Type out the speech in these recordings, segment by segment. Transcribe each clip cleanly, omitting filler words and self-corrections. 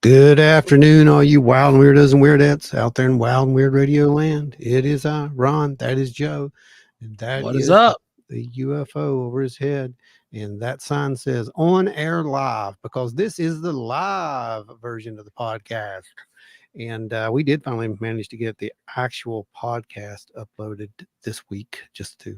Good afternoon, all you wild and weirdos and weirdettes out there in wild and weird radio land. It is I, Ron. That is Joe. And that What is up? The UFO over his head. And that sign says on air live, because this is the live version of the podcast. And we did finally manage to get the actual podcast uploaded this week, just to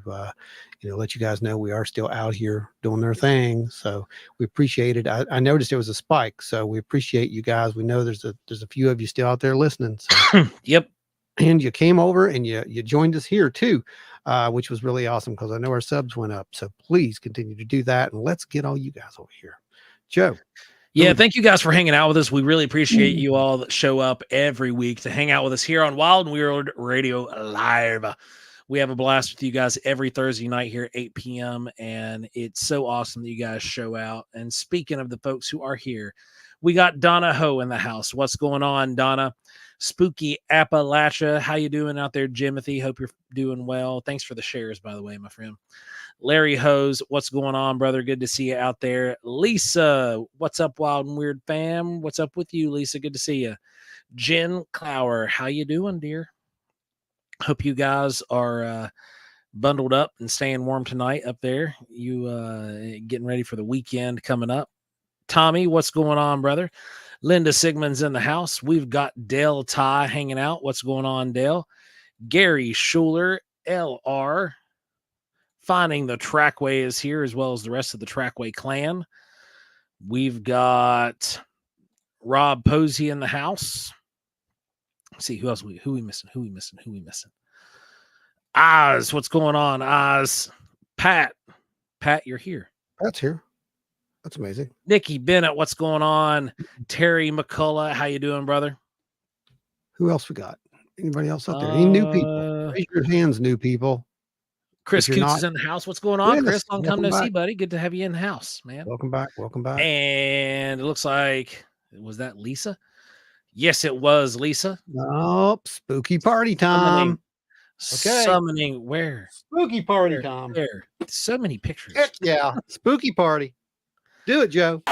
let you guys know we are still out here doing their thing. So we appreciate it. I noticed there was a spike, so we appreciate you guys. We know there's a few of you still out there listening. So. Yep. And you came over and you joined us here too, which was really awesome, because I know our subs went up. So please continue to do that, and let's get all you guys over here. Joe. Yeah, thank you guys for hanging out with us. We really appreciate you all that show up every week to hang out with us here on Wild and Weird Radio Live. We have a blast with you guys every Thursday night here at 8 p.m., and it's so awesome that you guys show out. And speaking of the folks who are here, we got Donna Ho in the house. What's going on, Donna? Spooky Appalachia, how you doing out there, Jimothy? Hope you're doing well. Thanks for the shares, by the way, my friend. Larry Hose, what's going on, brother? Good to see you out there. Lisa, what's up, Wild and Weird fam? What's up with you, Lisa? Good to see you. Jen Clower, how you doing, dear? Hope you guys are bundled up and staying warm tonight up there. You getting ready for the weekend coming up. Tommy, what's going on, brother? Linda Sigmund's in the house. We've got Dale Ty hanging out. What's going on, Dale? Gary Schuler, LR. Finding the Trackway is here, as well as the rest of the Trackway clan. We've got Rob Posey in the house. Let's see, who else? Who we missing? Oz, what's going on, Oz? Pat, you're here. Pat's here. That's amazing. Nikki Bennett, what's going on? Terry McCullough, how you doing, brother? Who else we got? Anybody else out there? Any new people? Raise your hands, new people. Chris Coots is in the house. What's going on, Chris? Long time no see, buddy. Good to have you in the house, man. Welcome back. And it looks like, was that Lisa? Yes, it was Lisa. Nope. Spooky party time. Summoning where? Spooky party time. There. So many pictures. Heck yeah. Spooky party. Do it, Joe.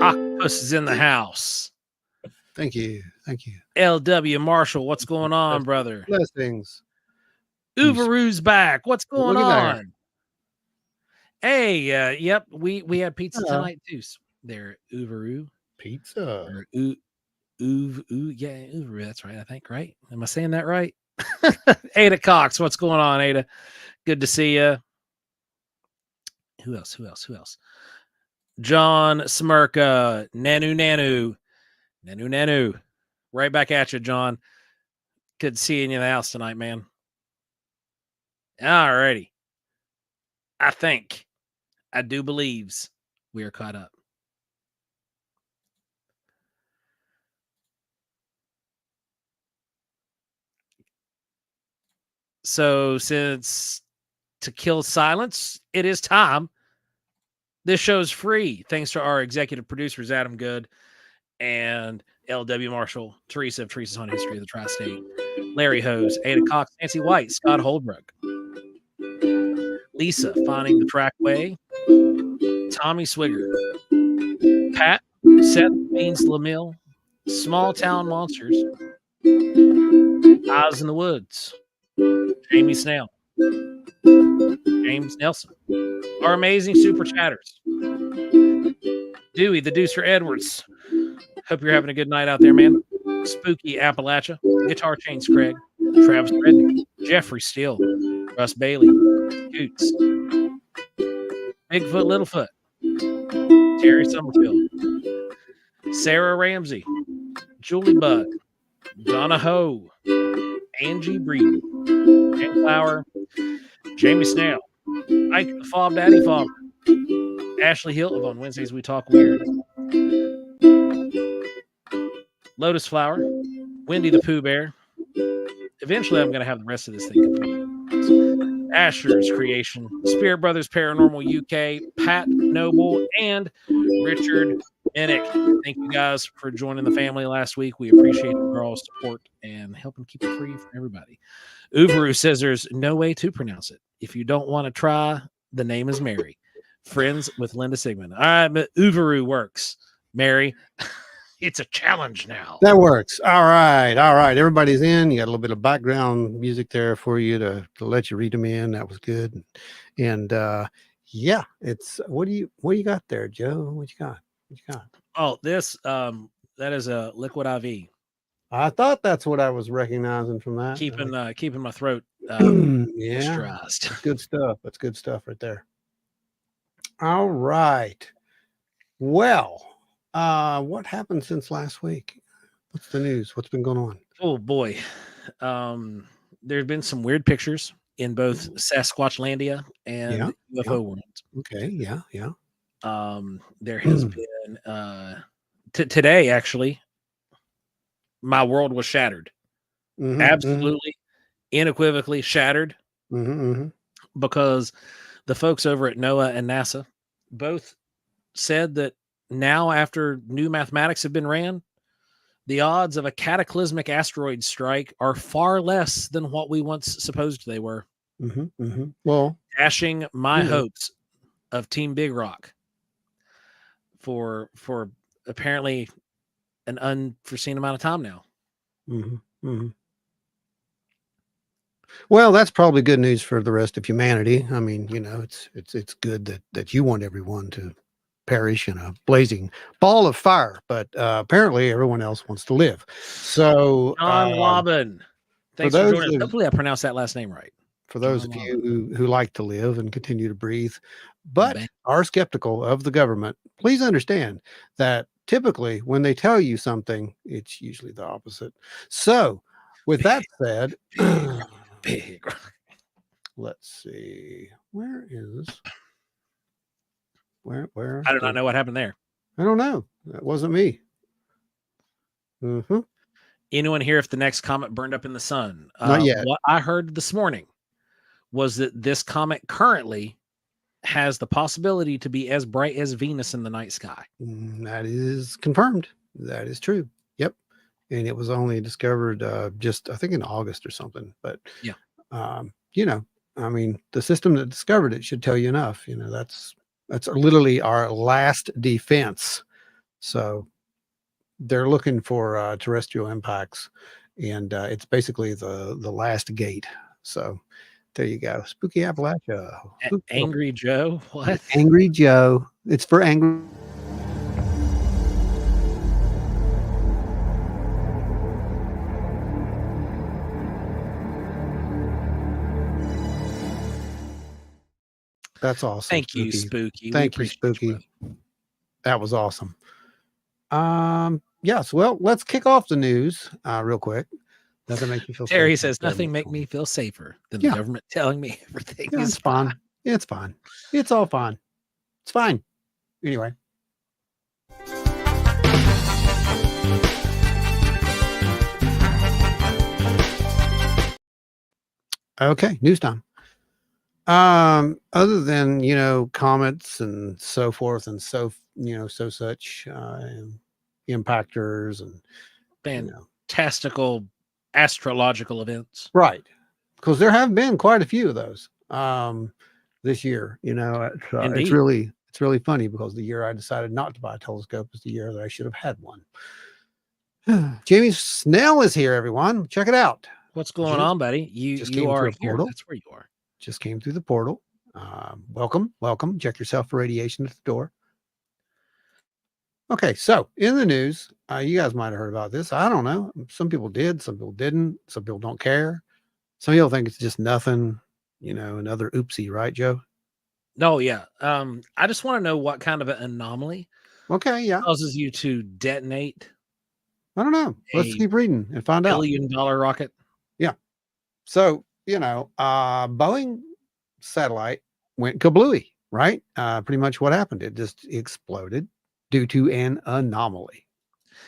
Octopus is in the house. Thank you. LW Marshall, what's going on, brother? Blessings. Uvaru's back. What's going on? Hey, yep, we had pizza tonight too. There, Uvaru. Pizza. Uvaru, that's right, I think, right? Am I saying that right? Ada Cox, what's going on, Ada? Good to see you. Who else? John Smirka, Nanu. Right back at you, John. Good seeing you in the house tonight, man. All righty. I do believes we are caught up. So since to kill silence, it is time. This show is free, thanks to our executive producers, Adam Good and L.W. Marshall, Teresa of Teresa's Haunted History of the Tri-State, Larry Hose, Ada Cox, Nancy White, Scott Holbrook, Lisa, Finding the Trackway, Tommy Swigger, Pat, Seth Baines LaMille, Small Town Monsters, Eyes in the Woods, Jamie Snell, James Nelson, our amazing super chatters, Dewey, the Deucer Edwards. Hope you're having a good night out there, man. Spooky Appalachia, Guitar Chains Craig, Travis Reddick, Jeffrey Steele, Russ Bailey, Scoots, Bigfoot, Littlefoot, Terry Summerfield, Sarah Ramsey, Julie Budd, Donna Ho, Angie Breeden, Jen Flower, Jamie Snail, Ike the Fob Daddy Fobber, Ashley Hill of On Wednesdays We Talk Weird, Lotus Flower, Wendy the Pooh Bear. Eventually, I'm going to have the rest of this thing complete. Asher's Creation, Spirit Brothers Paranormal UK, Pat Noble, and Richard Minnick. Thank you guys for joining the family last week. We appreciate your all support and helping keep it free for everybody. Uvaru says there's no way to pronounce it. If you don't want to try, the name is Mary. Friends with Linda Sigmund. All right, but Uvaru works. Mary, it's a challenge now. That works. All right. All right. Everybody's in. You got a little bit of background music there for you to let you read them in. That was good. And yeah, it's what do you got there, Joe? What you got? What you got? Oh, this that is a Liquid IV. I thought that's what I was recognizing from that. Keeping my throat yeah, moisturized. That's good stuff. That's good stuff right there. All right. Well, what happened since last week? What's the news? What's been going on? Oh boy. There's been some weird pictures in both Sasquatchlandia and UFO world. Okay, yeah. There has been today actually my world was shattered. Absolutely unequivocally shattered. Because the folks over at NOAA and NASA both said that now, after new mathematics have been ran, the odds of a cataclysmic asteroid strike are far less than what we once supposed they were. Well, dashing my hopes of Team Big Rock for apparently an unforeseen amount of time now. Well, that's probably good news for the rest of humanity. I mean, it's good that you want everyone to perish in a blazing ball of fire, but apparently everyone else wants to live. So John Lobbin, thanks for joining us. Hopefully I pronounced that last name right. For those of you who like to live and continue to breathe, but are skeptical of the government, please understand that typically when they tell you something, it's usually the opposite. So with that said, big. Let's see. Where? I do not know what happened there. I don't know. That wasn't me. Anyone here if the next comet burned up in the sun? Not yet. What I heard this morning was that this comet currently has the possibility to be as bright as Venus in the night sky. That is confirmed. That is true. Yep. And it was only discovered just, I think, in August or something. But yeah, I mean, the system that discovered it should tell you enough. That's literally our last defense. So they're looking for terrestrial impacts, and it's basically the last gate. So there you go. Spooky Appalachia. Angry Joe. What? Angry Joe. It's for angry. That's awesome. Thank you, Spooky. Thank you, Spooky. That was awesome. Yes. Well, let's kick off the news real quick. Doesn't make you feel safe. Terry says nothing make me feel safer than the government telling me everything is fine. It's fine. It's all fine. It's fine. Anyway. Okay, news time. Other than comets and so forth and such impactors and fantastical astrological events, right? Because there have been quite a few of those this year. It's really funny because the year I decided not to buy a telescope is the year that I should have had one. Jamie Snell is here, everyone. Check it out. What's going on, buddy? You are here. That's where you are. Just came through the portal. Welcome. Check yourself for radiation at the door. Okay, so in the news, you guys might have heard about this. I don't know. Some people did, some people didn't. Some people don't care. Some people think it's just nothing. another oopsie, right, Joe? No, yeah. I just want to know what kind of an anomaly Okay, yeah. causes you to detonate I don't know. Let's a keep reading and find out. billion-dollar rocket. Yeah. So, Boeing satellite went kablooey, right? Pretty much what happened. It just exploded due to an anomaly.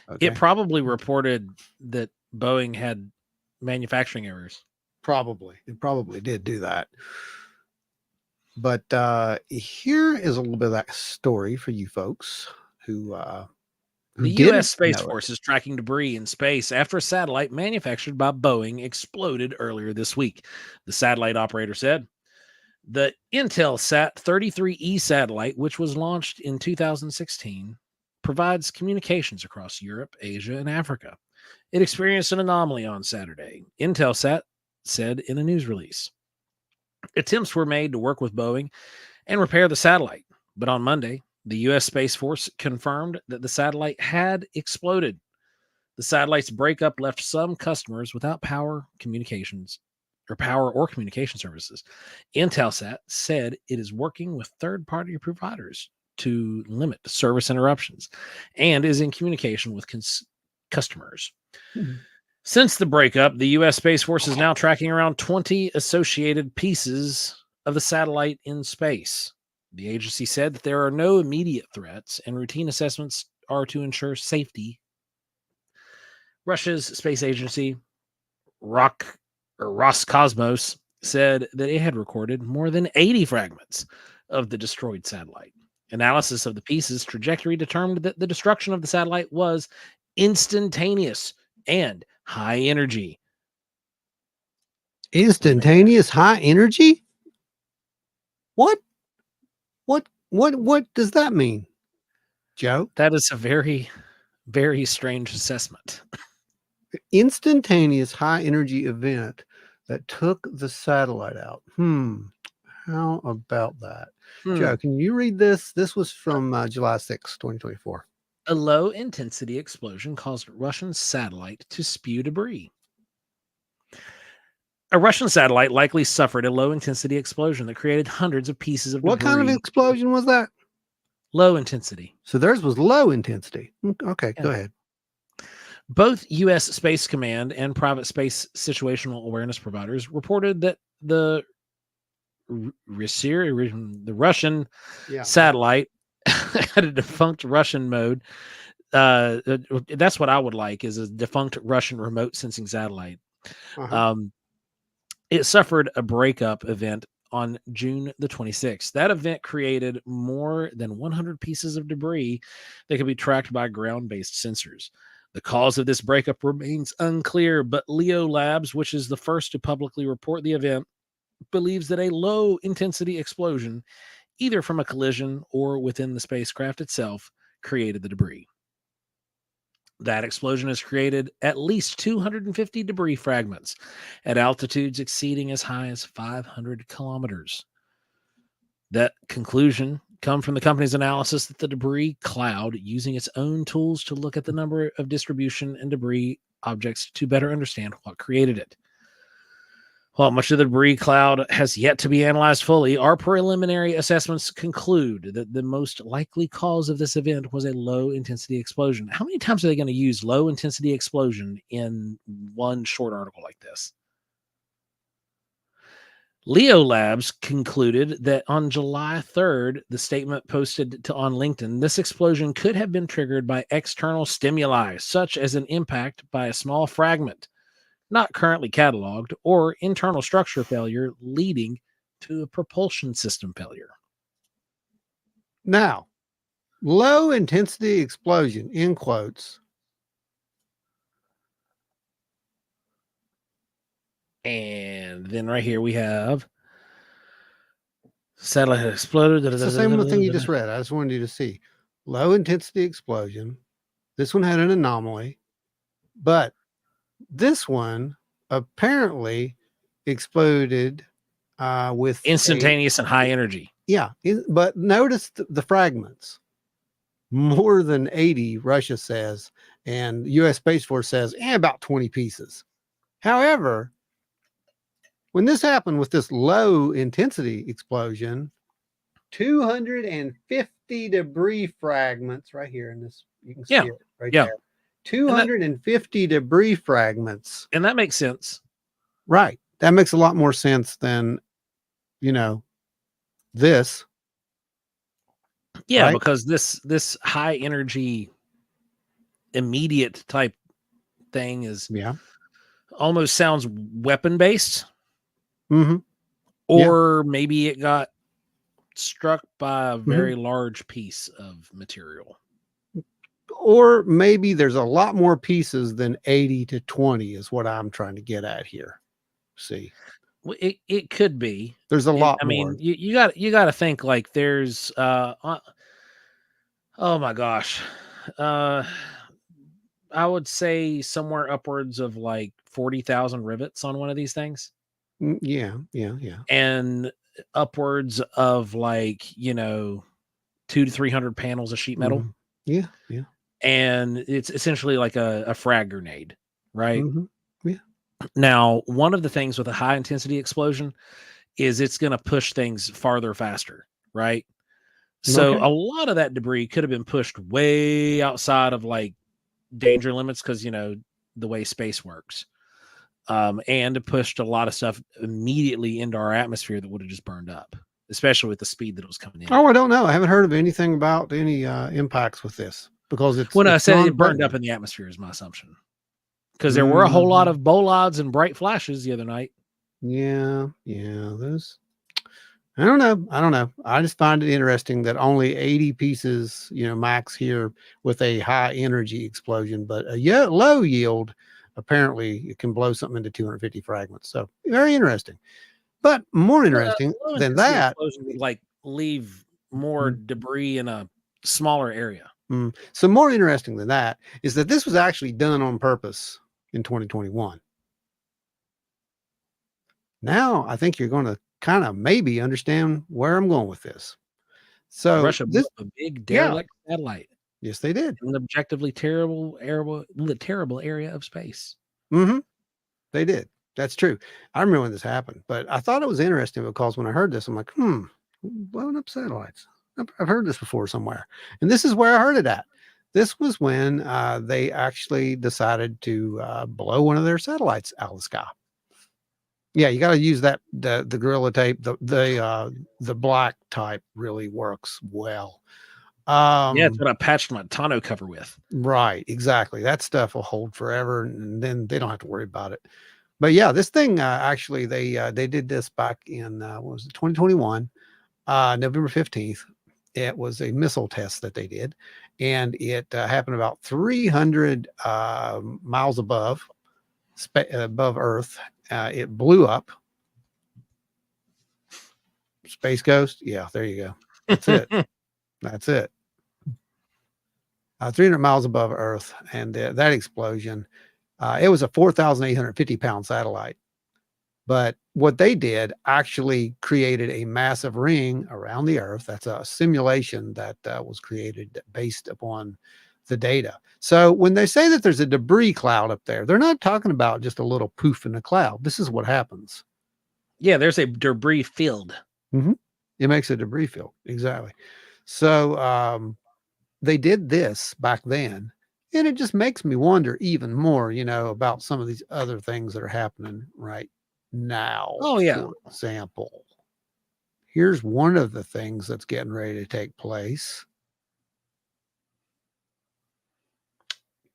It Okay. probably reported that Boeing had manufacturing errors. Probably. It probably did do that. But here is a little bit of that story for you folks who The didn't U.S. Space know it. Force is tracking debris in space after a satellite manufactured by Boeing exploded earlier this week, the satellite operator said. The Intelsat 33E satellite, which was launched in 2016, provides communications across Europe, Asia, and Africa. It experienced an anomaly on Saturday, Intelsat said in a news release. Attempts were made to work with Boeing and repair the satellite, but on Monday, the U.S. Space Force confirmed that the satellite had exploded. The satellite's breakup left some customers without power or communication services. Intelsat said it is working with third-party providers to limit service interruptions and is in communication with customers. Mhm. Since the breakup, the U.S. Space Force is now tracking around 20 associated pieces of the satellite in space. The agency said that there are no immediate threats and routine assessments are to ensure safety. Russia's space agency, Roscosmos, said that it had recorded more than 80 fragments of the destroyed satellite. Analysis of the piece's trajectory determined that the destruction of the satellite was instantaneous and high energy. Instantaneous high energy? What? What does that mean, Joe? That is a very, very strange assessment. Instantaneous high energy event that took the satellite out. How about that? Joe, can you read this? This was from July 6, 2024. A low intensity explosion caused Russian satellite to spew debris. A Russian satellite likely suffered a low intensity explosion that created hundreds of pieces of What kind of debris. explosion was that? Low intensity. So theirs was low intensity. Okay, Yeah. go ahead. Both U.S. Space Command and private space situational awareness providers reported that the Russian satellite had a defunct Russian mode. That's what I would like, is a defunct Russian remote sensing satellite. It suffered a breakup event on June the 26th. That event created more than 100 pieces of debris that could be tracked by ground-based sensors. The cause of this breakup remains unclear, but Leo Labs, which is the first to publicly report the event, believes that a low-intensity explosion, either from a collision or within the spacecraft itself, created the debris. That explosion has created at least 250 debris fragments at altitudes exceeding as high as 500 kilometers. That conclusion come from the company's analysis that the debris cloud, using its own tools to look at the number of distribution and debris objects to better understand what created it. While much of the debris cloud has yet to be analyzed fully, our preliminary assessments conclude that the most likely cause of this event was a low-intensity explosion. How many times are they going to use low-intensity explosion in one short article like this? Leo Labs concluded that on July 3rd, the statement posted on LinkedIn, this explosion could have been triggered by external stimuli, such as an impact by a small fragment not currently cataloged, or internal structure failure leading to a propulsion system failure. Now, low intensity explosion, in quotes. And then right here we have satellite had exploded. It's the same thing you just read. I just wanted you to see. Low intensity explosion. This one had an anomaly, but this one apparently exploded with instantaneous and high energy. Yeah, but notice the fragments. More than 80, Russia says, and U.S. Space Force says, about 20 pieces. However, when this happened with this low intensity explosion, 250 debris fragments right here in this. You can see Yeah. it right Yeah. there. 250 debris fragments. And that makes sense. Right. That makes a lot more sense than, this. Yeah, Right. because this high energy immediate type thing is Yeah. almost sounds weapon based, Mm-hmm. Yeah. or maybe it got struck by a Mm-hmm. very large piece of material. Or maybe there's a lot more pieces than 80 to 20 is what I'm trying to get at here. See, Well, it could be. there's a lot I more. mean, you got to think like there's oh my gosh, uh, I would say somewhere upwards of like 40,000 rivets on one of these things, Yeah. and upwards of like 200 to 300 panels of sheet metal, Mm-hmm. Yeah. and it's essentially like a frag grenade, right? Mm-hmm. Yeah. Now, one of the things with a high intensity explosion is it's going to push things farther faster, right? So Okay. a lot of that debris could have been pushed way outside of like danger limits because the way space works, and it pushed a lot of stuff immediately into our atmosphere that would have just burned up, especially with the speed that it was coming in Oh, at. I don't know. I haven't heard of anything about any impacts with this because it's When I said it burned up non-threatening. in the atmosphere is my assumption, because there were a whole lot Mhm. of bolides and bright flashes the other night. Yeah. Those. I don't know. I just find it interesting that only 80 pieces, max here with a high energy explosion, but a low yield, apparently it can blow something into 250 fragments. So very interesting. But more Well, interesting a low than intensity that. explosion would like leave more Mm, debris in a smaller area. So more interesting than that is that this was actually done on purpose in 2021. Now I think you're going to kind of maybe understand where I'm going with this. So Russia blew this, up a big yeah, derelict satellite yes, they did. in an objectively terrible area of space. Hmm. They did. That's true. I remember when this happened, but I thought it was interesting because when I heard this, I'm like, blowing up satellites. I've heard this before somewhere. And this is where I heard it at. This was when they actually decided to blow one of their satellites out of the sky. Yeah, you got to use the Gorilla Tape. The black type really works well. Yeah, it's Um, what I patched my tonneau cover with. right, exactly. That stuff will hold forever, and then they don't have to worry about it. But yeah, this thing actually they did this back in what was it, 2021, November 15th. It was a missile test that they did, and it happened about 300 miles above Earth. It blew up. Space Ghost. Yeah, there you go. That's it. That's it. 300 miles above Earth, and that explosion. It was a 4,850-pound satellite. But what they did actually created a massive ring around the Earth. That's a simulation that was created based upon the data. So when they say that there's a debris cloud up there, they're not talking about just a little poof in the cloud. This is what happens. Yeah, there's a debris field. Mm-hmm. It makes a debris field. Exactly. So they did this back then. And it just makes me wonder even more, about some of these other things that are happening right now. Oh yeah. For example, here's one of the things that's getting ready to take place.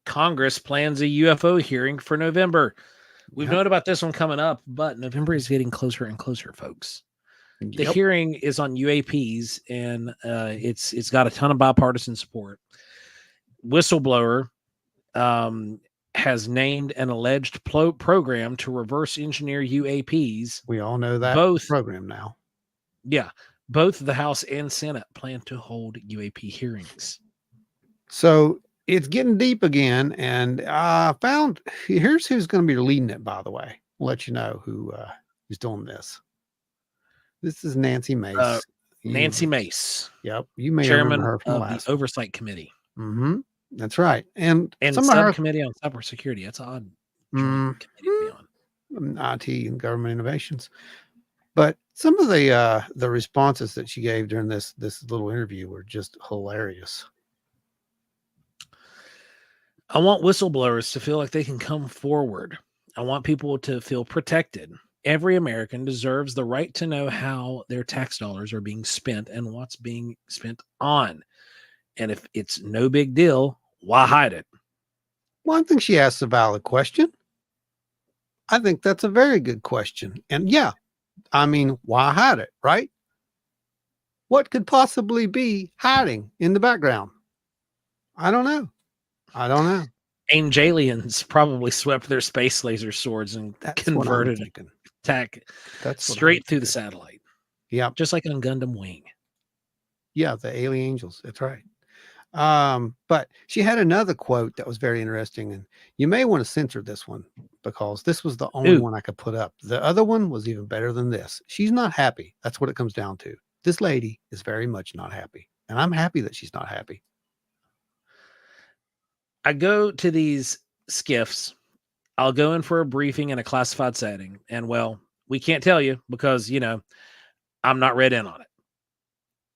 Congress plans a UFO hearing for November. We've Yep. known about this one coming up, but November is getting closer and closer, folks. The Yep. hearing is on UAPs, and it's got a ton of bipartisan support. Whistleblower has named an alleged program to reverse engineer UAPs. We all know that Both, program now. yeah, both the House and Senate plan to hold UAP hearings. So it's getting deep again. And I found here's who's going to be leading it, by the way. I'll let you know who's doing this. This is Nancy Mace. Nancy Mace, Yep. You may remember chairman her from the of the last one. Oversight Committee Mm-hmm. That's right. And some of her subcommittee on cybersecurity. That's an odd joint committee to be on. IT and government innovations. But some of the responses that she gave during this little interview were just hilarious. I want whistleblowers to feel like they can come forward. I want people to feel protected. Every American deserves the right to know how their tax dollars are being spent and what's being spent on. And if it's no big deal, why hide it? Well, I think she asks a valid question. I think that's a very good question. And yeah, I mean, why hide it, right? What could possibly be hiding in the background? I don't know. I don't know. Angelians probably swept their space laser swords and That's what I'm converted thinking. attack That's what I'm straight through the thinking. satellite, Yep. just like on Gundam Wing. Yeah, the alien angels. That's right. But she had another quote that was very interesting, and you may want to censor this one because this was the only Ooh, one I could put up. The other one was even better than this. She's not happy. That's what it comes down to. This lady is very much not happy, and I'm happy that she's not happy. I go to these skiffs. I'll go in for a briefing in a classified setting, and well, we can't tell you because I'm not read in on it.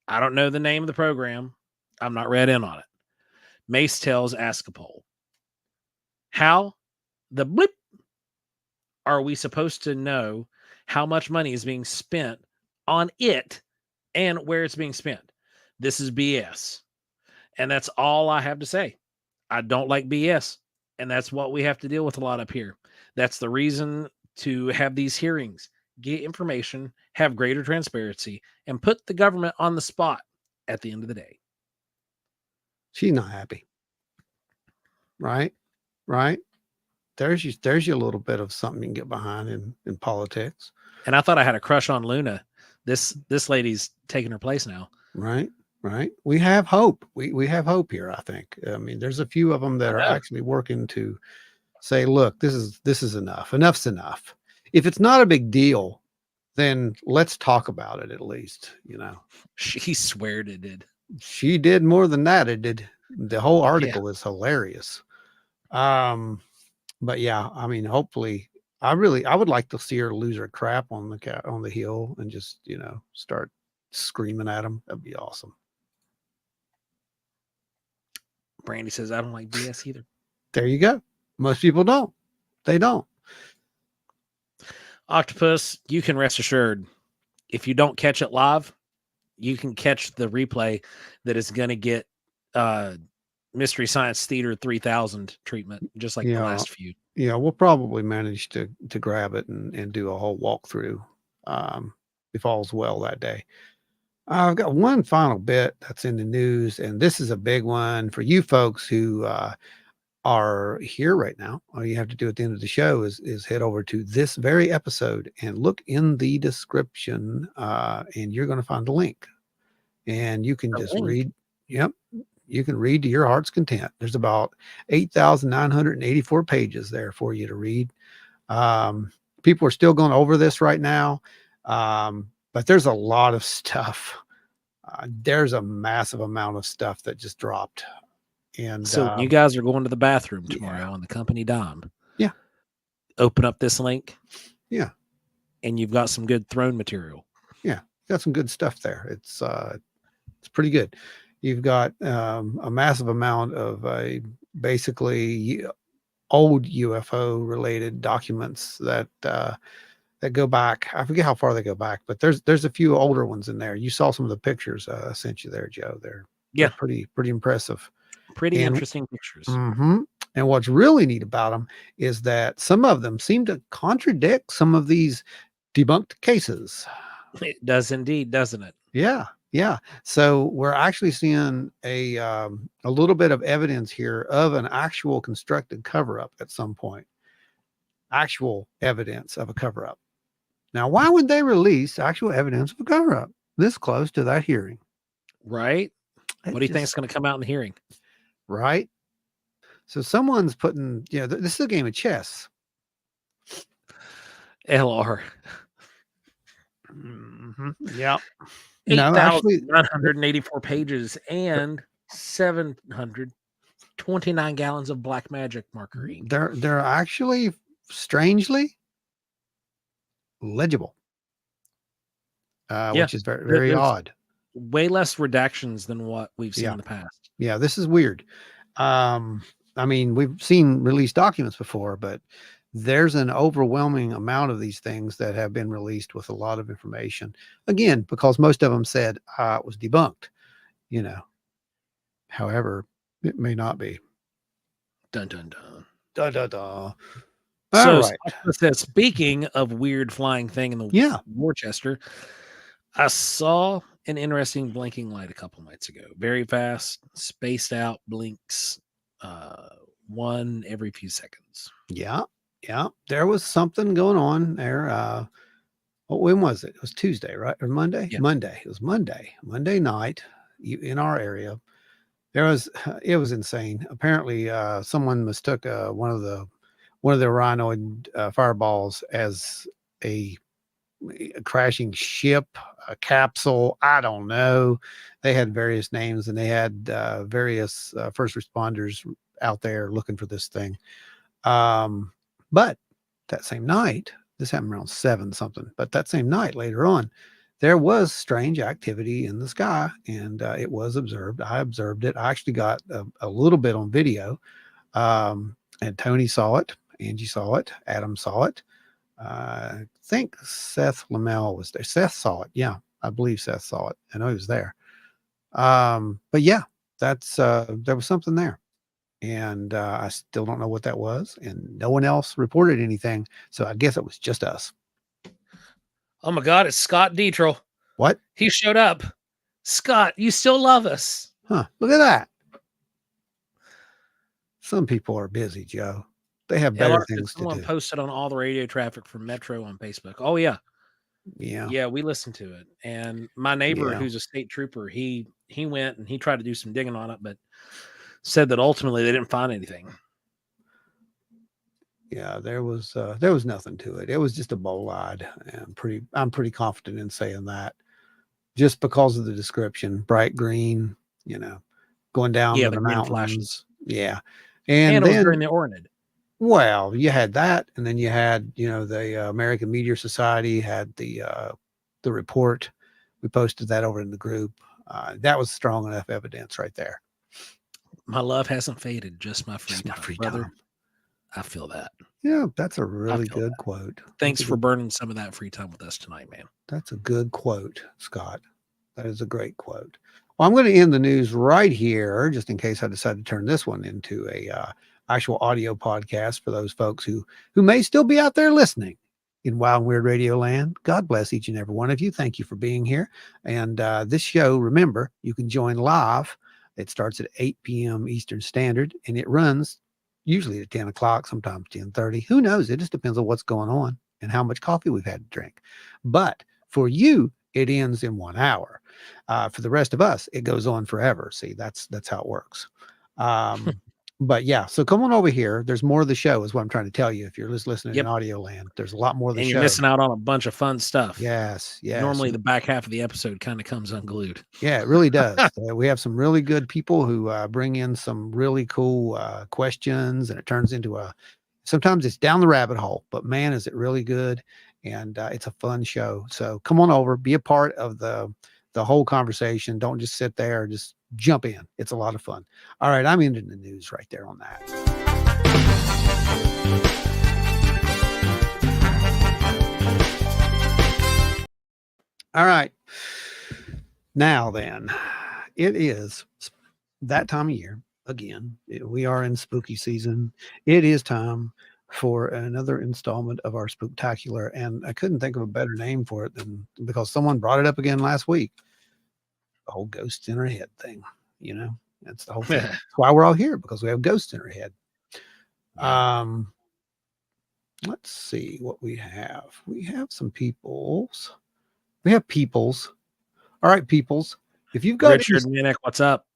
I don't know the name of the program. I'm not read in on it. Mace tells Ascapole. How the blip are we supposed to know how much money is being spent on it and where it's being spent? This is BS. And that's all I have to say. I don't like BS. And that's what we have to deal with a lot up here. That's the reason to have these hearings, get information, have greater transparency, and put the government on the spot at the end of the day. She's not happy, right? Right? There's your little bit of something you can get behind in politics, And I thought I had a crush on Luna. This lady's taking her place now. right? Right? We have hope. We have hope here, I think. I mean, there's a few of them that I are know. actually working to say, look, this is enough. Enough's enough. If it's not a big deal, then let's talk about it at least, you know. She sweared it did. She did more than that. It did. The whole Yeah. article is hilarious. Um, but yeah, I mean, hopefully, I would like to see her lose her crap on the hill and just start screaming at him. That'd be awesome. Brandy says I don't like BS either. There you go. Most people don't. They don't. Octopus, you can rest assured, if you don't catch it live, you can catch the replay that is going to get Mystery Science Theater 3000 treatment, just like the Yeah, last few. yeah. We'll probably manage to grab it and do a whole walkthrough. If all's well that day. I've got one final bit that's in the news, and this is a big one for you folks who are here right now. All you have to do at the end of the show is head over to this very episode and look in the description, and you're going to find the link, and you can The just link. read. Yep, you can read to your heart's content. There's about 8,984 pages there for you to read. People are still going over this right now, but there's a lot of stuff. There's a massive amount of stuff that just dropped, and So when you guys are going to the bathroom yeah, tomorrow on the company dime, yeah, open up this link yeah, and you've got some good throne material. yeah. Got some good stuff there. It's pretty good. You've got a massive amount of basically old UFO related documents that go back. I forget how far they go back, but there's a few older ones in there. You saw some of the pictures I sent you there, Joe. They're Yeah, pretty impressive. pretty And interesting pictures. and what's really neat about them is that some of them seem to contradict some of these debunked cases. It does indeed, doesn't it? Yeah, yeah. So we're actually seeing a little bit of evidence here of an actual constructed cover up at some point. Actual evidence of a cover up. Now, why would they release actual evidence of a cover up this close to that hearing? Right? It What do you think is just going to come out in the hearing? right. So someone's putting, this is a game of chess. LR. Yeah. No, actually, 8,984 pages and 729 gallons of black magic marker ink. they're actually strangely legible, Yeah. which is very, very There's odd. way less redactions than what we've seen Yeah. in the past. Yeah. This is weird. I mean, we've seen released documents before, but there's an overwhelming amount of these things that have been released with a lot of information. Again, because most of them said it was debunked, you know. However, it may not be. Dun dun dun. Da da da. All So right. Spooktacular says, speaking of weird flying thing in the Yeah. Worcester, I saw an interesting blinking light a couple nights ago. Very fast, spaced out, blinks, one every few seconds. Yeah. Yeah. There was something going on there. When was it? It was Tuesday, right? Or Monday? Yeah. Monday. It was Monday night in our area. There was, it was insane. Apparently, someone mistook one of the rhinoid fireballs as a crashing ship, a capsule. I don't know. They had various names, and they had various first responders out there looking for this thing. But that same night, this happened around 7 something, but that same night later on, there was strange activity in the sky, and it was observed. I observed it. I actually got a little bit on video, and Tony saw it. Angie saw it. Adam saw it. I think Seth Lamel was there. Seth saw it. Yeah, I believe Seth saw it. I know he was there. But yeah, that's there was something there, and I still don't know what that was, and no one else reported anything. So I guess it was just us. Oh my God, it's Scott Dietrich. What? He showed up. Scott, you still love us. Huh? Look at that. Some people are busy, Joe. They have better LR said things to someone do. posted on all the radio traffic from Metro on Facebook. Oh yeah. Yeah. Yeah, we listened to it. And my neighbor, Yeah. who's a state trooper, he went and he tried to do some digging on it, but said that ultimately they didn't find anything. Yeah, there was nothing to it. It was just a bolide, and I'm pretty confident in saying that, just because of the description, bright green, going down Yeah, to the the green flashes. mountains. Yeah, And and it was during then the Ornid. well, you had that, and then you had the American Meteor Society had the report. We posted that over in the group. That was strong enough evidence right there. My love hasn't faded, just my free Just my time. free Brother, time. I feel that. Yeah, that's a I really feel good that. quote. Thanks That's a for good, burning some of that free time with us tonight, man. that's a good quote, Scott. That is a great quote. Well, I'm going to end the news right here, just in case I decide to turn this one into a actual audio podcast for those folks who may still be out there listening in Wild and Weird Radio Land. God bless each and every one of you. Thank you for being here. And this show, remember, you can join live. It starts at 8 p.m. Eastern Standard, and it runs usually at 10 o'clock, sometimes 10:30. Who knows? It just depends on what's going on and how much coffee we've had to drink. But for you, it ends in 1 hour. For the rest of us, it goes on forever. See, that's how it works. But yeah, so come on over here. There's more of the show, is what I'm trying to tell you. If you're just listening in Yep. audio land, there's a lot more of the And you're show. missing out on a bunch of fun stuff. Yes, yes. Normally the back half of the episode kind of comes unglued. Yeah, it really does. We have some really good people who bring in some really cool questions, and it turns into sometimes it's down the rabbit hole, but man, is it really good. And it's a fun show. So come on over, be a part of the whole conversation. Don't just sit there, just jump in. It's a lot of fun. All right, I'm into the news right there on that. All right. Now then, it is that time of year again. We are in spooky season. It is time for another installment of our Spooktacular, and I couldn't think of a better name for it than, because someone brought it up again last week, the whole ghosts in our head thing. That's the whole thing. That's why we're all here, because we have ghosts in our head. Let's see what we have. We have some peoples. We have peoples. All right, peoples. If you've got Richard Minnick, what's up?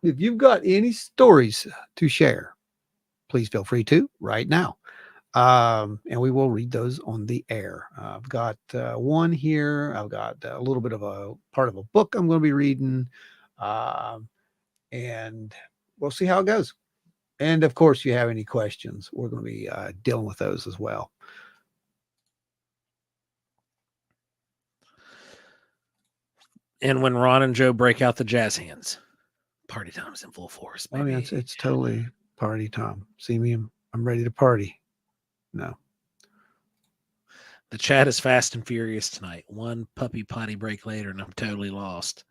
If you've got any stories to share, please feel free to right now. And we will read those on the air. I've got one here. I've got a little bit of a part of a book I'm going to be reading. And we'll see how it goes. And of course, if you have any questions, we're going to be dealing with those as well. And when Ron and Joe break out the jazz hands, party time's in full force, baby. Oh, yeah, it's totally party time. See me, I'm ready to party. No. The chat is fast and furious tonight. One puppy potty break later, and I'm totally lost.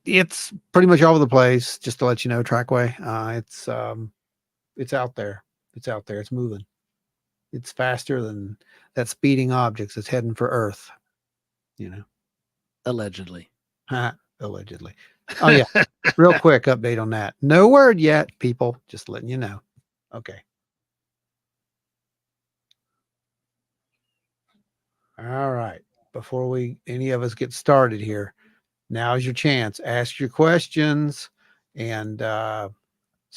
It's pretty much all over the place. Just to let you know, Trackway. It's out there. It's out there. It's moving. It's faster than that speeding objects. It's heading for Earth. You know, Allegedly. allegedly. Oh yeah. Real quick update on that. No word yet, people. Just letting you know. Okay. All right. Before any of us get started here, now's your chance. Ask your questions, and so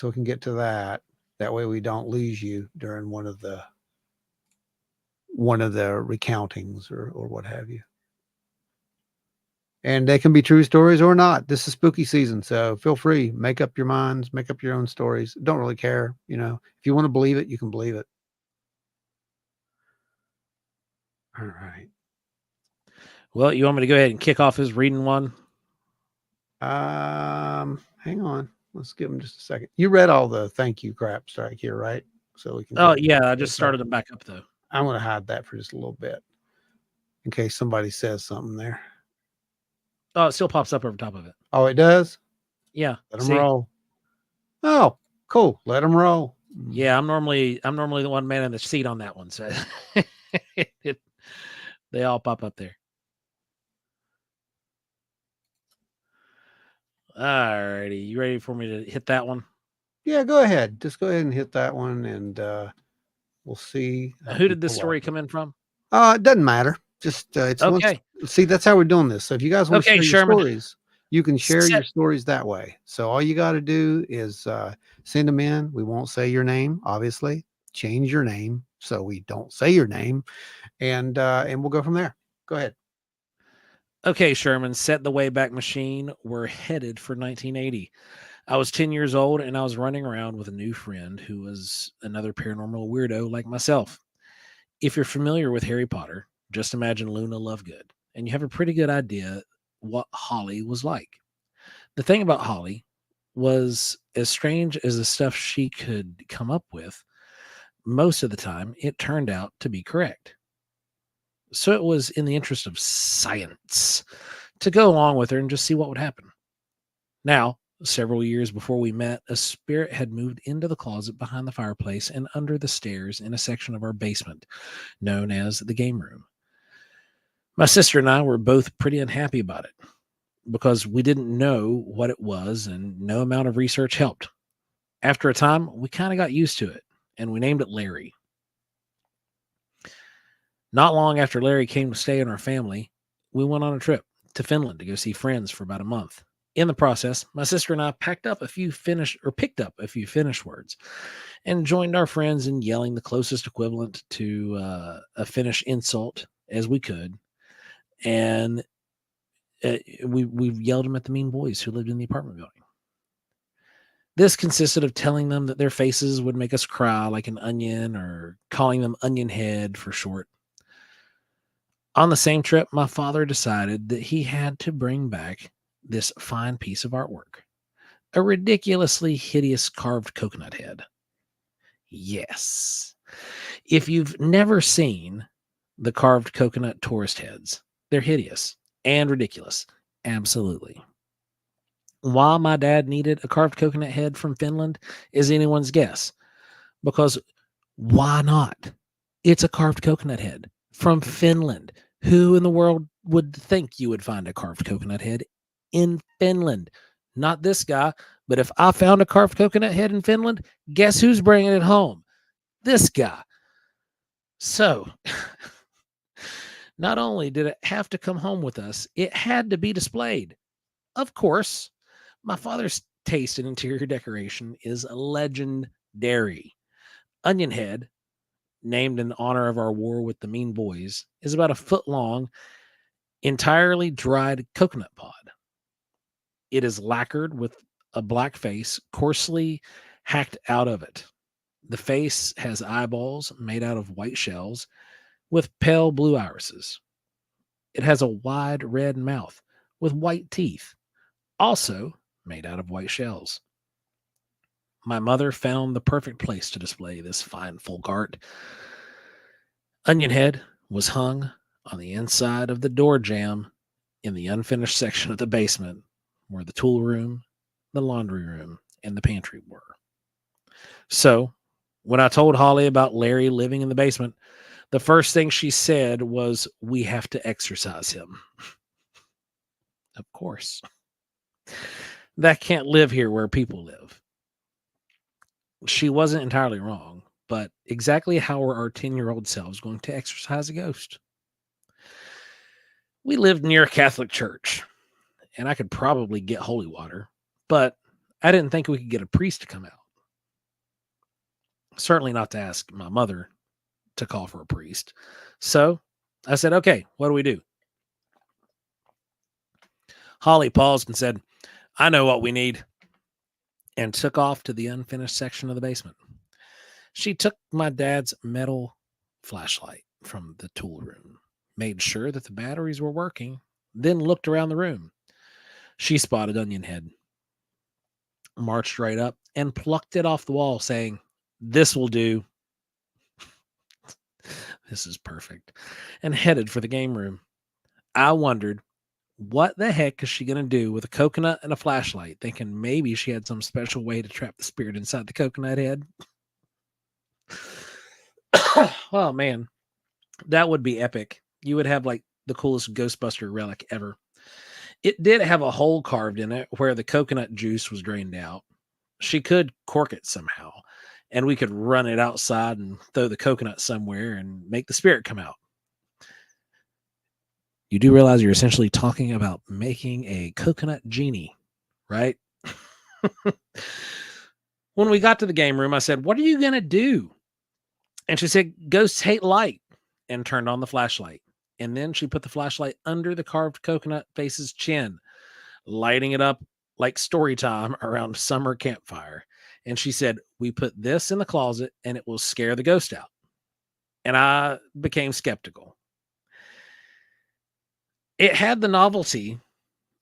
we can get to that. That way we don't lose you during one of the recountings or what have you. And they can be true stories or not. This is spooky season, so feel free, make up your minds, make up your own stories. Don't really care, if you want to believe it, you can believe it. All right. Well, you want me to go ahead and kick off his reading one? Hang on. Let's give him just a second. You read all the thank you crap strike here, right? So we can. Oh yeah, I just started them back up though. I'm going to hide that for just a little bit in case somebody says something there. Oh, it still pops up over top of it. Oh, it does? Yeah. Let them roll. Oh, cool. Let them roll. Yeah, I'm normally the one man in the seat on that one, so they all pop up there. Alrighty, you ready for me to hit that one? Yeah, go ahead. Just go ahead and hit that one, and we'll see. Who did this story come in from? It doesn't matter. Just it's okay. See, that's how we're doing this. So if you guys want to share your Sherman. stories, you can share your stories that way. So all you got to do is send them in. We won't say your name, obviously. Change your name so we don't say your name, and we'll go from there. Go ahead. Okay, Sherman, set the Wayback Machine. We're headed for 1980. I was 10 years old, and I was running around with a new friend who was another paranormal weirdo like myself. If you're familiar with Harry Potter, just imagine Luna Lovegood, and you have a pretty good idea what Holly was like. The thing about Holly was, as strange as the stuff she could come up with, most of the time it turned out to be correct. So it was in the interest of science to go along with her and just see what would happen. Now, several years before we met, a spirit had moved into the closet behind the fireplace and under the stairs in a section of our basement known as the game room. My sister and I were both pretty unhappy about it because we didn't know what it was and no amount of research helped. After a time, we kind of got used to it and we named it Larry. Not long after Larry came to stay in our family, we went on a trip to Finland to go see friends for about a month. In the process, my sister and I picked up a few Finnish words and joined our friends in yelling the closest equivalent to a Finnish insult as we could. And we yelled them at the mean boys who lived in the apartment building. This consisted of telling them that their faces would make us cry like an onion or calling them onion head for short. On the same trip, my father decided that he had to bring back this fine piece of artwork, a ridiculously hideous carved coconut head. Yes. If you've never seen the carved coconut tourist heads, they're hideous and ridiculous. Absolutely. Why my dad needed a carved coconut head from Finland is anyone's guess. Because why not? It's a carved coconut head from Finland. Who in the world would think you would find a carved coconut head in Finland? Not this guy, but if I found a carved coconut head in Finland, guess who's bringing it home? This guy. So, not only did it have to come home with us, it had to be displayed. Of course, my father's taste in interior decoration is legendary. Onion head, named in honor of our war with the mean boys, is about a foot long, entirely dried coconut pod. It is lacquered with a black face coarsely hacked out of it. The face has eyeballs made out of white shells with pale blue irises. It has a wide red mouth with white teeth, also made out of white shells. My mother found the perfect place to display this fine folk art. Onion Head was hung on the inside of the door jamb in the unfinished section of the basement where the tool room, the laundry room, and the pantry were. So, when I told Holly about Larry living in the basement, the first thing she said was, "We have to exorcise him." Of course. That can't live here where people live. She wasn't entirely wrong, but exactly how are our 10-year-old selves going to exorcise a ghost? We lived near a Catholic church, and I could probably get holy water, but I didn't think we could get a priest to come out. Certainly not to ask my mother to call for a priest. So I said, "Okay, what do we do?" Holly paused and said, "I know what we need," and took off to the unfinished section of the basement. She took my dad's metal flashlight from the tool room, made sure that the batteries were working, then looked around the room. She spotted Onion Head, marched right up, and plucked it off the wall, saying, "This will do. This is perfect," and headed for the game room. I wondered, what the heck is she going to do with a coconut and a flashlight, thinking maybe she had some special way to trap the spirit inside the coconut head? Oh, man. That would be epic. You would have like the coolest Ghostbuster relic ever. It did have a hole carved in it where the coconut juice was drained out. She could cork it somehow, and we could run it outside and throw the coconut somewhere and make the spirit come out. You do realize you're essentially talking about making a coconut genie, right? When we got to the game room, I said, "What are you going to do?" And she said, "Ghosts hate light," and turned on the flashlight. And then she put the flashlight under the carved coconut face's chin, lighting it up like story time around a summer campfire. And she said, "We put this in the closet and it will scare the ghost out." And I became skeptical. It had the novelty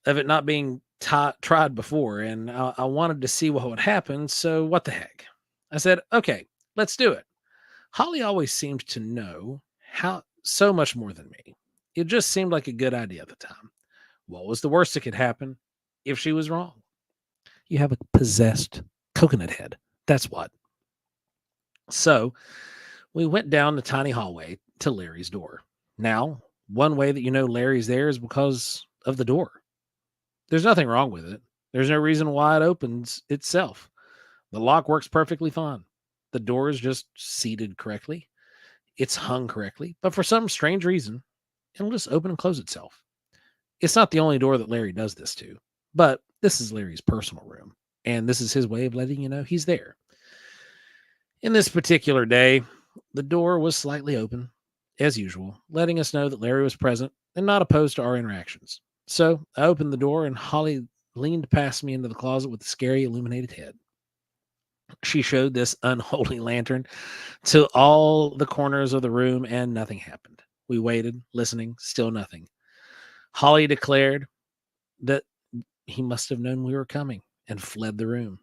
of it not being tried before, and I wanted to see what would happen. So, what the heck? I said, "Okay, let's do it." Holly always seemed to know how so much more than me. It just seemed like a good idea at the time. What was the worst that could happen if she was wrong? You have a possessed coconut head. That's what. So we went down the tiny hallway to Larry's door. Now, one way that you know Larry's there is because of the door. There's nothing wrong with it. There's no reason why it opens itself. The lock works perfectly fine. The door is just seated correctly. It's hung correctly, but for some strange reason, it'll just open and close itself. It's not the only door that Larry does this to, but this is Larry's personal room, and this is his way of letting you know he's there. In this particular day, the door was slightly open, as usual, letting us know that Larry was present and not opposed to our interactions. So I opened the door, and Holly leaned past me into the closet with a scary illuminated head. She showed this unholy lantern to all the corners of the room, and nothing happened. We waited, listening, still nothing. Holly declared that he must have known we were coming and fled the room.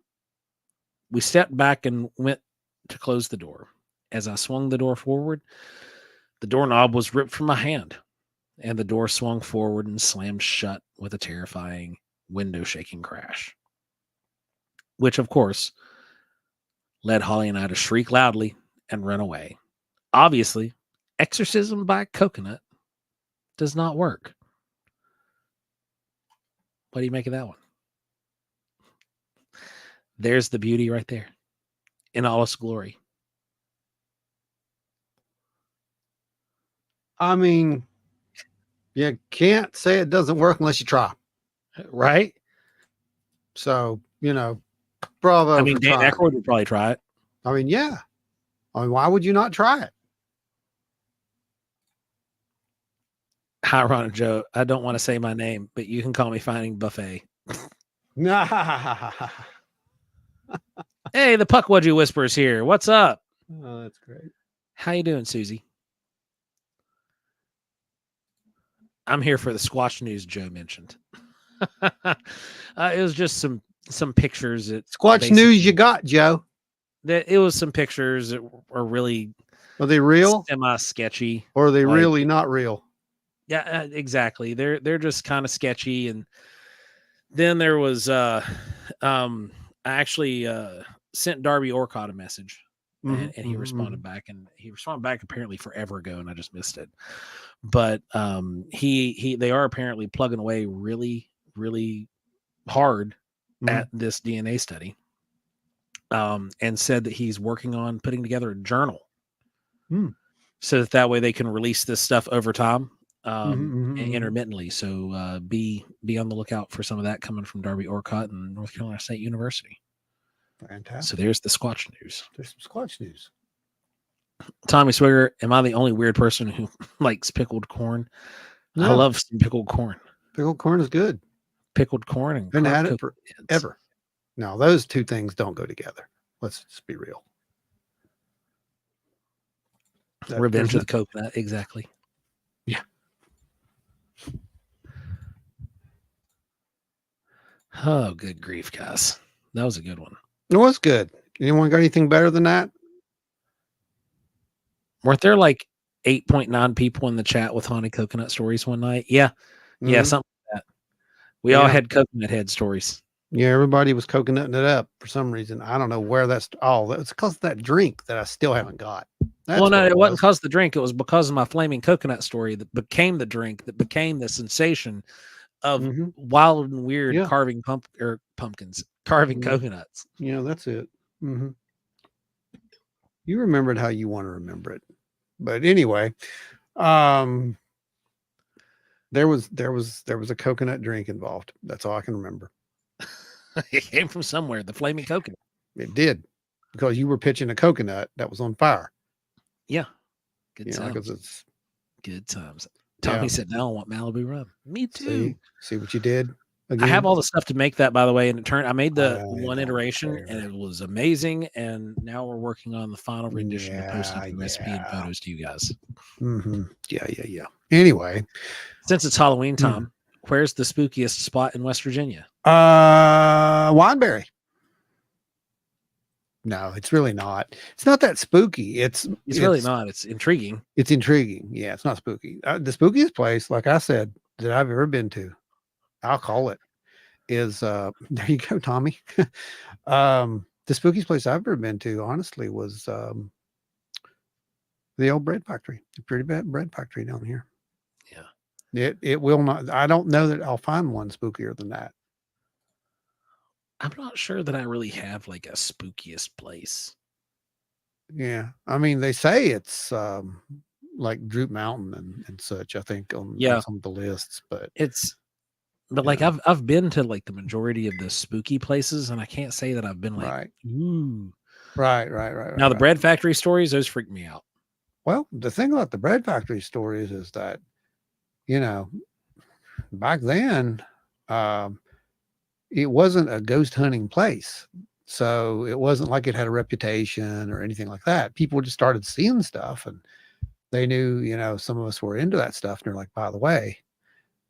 We stepped back and went to close the door. As I swung the door forward, the doorknob was ripped from my hand, and the door swung forward and slammed shut with a terrifying window shaking crash, which, of course, led Holly and I to shriek loudly and run away. Obviously, exorcism by coconut does not work. What do you make of that one? There's the beauty right there in all its glory. I mean, you can't say it doesn't work unless you try. Right? So, bravo I mean, for Dan trying. Aykroyd would probably try it. I mean, yeah. I mean, why would you not try it? Hi, Ron and Joe. I don't want to say my name, but you can call me Finding Buffet. Hey, the Puckwudgie Whisperers here. What's up? Oh, that's great. How you doing, Susie? I'm here for the Squatch news Joe mentioned. It was just some pictures. That Squatch news you got, Joe. It was some pictures that were really Are they real? semi sketchy. Or are they really not real? Yeah, exactly. They're just kind of sketchy. And then there was I actually sent Darby Orcott a message, and he responded back, and he responded back apparently forever ago, and I just missed it. But they are apparently plugging away really, really hard at this DNA study. And said that he's working on putting together a journal, so that way they can release this stuff over time, intermittently. So be on the lookout for some of that coming from Darby Orcott and North Carolina State University. Fantastic. So there's the Squatch news. There's some Squatch news. Tommy Swigger, am I the only weird person who likes pickled corn? No. I love some pickled corn. Pickled corn is good. Pickled corn and been had it forever. No, those two things don't go together. Let's just be real. Revenge of the coconut, exactly. Yeah. Oh, good grief, guys. That was a good one. It was good. Anyone got anything better than that? Weren't there like 8.9 people in the chat with haunted coconut stories one night? Yeah. Yeah, something like that. We all had coconut head stories. Yeah, everybody was coconutting it up for some reason. I don't know where that's that's because of that drink that I still haven't got. Well, no, it wasn't because of the drink. It was because of my flaming coconut story that became the drink that became the sensation of wild and weird carving pumpkins, carving coconuts. Yeah, that's it. You remembered how you want to remember it. But anyway, there was a coconut drink involved. That's all I can remember. It came from somewhere, the flaming coconut. It did, because you were pitching a coconut that was on fire. Yeah. Good times. Good times. Tommy said, now I want Malibu rum. Me too. See what you did? Again? I have all the stuff to make that, by the way, and I made the one iteration, and it was amazing. And now we're working on the final rendition to post up the recipe and photos to you guys. Yeah. Anyway, since it's Halloween time, where's the spookiest spot in West Virginia? Wineberry. No, it's really not. It's not that spooky. It's really not. It's intriguing. It's intriguing. Yeah, it's not spooky. The spookiest place, like I said, that I've ever been to, I'll call it, is there you go, Tommy. The spookiest place I've ever been to, honestly, was the old bread factory. The pretty bad bread factory down here. Yeah. It will not. I don't know that I'll find one spookier than that. I'm not sure that I really have like a spookiest place. Yeah. I mean, they say it's like Droop Mountain and such, I think, on some of the lists, but like I've been to like the majority of the spooky places, and I can't say that I've been like, ooh. Right. Now the bread factory stories, those freak me out. Well, the thing about the bread factory stories is that, back then, it wasn't a ghost hunting place. So it wasn't like it had a reputation or anything like that. People just started seeing stuff, and they knew, some of us were into that stuff. And they're like, by the way,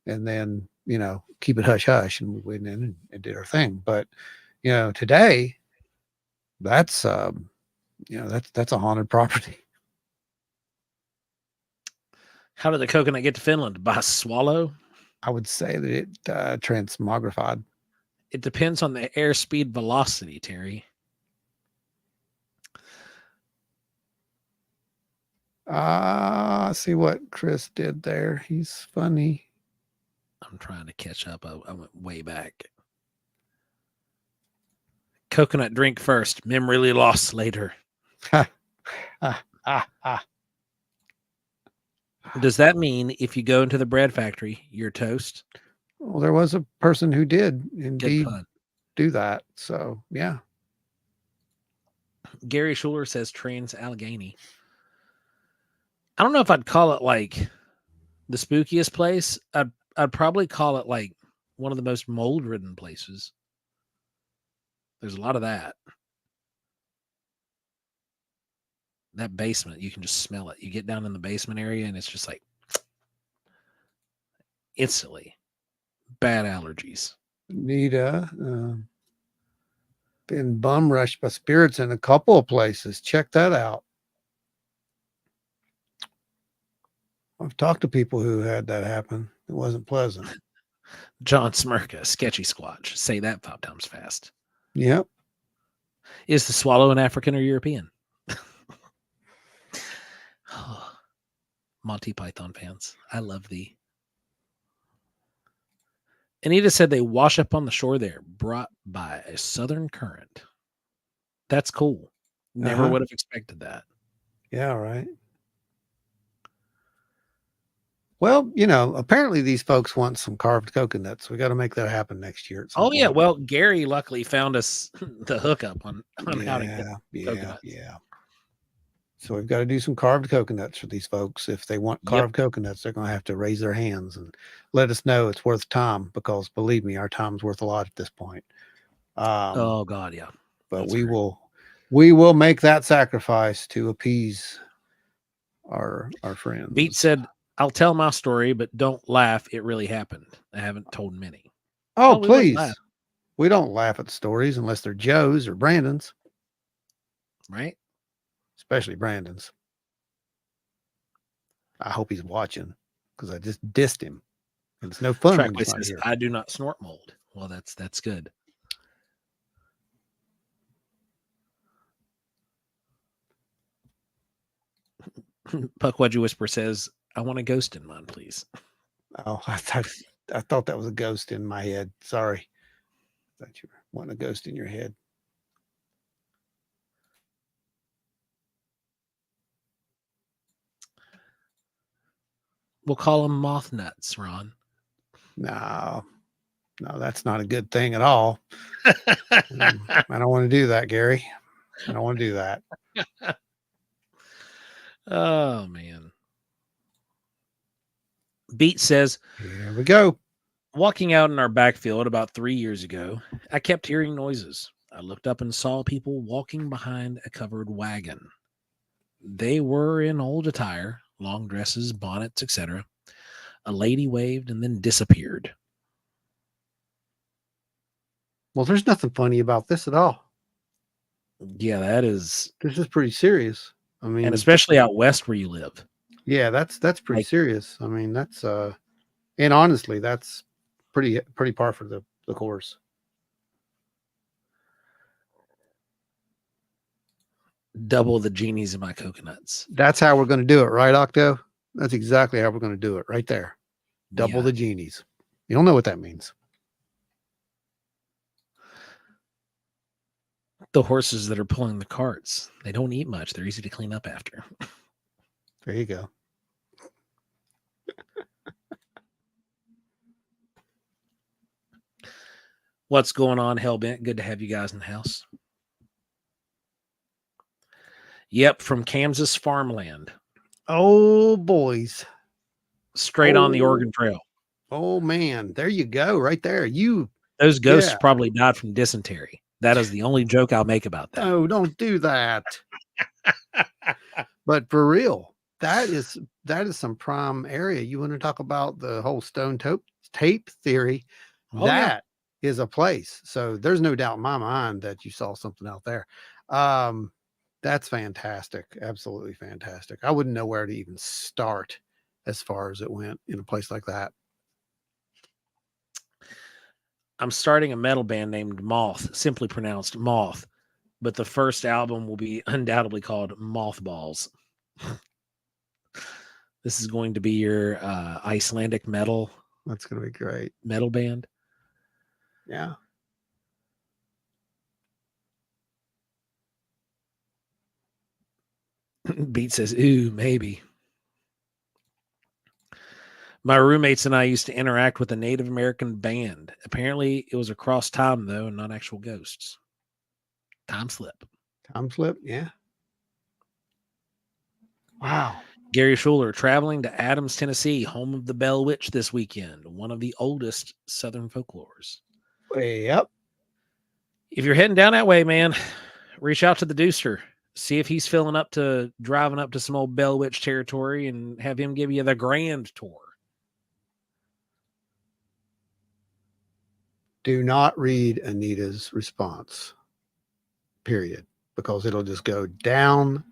and then, keep it hush hush. And we went in and did our thing. But, today that's, that's a haunted property. How did the coconut get to Finland? By swallow? I would say that it transmogrified. It depends on the airspeed velocity, Terry. See what Chris did there. He's funny. I'm trying to catch up. I went way back. Coconut drink first, memory loss later. Does that mean if you go into the bread factory, you're toast? Well, there was a person who did indeed do that. So, yeah. Gary Schuler says Trans-Allegheny. I don't know if I'd call it like the spookiest place. I'd probably call it like one of the most mold-ridden places. There's a lot of that. That basement, you can just smell it. You get down in the basement area, and it's just like instantly bad allergies. Nita, been bum rushed by spirits in a couple of places. Check that out. I've talked to people who had that happen. It wasn't pleasant. John Smirka, sketchy squatch. Say that 5 times fast. Yep. Is the swallow an African or European? Monty Python fans, I love thee. Anita said they wash up on the shore there, brought by a southern current. That's cool. Never would have expected that. Yeah, right. Well, apparently these folks want some carved coconuts. We got to make that happen next year. Oh, yeah. Well, Gary luckily found us the hookup on how to get coconuts. Yeah. So we've got to do some carved coconuts for these folks. If they want carved coconuts, they're going to have to raise their hands and let us know it's worth time, because believe me, our time's worth a lot at this point. Oh God, yeah. But we will make that sacrifice to appease our friends. Beat said, "I'll tell my story, but don't laugh. It really happened. I haven't told many." Oh, please. We don't laugh at stories unless they're Joe's or Brandon's. Right? Especially Brandon's. I hope he's watching, because I just dissed him. And it's no fun when he's not here. I do not snort mold. Well, that's good. Puck Wedgie Whisper says, "I want a ghost in mine, please." Oh, I thought that was a ghost in my head. Sorry. I thought you were wanting a ghost in your head. We'll call them moth nuts, Ron. No, that's not a good thing at all. I don't want to do that, Gary. I don't want to do that. Oh, man. Beat says, "Here we go. Walking out in our backfield about 3 years ago, I kept hearing noises. I looked up and saw people walking behind a covered wagon. They were in old attire, long dresses, bonnets, etc. A lady waved and then disappeared." Well, there's nothing funny about this at all. Yeah, this is pretty serious. I mean, and especially out west where you live. Yeah, that's pretty serious. I mean, that's and honestly, that's pretty par for the course. Double the genies in my coconuts. That's how we're going to do it, right, Octo? That's exactly how we're going to do it, right there. Double the genies. You don't know what that means. The horses that are pulling the carts, they don't eat much. They're easy to clean up after. There you go. What's going on, Hellbent? Good to have you guys in the house. Yep, from Kansas farmland. Oh, boys. Straight on the Oregon Trail. Oh, man. There you go. Right there. Those ghosts probably died from dysentery. That is the only joke I'll make about that. Oh, don't do that. But for real, that is some prime area. You want to talk about the whole stone tape theory? Oh, that is a place. So there's no doubt in my mind that you saw something out there. That's fantastic. Absolutely fantastic. I wouldn't know where to even start as far as it went in a place like that. I'm starting a metal band named Moth, simply pronounced Moth, but the first album will be undoubtedly called Mothballs. This is going to be your Icelandic metal. That's going to be great. Metal band. Yeah. Beat says, ooh, maybe. My roommates and I used to interact with a Native American band. Apparently, it was across time, though, and not actual ghosts. Time slip. Time slip, yeah. Wow. Gary Schuler, traveling to Adams, Tennessee, home of the Bell Witch this weekend, one of the oldest Southern folklores. Yep. If you're heading down that way, man, reach out to the Deucer. See if he's driving up to some old Bell Witch territory, and have him give you the grand tour. Do not read Anita's response, period, because it'll just go down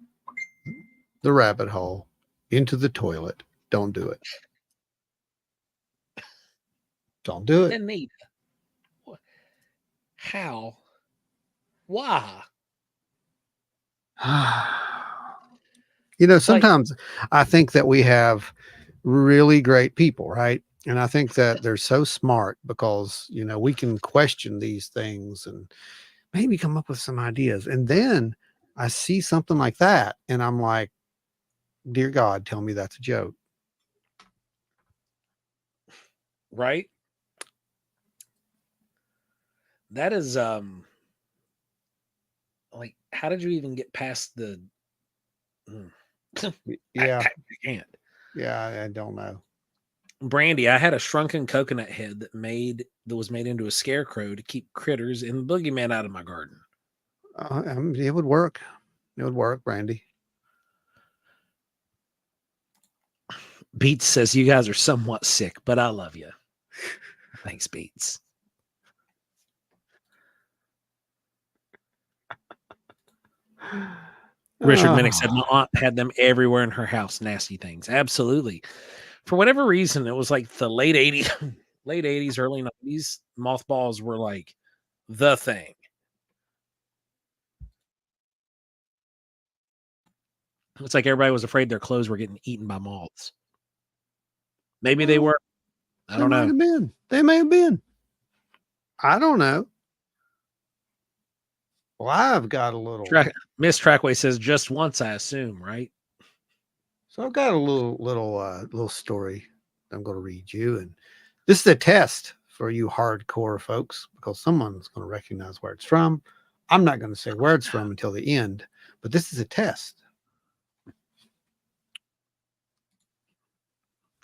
the rabbit hole into the toilet. Don't do it. Don't do it. Anita. How? Why? You know, Like, sometimes I think that we have really great people, right? And I think that they're so smart because, you know, we can question these things and maybe come up with some ideas. And then I see something like that and I'm like, dear God, tell me that's a joke. right? That is like, how did you even get past the Yeah. I can't. Yeah. I don't know. Brandy, I had a shrunken coconut head that was made into a scarecrow to keep critters and the boogeyman out of my garden. It would work. It would work, Brandy. Beats says you guys are somewhat sick, but I love you. Thanks, Beats. Richard Minnick said my aunt had them everywhere in her house. Nasty things. Absolutely. For whatever reason, it was like the late 80s, late 80s, early 90s. Mothballs were like the thing. It's like everybody was afraid their clothes were getting eaten by moths. Maybe they were. I don't know. Have been. They may have been. I don't know. Well, I've got a little. Miss Trackway says just once, I assume, right? So I've got a little story I'm going to read you, and this is a test for you hardcore folks because someone's going to recognize where it's from. I'm not going to say where it's from until the end, but this is a test.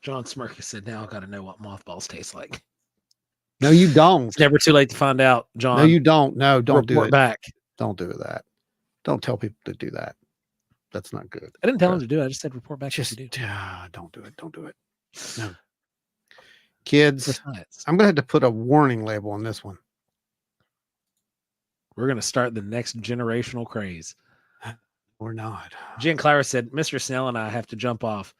John Smirka said, now I got to know what mothballs taste like. No, you don't. It's never too late to find out, John. No, you don't. No, don't do it. Back. Don't do that. Don't tell people to do that. That's not good. I didn't tell him to do it. I just said report back. Just don't do it. Don't do it. No. Kids, I'm going to have to put a warning label on this one. We're going to start the next generational craze. Or not. Jen Clara said, Mr. Snell and I have to jump off.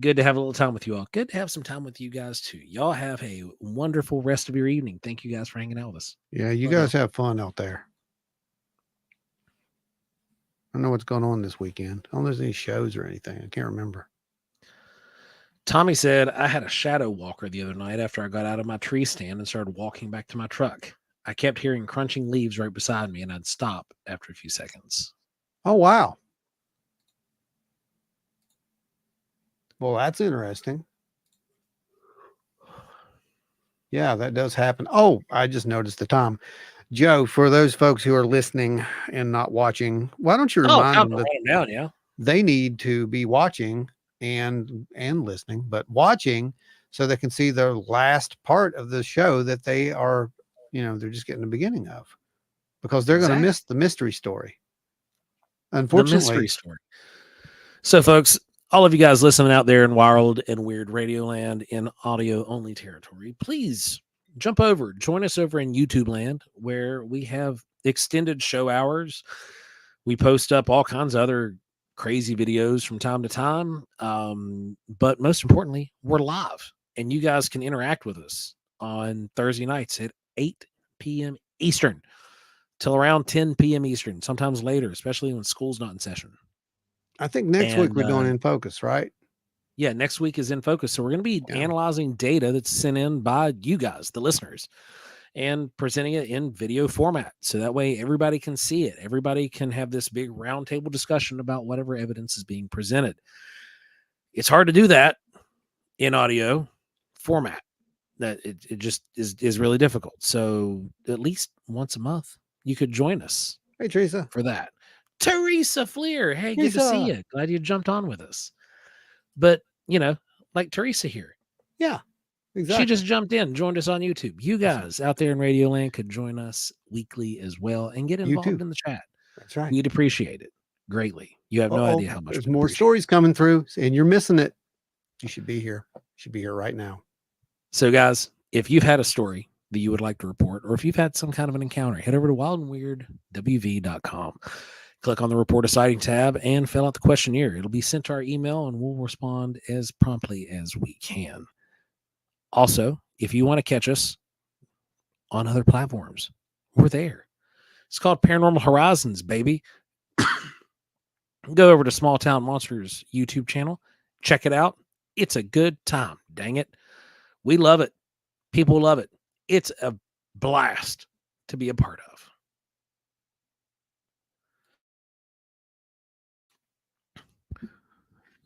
Good to have a little time with you all. Good to have some time with you guys too. Y'all have a wonderful rest of your evening. Thank you guys for hanging out with us. Yeah, you guys have fun out there. I don't know what's going on this weekend. I don't know if there's any shows or anything. I can't remember. Tommy said, I had a shadow walker the other night after I got out of my tree stand and started walking back to my truck. I kept hearing crunching leaves right beside me, and I'd stop after a few seconds. Oh, wow. Well, that's interesting. Yeah, that does happen. Oh, I just noticed the time. Joe, for those folks who are listening and not watching, why don't you remind them that they need to be watching and listening, but watching so they can see the last part of the show that they are, they're just getting the beginning of, because they're going to miss the mystery story. Unfortunately. The mystery story. So, folks, all of you guys listening out there in wild and weird radio land in audio only territory, please jump over, join us over in YouTube land, where we have extended show hours. We post up all kinds of other crazy videos from time to time. But most importantly, we're live, and you guys can interact with us on Thursday nights at 8 p.m. Eastern till around 10 p.m. Eastern, sometimes later, especially when school's not in session. I think next week we're going in focus, right? Yeah, next week is in focus. So we're going to be analyzing data that's sent in by you guys, the listeners, and presenting it in video format. So that way everybody can see it. Everybody can have this big roundtable discussion about whatever evidence is being presented. It's hard to do that in audio format. That it just is really difficult. So at least once a month, you could join us. Hey, Teresa. For that. Teresa Fleer. Hey, good to see you. Glad you jumped on with us. But, like Teresa here. Yeah, exactly. She just jumped in, joined us on YouTube. You guys out there in Radio Land could join us weekly as well and get involved in the chat. That's right. We'd appreciate it greatly. You have no idea how much. There's more stories coming through, and you're missing it. You should be here. You should be here right now. So, guys, if you've had a story that you would like to report, or if you've had some kind of an encounter, head over to wildandweirdwv.com. Click on the Report a Sighting tab and fill out the questionnaire. It'll be sent to our email, and we'll respond as promptly as we can. Also, if you want to catch us on other platforms, we're there. It's called Paranormal Horizons, baby. Go over to Small Town Monsters YouTube channel. Check it out. It's a good time. Dang it. We love it. People love it. It's a blast to be a part of.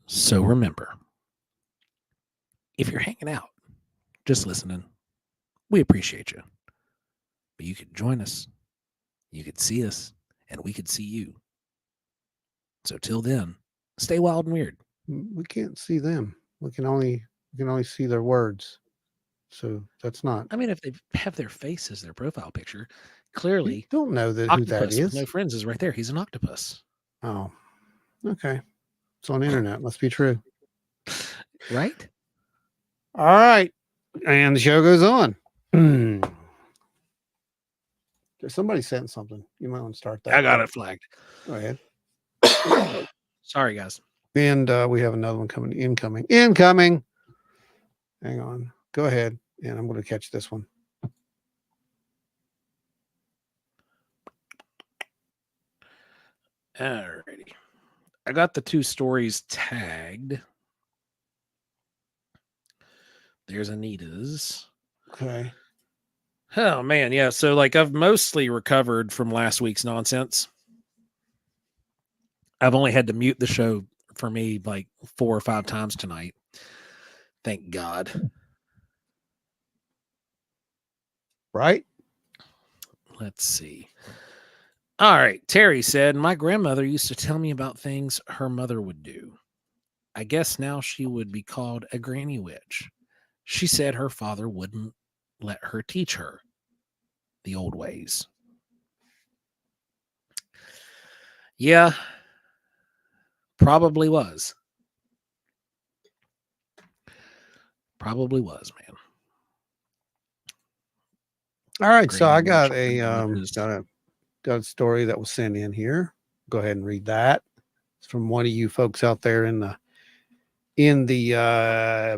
So remember, if you're hanging out, just listening, we appreciate you. But you could join us. You could see us, and we could see you. So till then, stay wild and weird. We can't see them. We can only see their words. So that's not. I mean, if they have their face as their profile picture, You clearly don't know who that octopus with is. no friends is right there. He's an octopus. Oh, okay. It's on the internet. Must be true. Right? All right. And the show goes on. Somebody sent something. You might want to start that. I got it flagged. Go ahead. Sorry, guys. And we have another one coming. Incoming. Hang on. Go ahead. And I'm going to catch this one. Alrighty. I got the two stories tagged. There's Anita's. Okay. Oh, man. Yeah. So, like, I've mostly recovered from last week's nonsense. I've only had to mute the show for me like 4 or 5 times tonight. Thank God. Right? Let's see. All right. Terry said, my grandmother used to tell me about things her mother would do. I guess now she would be called a granny witch. She said her father wouldn't let her teach her the old ways. Yeah, probably was. Probably was, man. All right. So I got Granny a witches. got a story that was sent in here. Go ahead and read that. It's from one of you folks out there in the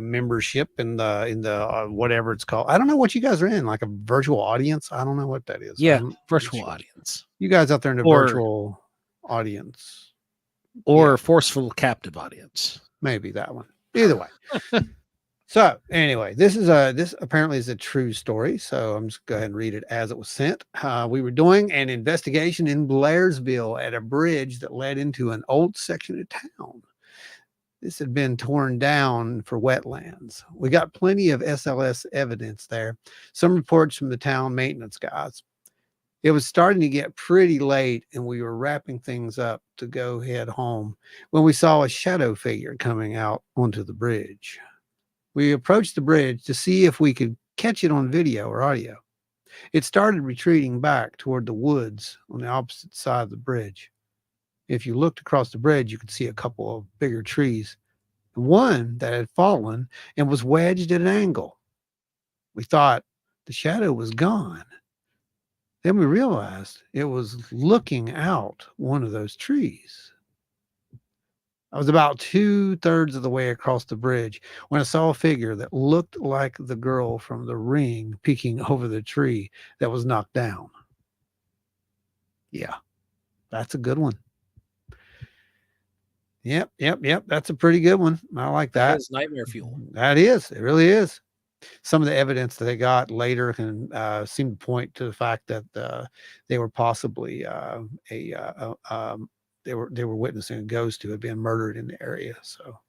membership in the whatever it's called. I don't know what you guys are in, like a virtual audience. I don't know what that is. Yeah, I'm virtual sure. audience. You guys out there in the Or- virtual audience. Or Yeah. forceful captive audience. Maybe that one. Either way. So anyway, this apparently is a true story. So I'm just go ahead and read it as it was sent. We were doing an investigation in Blairsville at a bridge that led into an old section of town. This had been torn down for wetlands. We got plenty of SLS evidence there. Some reports from the town maintenance guys. It was starting to get pretty late, and we were wrapping things up to go head home when we saw a shadow figure coming out onto the bridge. We approached the bridge to see if we could catch it on video or audio. It started retreating back toward the woods on the opposite side of the bridge. If you looked across the bridge, you could see a couple of bigger trees, one that had fallen and was wedged at an angle. We thought the shadow was gone. Then we realized it was looking out one of those trees. I was about 2/3 of the way across the bridge when I saw a figure that looked like the girl from The Ring peeking over the tree that was knocked down. Yeah, that's a good one. Yep. That's a pretty good one. I like that. That is nightmare fuel. That is. It really is. Some of the evidence that they got later can seem to point to the fact that they were possibly they were witnessing a ghost who had been murdered in the area. So,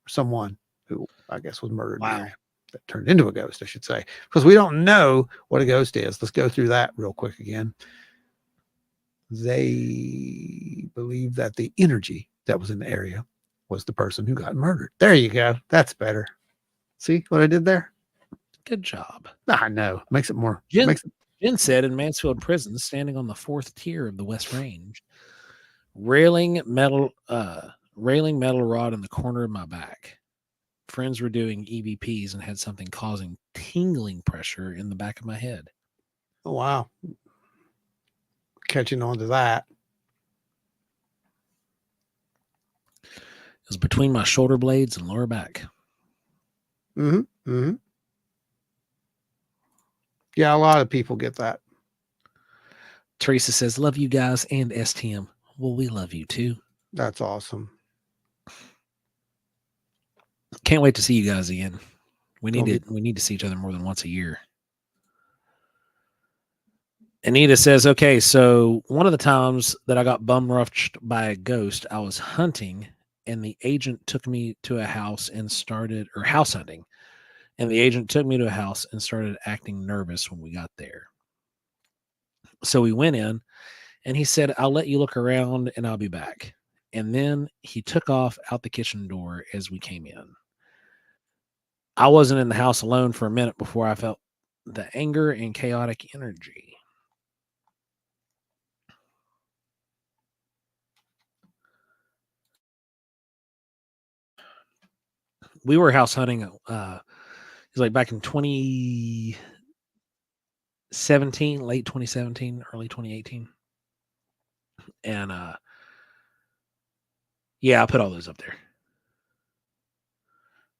someone who I guess was murdered in the area that turned into a ghost, I should say, because we don't know what a ghost is. Let's go through that real quick again. They believe that the energy that was in the area was the person who got murdered. There you go. That's better. See what I did there? Good job. I know. Makes it more. Jen said in Mansfield Prison, standing on the 4th tier of the West Range, railing metal rod in the corner of my back. Friends were doing EVPs and had something causing tingling pressure in the back of my head. Oh, wow. Catching on to that. It was between my shoulder blades and lower back. Mm-hmm. Mm-hmm. Yeah, a lot of people get that. Teresa says, love you guys and STM. Well, we love you too. That's awesome. Can't wait to see you guys again. We need to see each other more than once a year. Anita says, okay, so one of the times that I got bum rushed by a ghost, I was hunting and the agent took me to a house and started, or house hunting. And the agent took me to a house and started acting nervous when we got there. So we went in and he said, I'll let you look around and I'll be back. And then he took off out the kitchen door as we came in. I wasn't in the house alone for a minute before I felt the anger and chaotic energy. We were house hunting. It was like back in 2017, late 2017, early 2018. And yeah, I'll put all those up there.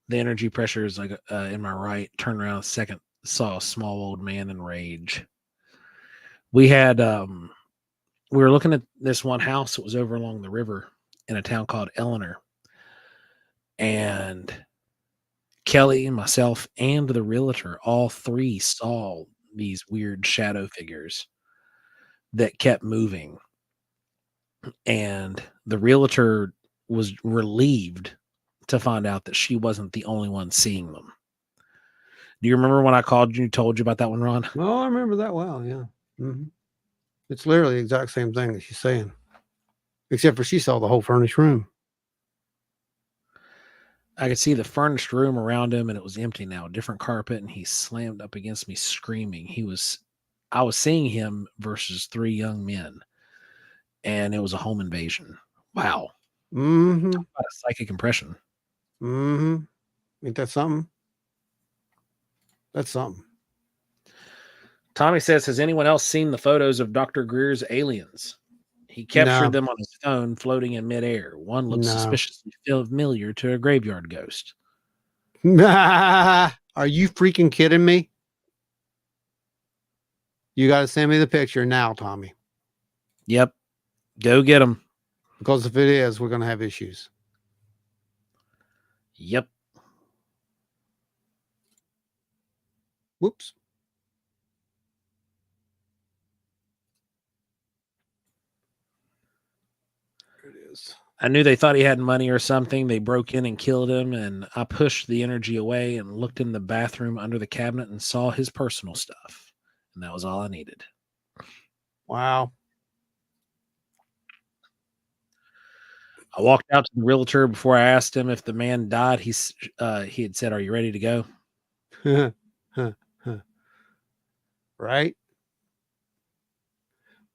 The energy pressure is like in my right. Turned around a second, saw a small old man in rage. We had we were looking at this one house that was over along the river in a town called Eleanor. And Kelly and myself and the realtor, all three saw these weird shadow figures that kept moving. And the realtor was relieved to find out that she wasn't the only one seeing them. Do you remember when I called you and told you about that one, Ron? Oh, I remember that well, yeah. Mm-hmm. It's literally the exact same thing that she's saying, except for she saw the whole furnished room. I could see the furnished room around him and it was empty now, different carpet, and he slammed up against me screaming. I was seeing him versus three young men, and it was a home invasion. Wow. Mm-hmm. Talk about a psychic impression. Mm-hmm. Ain't that something? That's something. Tommy says, has anyone else seen the photos of Dr. Greer's aliens? He captured them on his phone floating in midair. One looks suspiciously familiar to a graveyard ghost. Are you freaking kidding me? You got to send me the picture now, Tommy. Yep. Go get them. Because if it is, we're going to have issues. Yep. Whoops. There it is. I knew they thought he had money or something. They broke in and killed him, and I pushed the energy away and looked in the bathroom under the cabinet and saw his personal stuff. And that was all I needed. Wow. I walked out to the realtor before I asked him if the man died. He had said, "Are you ready to go?" Right.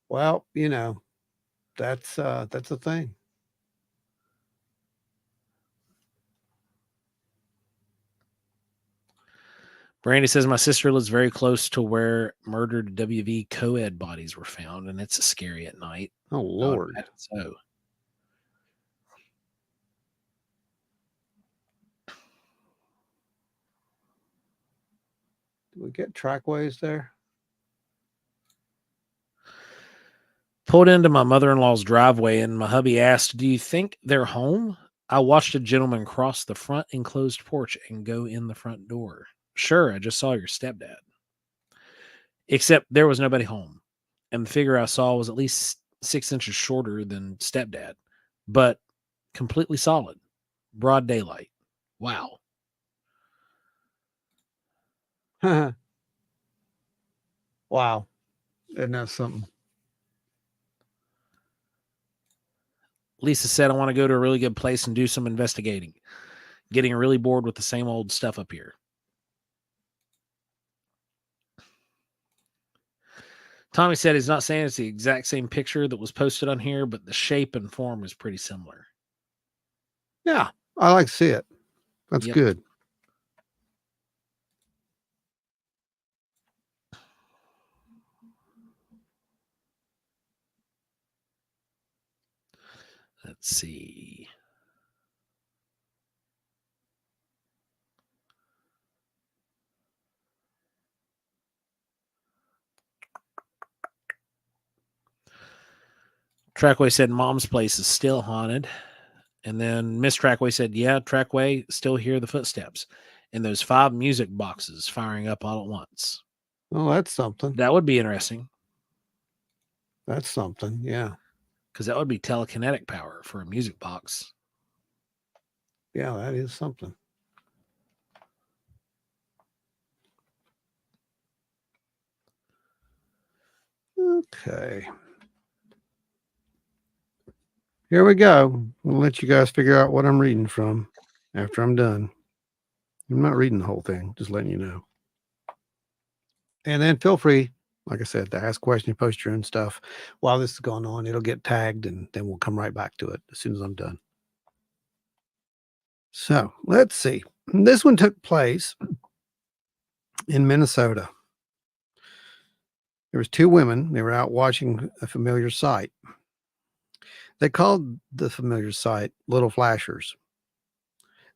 Well, you know, that's a thing. Brandy says, my sister lives very close to where murdered WV co-ed bodies were found, and it's scary at night. Oh, Lord. So. Do we get trackways there? Pulled into my mother-in-law's driveway, and my hubby asked, do you think they're home? I watched a gentleman cross the front enclosed porch and go in the front door. Sure, I just saw your stepdad. Except there was nobody home, and the figure I saw was at least 6 inches shorter than stepdad, but completely solid. Broad daylight. Wow. Wow. Isn't that something? Lisa said, I want to go to a really good place and do some investigating. Getting really bored with the same old stuff up here. Tommy said he's not saying it's the exact same picture that was posted on here, but the shape and form is pretty similar. Yeah, I like to see it. That's Yep. good. Let's see. Trackway said Mom's place is still haunted. And then Miss Trackway said, yeah, Trackway still hear the footsteps and those 5 music boxes firing up all at once. Oh, that's something. That would be interesting That's something. Yeah. because that would be telekinetic power for a music box. Yeah, that is something. Okay. Here we go. We'll let you guys figure out what I'm reading from after I'm done. I'm not reading the whole thing, just letting you know. And then feel free, like I said, to ask questions, post your own stuff. While this is going on, it'll get tagged and then we'll come right back to it as soon as I'm done. So let's see. This one took place in Minnesota. There was 2 women. They were out watching a familiar sight. They called the familiar sight little flashers.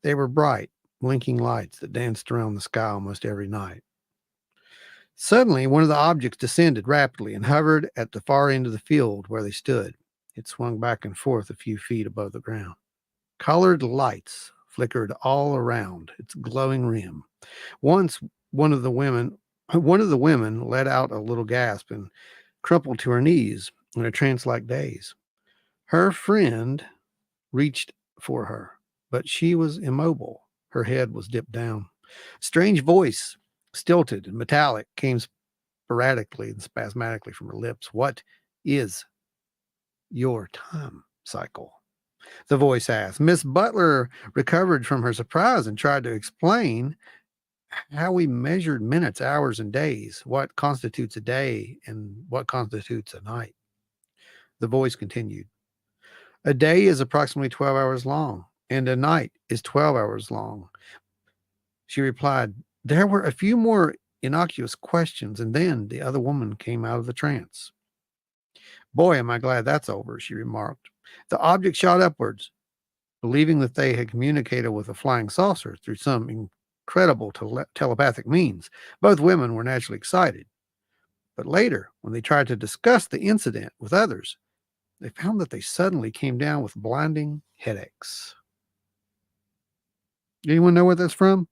They were bright, blinking lights that danced around the sky almost every night. Suddenly, one of the objects descended rapidly and hovered at the far end of the field where they stood. It swung back and forth a few feet above the ground. Colored lights flickered all around its glowing rim. Once one of the women let out a little gasp and crumpled to her knees in a trance-like daze. Her friend reached for her, but she was immobile. Her head was dipped down. A strange voice, stilted and metallic, came sporadically and spasmodically from her lips. What is your time cycle? The voice asked. Miss Butler recovered from her surprise and tried to explain how we measured minutes, hours, and days, what constitutes a day and what constitutes a night. The voice continued. A day is approximately 12 hours long, and a night is 12 hours long. She replied, there were a few more innocuous questions, and then the other woman came out of the trance. Boy, am I glad that's over, she remarked. The object shot upwards, believing that they had communicated with a flying saucer through some incredible telepathic means. Both women were naturally excited. But later, when they tried to discuss the incident with others, they found that they suddenly came down with blinding headaches. Anyone know where that's from?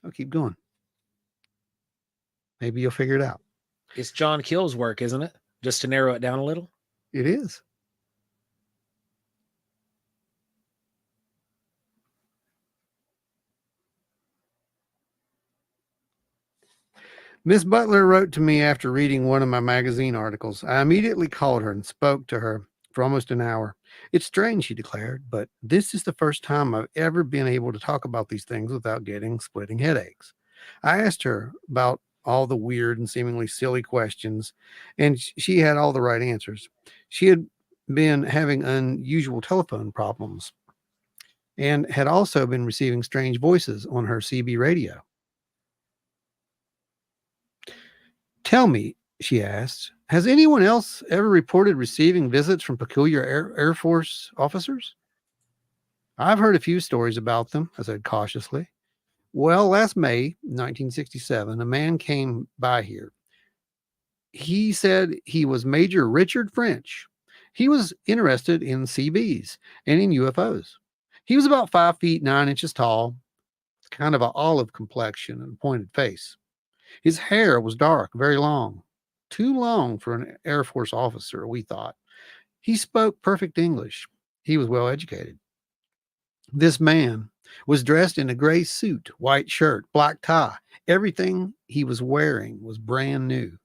I'll keep going. Maybe you'll figure it out. It's John Keel's work, isn't it? Just to narrow it down a little. It is. Miss Butler wrote to me after reading one of my magazine articles. I immediately called her and spoke to her for almost an hour. It's strange, she declared, but this is the first time I've ever been able to talk about these things without getting splitting headaches. I asked her about all the weird and seemingly silly questions, and she had all the right answers. She had been having unusual telephone problems and had also been receiving strange voices on her CB radio. Tell me, she asked, has anyone else ever reported receiving visits from peculiar Air Force officers? I've heard a few stories about them, I said cautiously. Well, last May, 1967, a man came by here. He said he was Major Richard French. He was interested in CBs and in UFOs. He was about 5 feet 9 inches tall, kind of an olive complexion and pointed face. His hair was dark, very long, too long for an Air Force officer, we thought. He spoke perfect English. He was well educated. This man was dressed in a gray suit, white shirt, black tie. Everything he was wearing was brand new.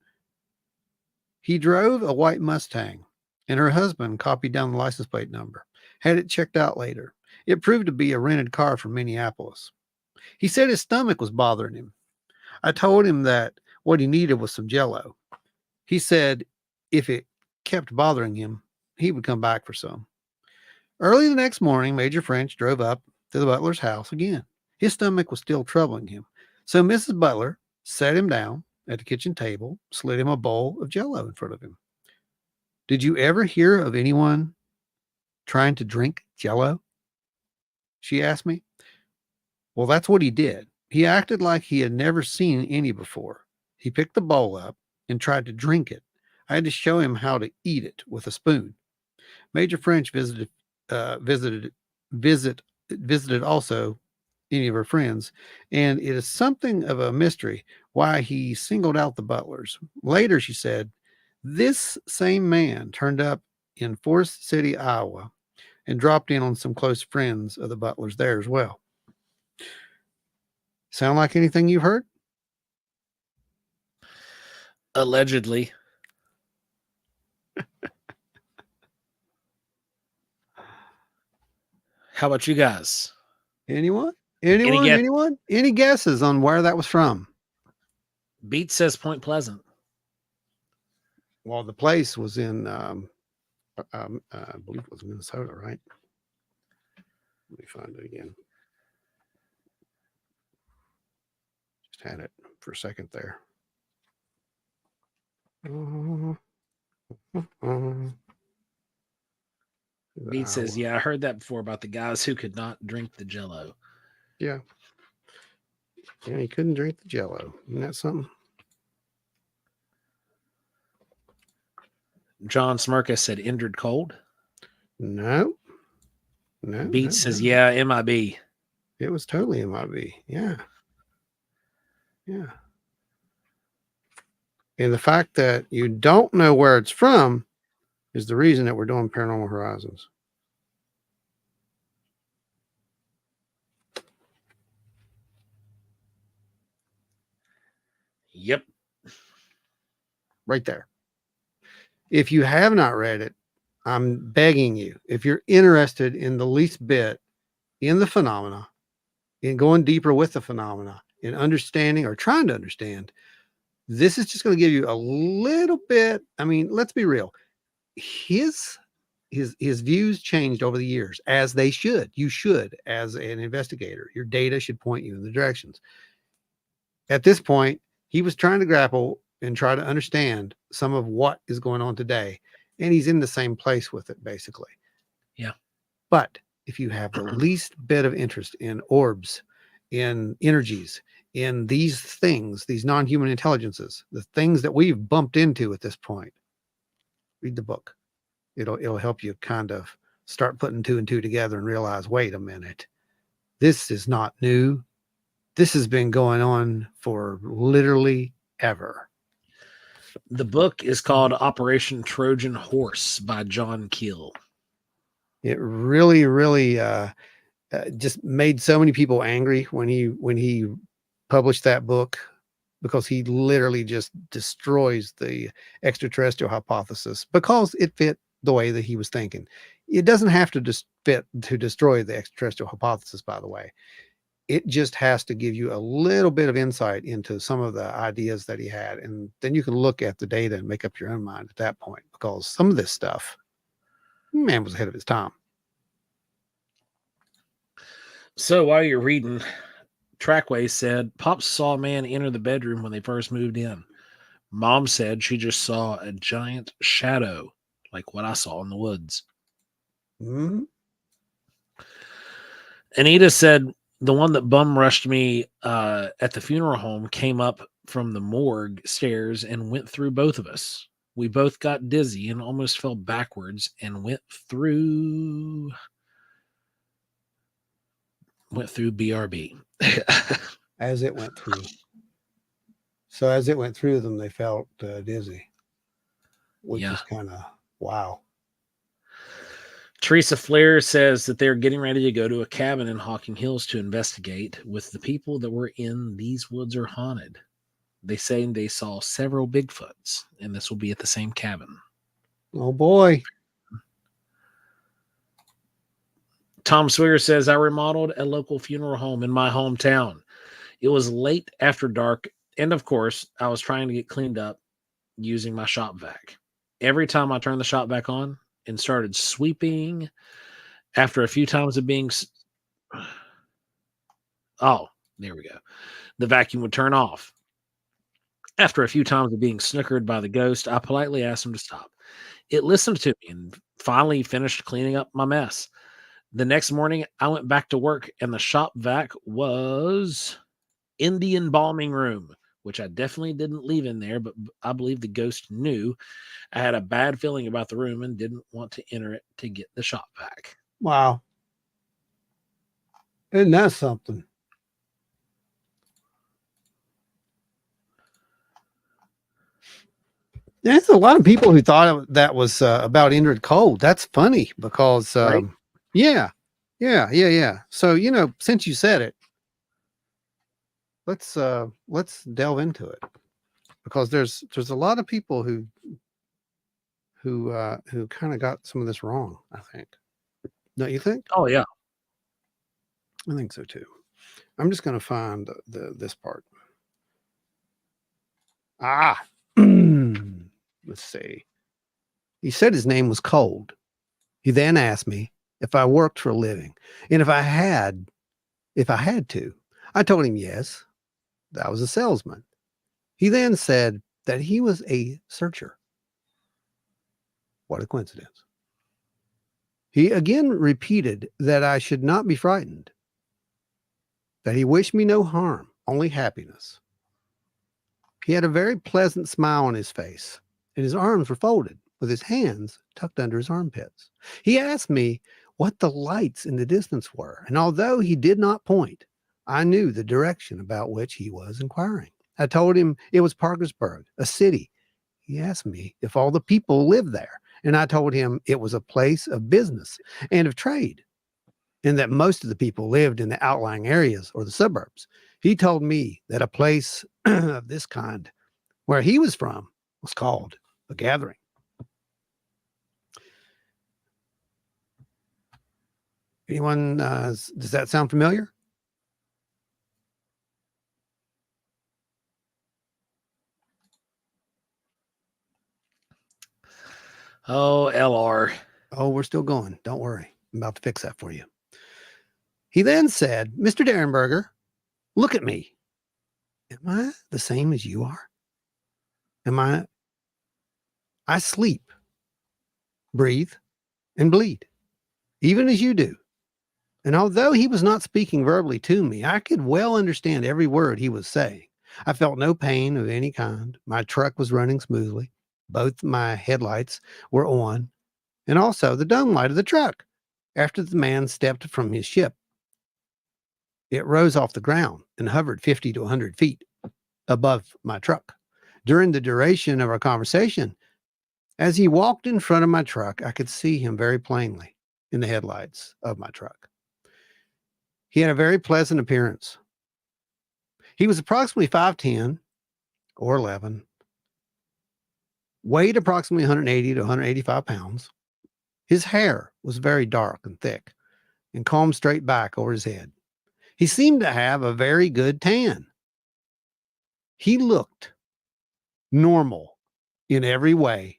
He drove a white Mustang, and her husband copied down the license plate number, had it checked out later. It proved to be a rented car from Minneapolis. He said his stomach was bothering him. I told him that what he needed was some Jello. He said if it kept bothering him, he would come back for some. Early the next morning, Major French drove up to the butler's house again. His stomach was still troubling him. So Mrs. Butler sat him down at the kitchen table, slid him a bowl of Jello in front of him. Did you ever hear of anyone trying to drink Jello? She asked me. Well, that's what he did. He acted like he had never seen any before. He picked the bowl up and tried to drink it. I had to show him how to eat it with a spoon. Major French visited also any of her friends, and it is something of a mystery why he singled out the Butlers. Later, she said, this same man turned up in Forest City, Iowa, and dropped in on some close friends of the Butlers there as well. Sound like anything you've heard? Allegedly. How about you guys? Anyone? Any guesses on where that was from? Beat says Point Pleasant. Well, the place was in, I believe it was Minnesota, right? Let me find it again. Just had it for a second there. Beat says, yeah, I heard that before about the guys who could not drink the Jello. Yeah. Yeah, he couldn't drink the Jello. Isn't that something? John Smirka said injured cold. No. Beat says, yeah, MIB. It was totally MIB. Yeah. Yeah. And the fact that you don't know where it's from is the reason that we're doing Paranormal Horizons. Yep. Right there. If you have not read it, I'm begging you, if you're interested in the least bit in the phenomena, in going deeper with the phenomena, in understanding or trying to understand, this is just going to give you a little bit. I mean, let's be real. His views changed over the years, as they should. You should, as an investigator. Your data should point you in the directions. At this point, he was trying to grapple and try to understand some of what is going on today. And he's in the same place with it, basically. Yeah. But if you have the least bit of interest in orbs, in energies, in these things, these non-human intelligences, the things that we've bumped into at this point, read the book. It'll help you kind of start putting two and two together and realize, wait a minute, this is not new. This has been going on for literally ever. The book is called Operation Trojan Horse by John Keel. It really, really just made so many people angry when he published that book, because he literally just destroys the extraterrestrial hypothesis because it fit the way that he was thinking. It doesn't have to fit to destroy the extraterrestrial hypothesis, by the way. It just has to give you a little bit of insight into some of the ideas that he had. And then you can look at the data and make up your own mind at that point, because some of this stuff, man, was ahead of his time. So while you're reading, Trackway said, Pops saw a man enter the bedroom when they first moved in. Mom said she just saw a giant shadow, like what I saw in the woods. Mm-hmm. Anita said, the one that bum rushed me at the funeral home came up from the morgue stairs and went through both of us. We both got dizzy and almost fell backwards and went through BRB. As it went through. So as it went through them, they felt dizzy, which is kind of wow. Teresa Flair says that they're getting ready to go to a cabin in Hocking Hills to investigate with the people that were in These Woods Are Haunted. They say they saw several Bigfoots, and this will be at the same cabin. Oh, boy. Tom Sawyer says, I remodeled a local funeral home in my hometown. It was late after dark, and of course, I was trying to get cleaned up using my shop vac. Every time I turned the shop vac on and started sweeping, after a few times of being, oh, there we go. The vacuum would turn off. After a few times of being snookered by the ghost, I politely asked him to stop. It listened to me and finally finished cleaning up my mess. The next morning, I went back to work, and the shop vac was Indian embalming room, which I definitely didn't leave in there, but I believe the ghost knew I had a bad feeling about the room and didn't want to enter it to get the shop vac. Wow. Isn't that something? There's a lot of people who thought that was about Indrid Cold. That's funny because, Right? yeah. So, since you said it, let's delve into it, because there's a lot of people who kind of got some of this wrong, I think. Don't you think? Oh, yeah. I think so too. I'm just going to find this part. Let's see. He said his name was Cold. He then asked me if I worked for a living, and if I had to. I told him yes, that I was a salesman. He then said that he was a searcher. What a coincidence. He again repeated that I should not be frightened, that he wished me no harm, only happiness. He had a very pleasant smile on his face, and his arms were folded, with his hands tucked under his armpits. He asked me what the lights in the distance were, and although he did not point, I knew the direction about which he was inquiring. I told him it was Parkersburg, a city. He asked me if all the people lived there, and I told him it was a place of business and of trade, and that most of the people lived in the outlying areas or the suburbs. He told me that a place of this kind, where he was from, was called a gathering. Anyone, does that sound familiar? Oh, LR. Oh, we're still going. Don't worry. I'm about to fix that for you. He then said, Mr. Derenberger, look at me. Am I the same as you are? I sleep, breathe, and bleed, even as you do. And although he was not speaking verbally to me, I could well understand every word he was saying. I felt no pain of any kind. My truck was running smoothly. Both my headlights were on, and also the dome light of the truck. After the man stepped from his ship, it rose off the ground and hovered 50 to 100 feet above my truck. During the duration of our conversation, as he walked in front of my truck, I could see him very plainly in the headlights of my truck. He had a very pleasant appearance. He was approximately 5'10" or 11, weighed approximately 180 to 185 pounds. His hair was very dark and thick and combed straight back over his head. He seemed to have a very good tan. He looked normal in every way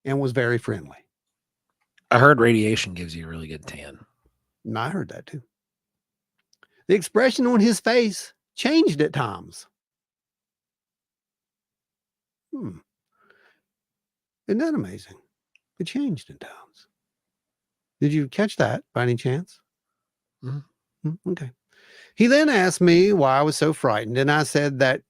and was very friendly. I heard radiation gives you a really good tan. And I heard that too. The expression on his face changed at times. Isn't that amazing? It changed at times. Did you catch that by any chance? Mm-hmm. Okay. He then asked me why I was so frightened, and I said that,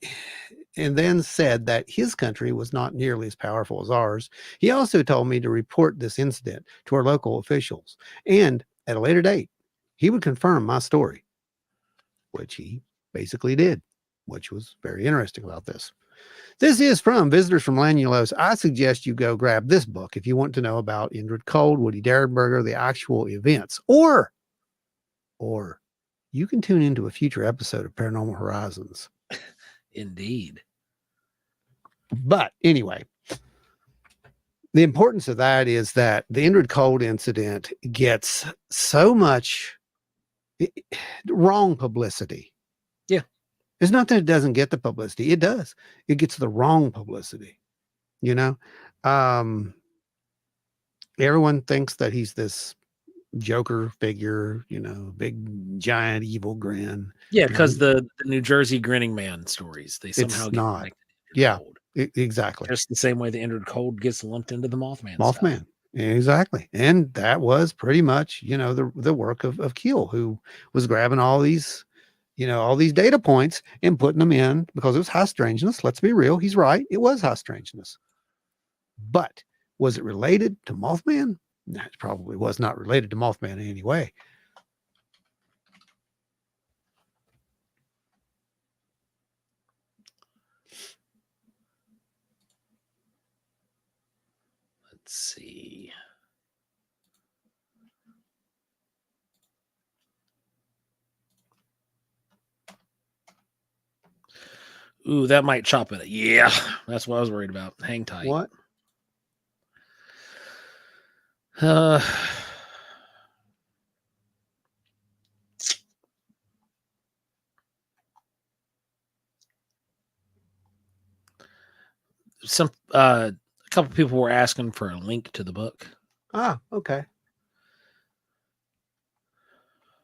and then said that his country was not nearly as powerful as ours. He also told me to report this incident to our local officials, and at a later date, he would confirm my story, which he basically did, which was very interesting about this. This is from Visitors from Lanulos. I suggest you go grab this book if you want to know about Indrid Cold, Woody Derenberger, the actual events, or you can tune into a future episode of Paranormal Horizons. Indeed. But anyway, the importance of that is that the Indrid Cold incident gets so much wrong publicity. Yeah. It's not that it doesn't get the publicity. It does. It gets the wrong publicity. You know, everyone thinks that he's this Joker figure, big giant evil grin. Yeah, because the New Jersey grinning man stories, they somehow It's get not. connected to Yeah, Cold. exactly. Just the same way the Indrid Cold gets lumped into the Mothman Mothman. stuff. Exactly. And that was pretty much, the work of Keel, who was grabbing all these, all these data points and putting them in because it was high strangeness. Let's be real. He's right. It was high strangeness. But was it related to Mothman? That probably was not related to Mothman in any way. Let's see. Ooh, that might chop it. Yeah, that's what I was worried about. Hang tight. What? A couple people were asking for a link to the book. Ah, okay.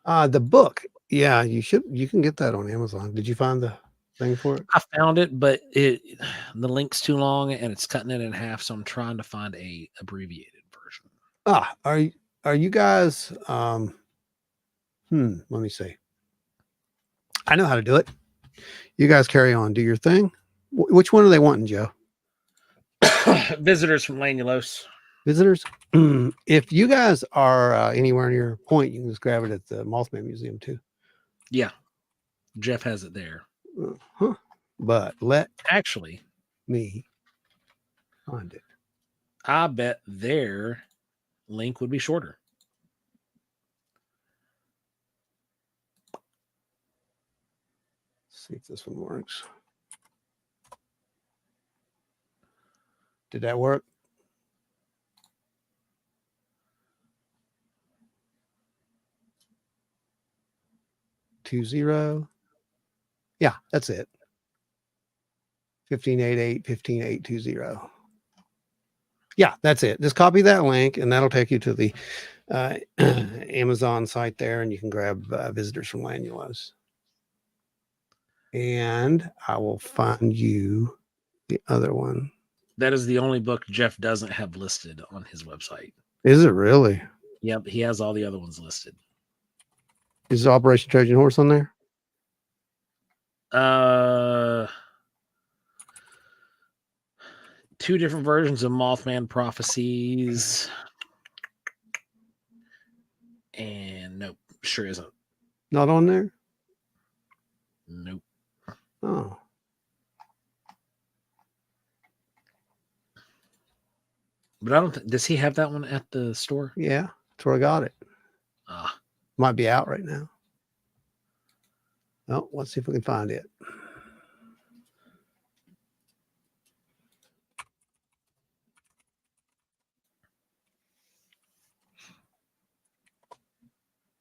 The book. Yeah, you can get that on Amazon. Did you find the thing for it? I found it, but the link's too long and it's cutting it in half, so I'm trying to find a abbreviated version. Are you guys let me see. I know how to do it. You guys carry on, do your thing. Which one are they wanting, Joe? Visitors from Lanulos. Visitors? If you guys are anywhere near Point, you can just grab it at the Mothman Museum too. Yeah. Jeff has it there. But let actually me find it. I bet their link would be shorter. Let's see if this one works. Did that work? Two zero. Yeah, that's it. 1588 15,820. Yeah, that's it. Just copy that link and that'll take you to the Amazon site there, and you can grab Visitors from Lanulos. And I will find you the other one. That is the only book Jeff doesn't have listed on his website. Is it really? Yep, he has all the other ones listed. Is Operation Trojan Horse on there? Two different versions of Mothman prophecies. And nope, sure isn't. Not on there? Nope. Oh. But I don't think, does he have that one at the store? Yeah, that's where I got it. Might be out right now. Oh, let's see if we can find it.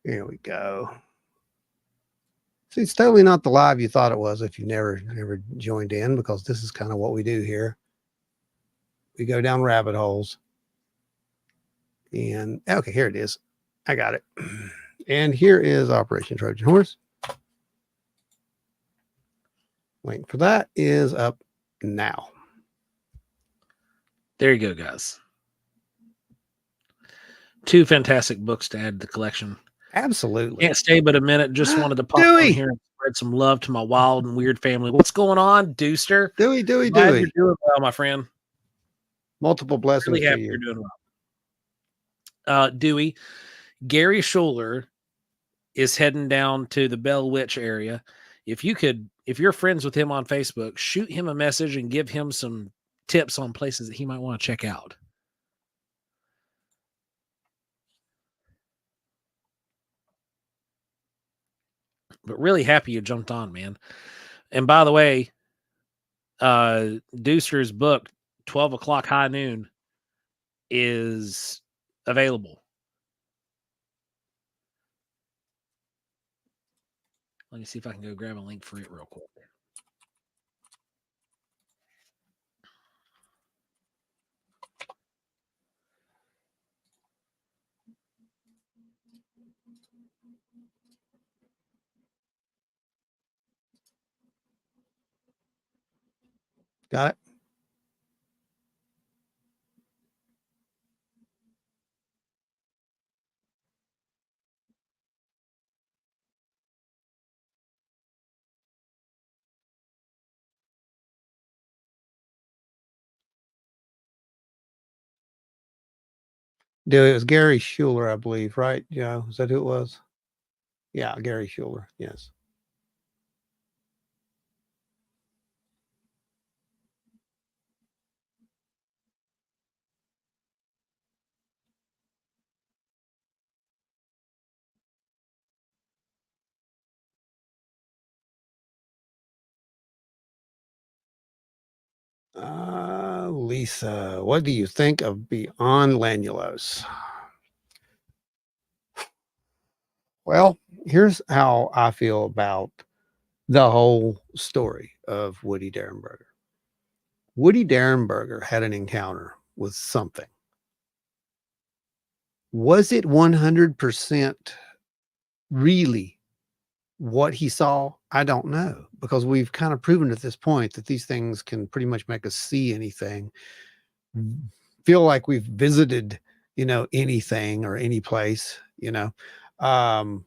Here we go. See, it's totally not the live you thought it was if you never joined in, because this is kind of what we do here. We go down rabbit holes. And okay, here it is. I got it. And here is Operation Trojan Horse. Link for that is up now. There you go, guys. Two fantastic books to add to the collection. Absolutely. Can't stay but a minute. Just wanted to pop on here and spread some love to my wild and weird family. What's going on, Deuster? Dewey. You're doing well, my friend. Multiple blessings really happy to you. You're doing well. Dewey, Gary Schuler is heading down to the Bell Witch area. If you're friends with him on Facebook, shoot him a message and give him some tips on places that he might want to check out. But really happy you jumped on, man. And by the way, Deucer's book, 12 o'clock high noon, is available. Let me see if I can go grab a link for it real quick. Got it? Dude, it was Gary Schuler, I believe, right? Yeah, is that who it was? Yeah, Gary Schuler. Yes. Lisa, what do you think of Beyond Lanulos? Well, here's how I feel about the whole story of Woody Derenberger. Woody Derenberger had an encounter with something. Was it 100% really what he saw? I don't know, because we've kind of proven at this point that these things can pretty much make us see anything, feel like we've visited, anything or any place, Um,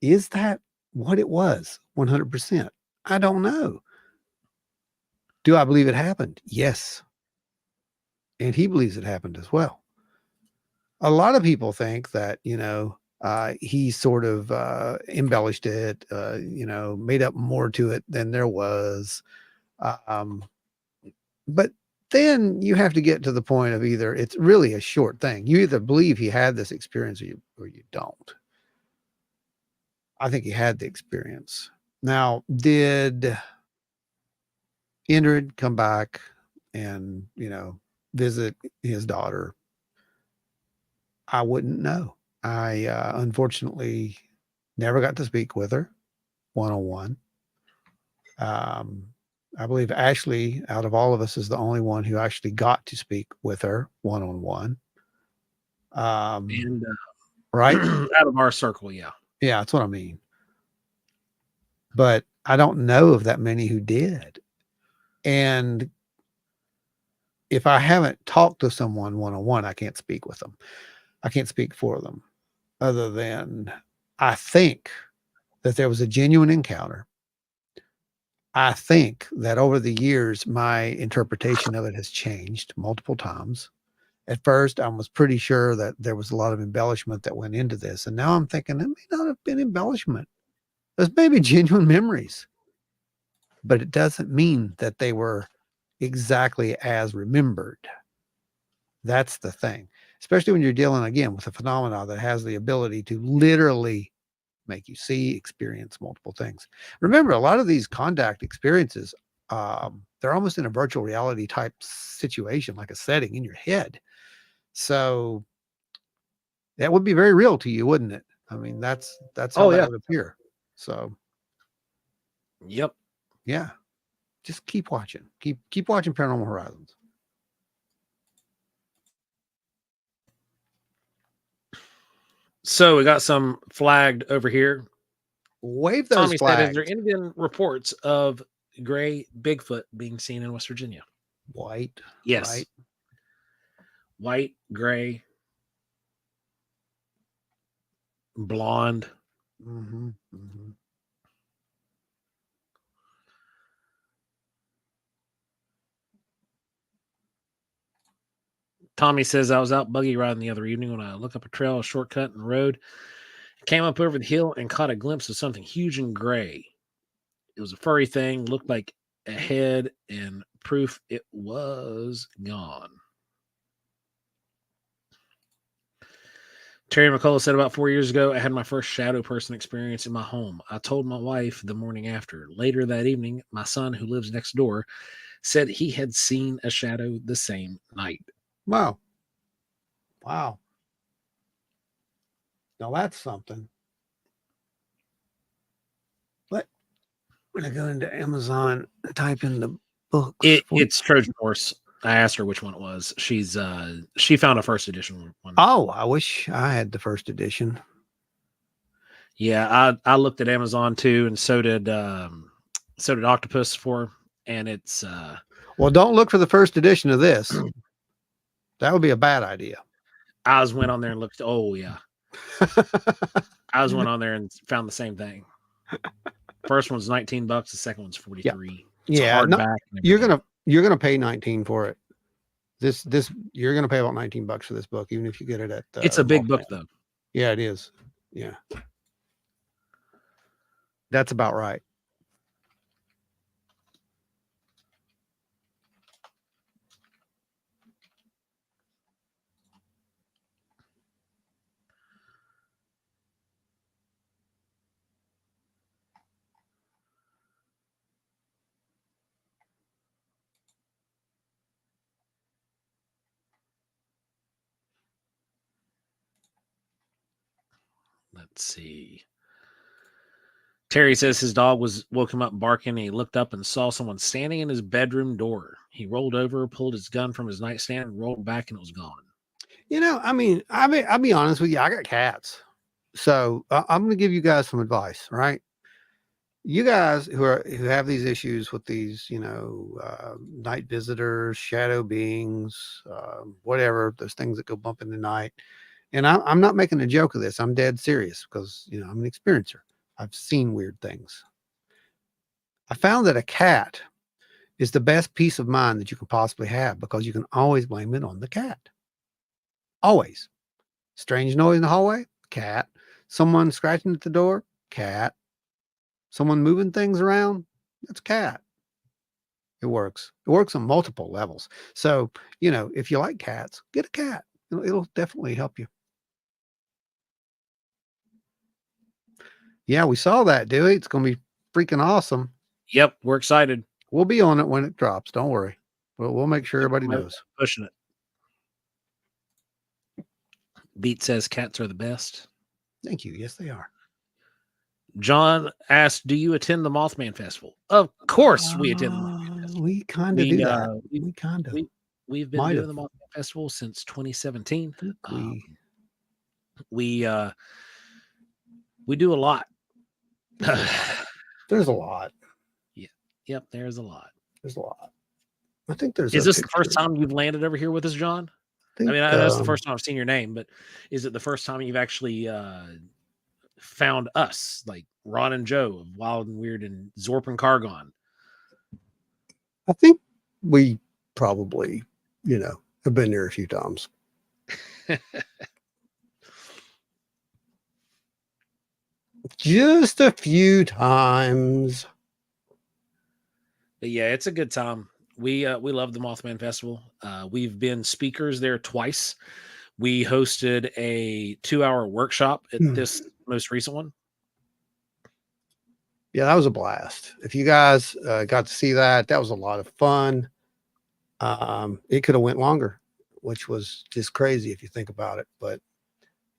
is that what it was 100%? I don't know. Do I believe it happened? Yes. And he believes it happened as well. A lot of people think that, he sort of embellished it, made up more to it than there was. Um, but then you have to get to the point of either it's really a short thing. You either believe he had this experience or you don't. I think he had the experience. Now, did Indrid come back and, visit his daughter? I wouldn't know. I unfortunately never got to speak with her one-on-one. Um, I believe Ashley, out of all of us, is the only one who actually got to speak with her one-on-one. And Right? out of our circle, yeah. Yeah, that's what I mean. But I don't know of that many who did. And if I haven't talked to someone one-on-one, I can't speak with them. I can't speak for them, other than I think that there was a genuine encounter. I think that over the years, my interpretation of it has changed multiple times. At first, I was pretty sure that there was a lot of embellishment that went into this. And now I'm thinking it may not have been embellishment. There's maybe genuine memories, but it doesn't mean that they were exactly as remembered. That's the thing, especially when you're dealing again with a phenomenon that has the ability to literally make you see, experience multiple things. Remember, a lot of these contact experiences, they're almost in a virtual reality type situation, like a setting in your head. So that would be very real to you, wouldn't it? I mean, that's how that yeah. would appear. So Yep. yeah, just keep watching. Keep watching Paranormal Horizons. So we got some flagged over here. Wave those Tommy said, "Is there flags. Indian reports of gray Bigfoot being seen in West Virginia?" White, Yes. right? White, gray, blonde. Mm-hmm, mm-hmm. Tommy says, "I was out buggy riding the other evening when I looked up a trail, a shortcut in the road, came up over the hill and caught a glimpse of something huge and gray. It was a furry thing, looked like a head, and proof it was gone." Terry McCullough said, "About 4 years ago, I had my first shadow person experience in my home. I told my wife the morning after. Later that evening, my son, who lives next door, said he had seen a shadow the same night." Wow. Wow. Now that's something. But when I go into Amazon and type in the books, It's Trojan Horse. I asked her which one it was. She found a first edition one. oh, I wish I had the first edition. Yeah, I looked at Amazon too, and so did Octopus for, and it's Well, don't look for the first edition of this. That would be a bad idea. I was went on there and looked. Oh yeah, I was went on there and found the same thing. First one's $19. The second one's $43. It's Yeah, a hardback. you're gonna pay 19 for it. This you're gonna pay about $19 for this book, even if you get it at. It's a big book though. Yeah, it is. Yeah, that's about right. Let's see. Terry says his dog woke him up barking, and he looked up and saw someone standing in his bedroom door. He rolled over, pulled his gun from his nightstand, and rolled back, and it was gone. You know, I mean, I'll be honest with you. I got cats, so I'm going to give you guys some advice. Right, you guys who have these issues with these, night visitors, shadow beings, whatever, those things that go bump in the night. And I'm not making a joke of this. I'm dead serious because I'm an experiencer. I've seen weird things. I found that a cat is the best peace of mind that you can possibly have because you can always blame it on the cat. Always. Strange noise in the hallway, cat. Someone scratching at the door, cat. Someone moving things around, that's cat. It works. It works on multiple levels. So, if you like cats, get a cat. It'll definitely help you. Yeah, we saw that, Dewey. It's going to be freaking awesome. Yep, we're excited. We'll be on it when it drops. Don't worry. We'll make sure everybody knows. Pushing it. Beat says cats are the best. Thank you. Yes, they are. John asked, "Do you attend the Mothman Festival?" Of course, we attend the Mothman Festival. We kind of do that. We've been doing the Mothman Festival since 2017. We do a lot. There's a lot. Yeah. Yep. There's a lot. There's a lot. I think there's. Is this the first time you've landed over here with us, John? I mean, I know it's the first time I've seen your name, but is it the first time you've actually found us, like Ron and Joe of Wild and Weird and Zorp and Cargon? I think we probably, have been there a few times. Just a few times. But yeah, it's a good time. We love the Mothman Festival. We've been speakers there twice. We hosted a 2-hour workshop at this most recent one. Yeah, that was a blast. If you guys got to see that was a lot of fun. It could have went longer, which was just crazy if you think about it. But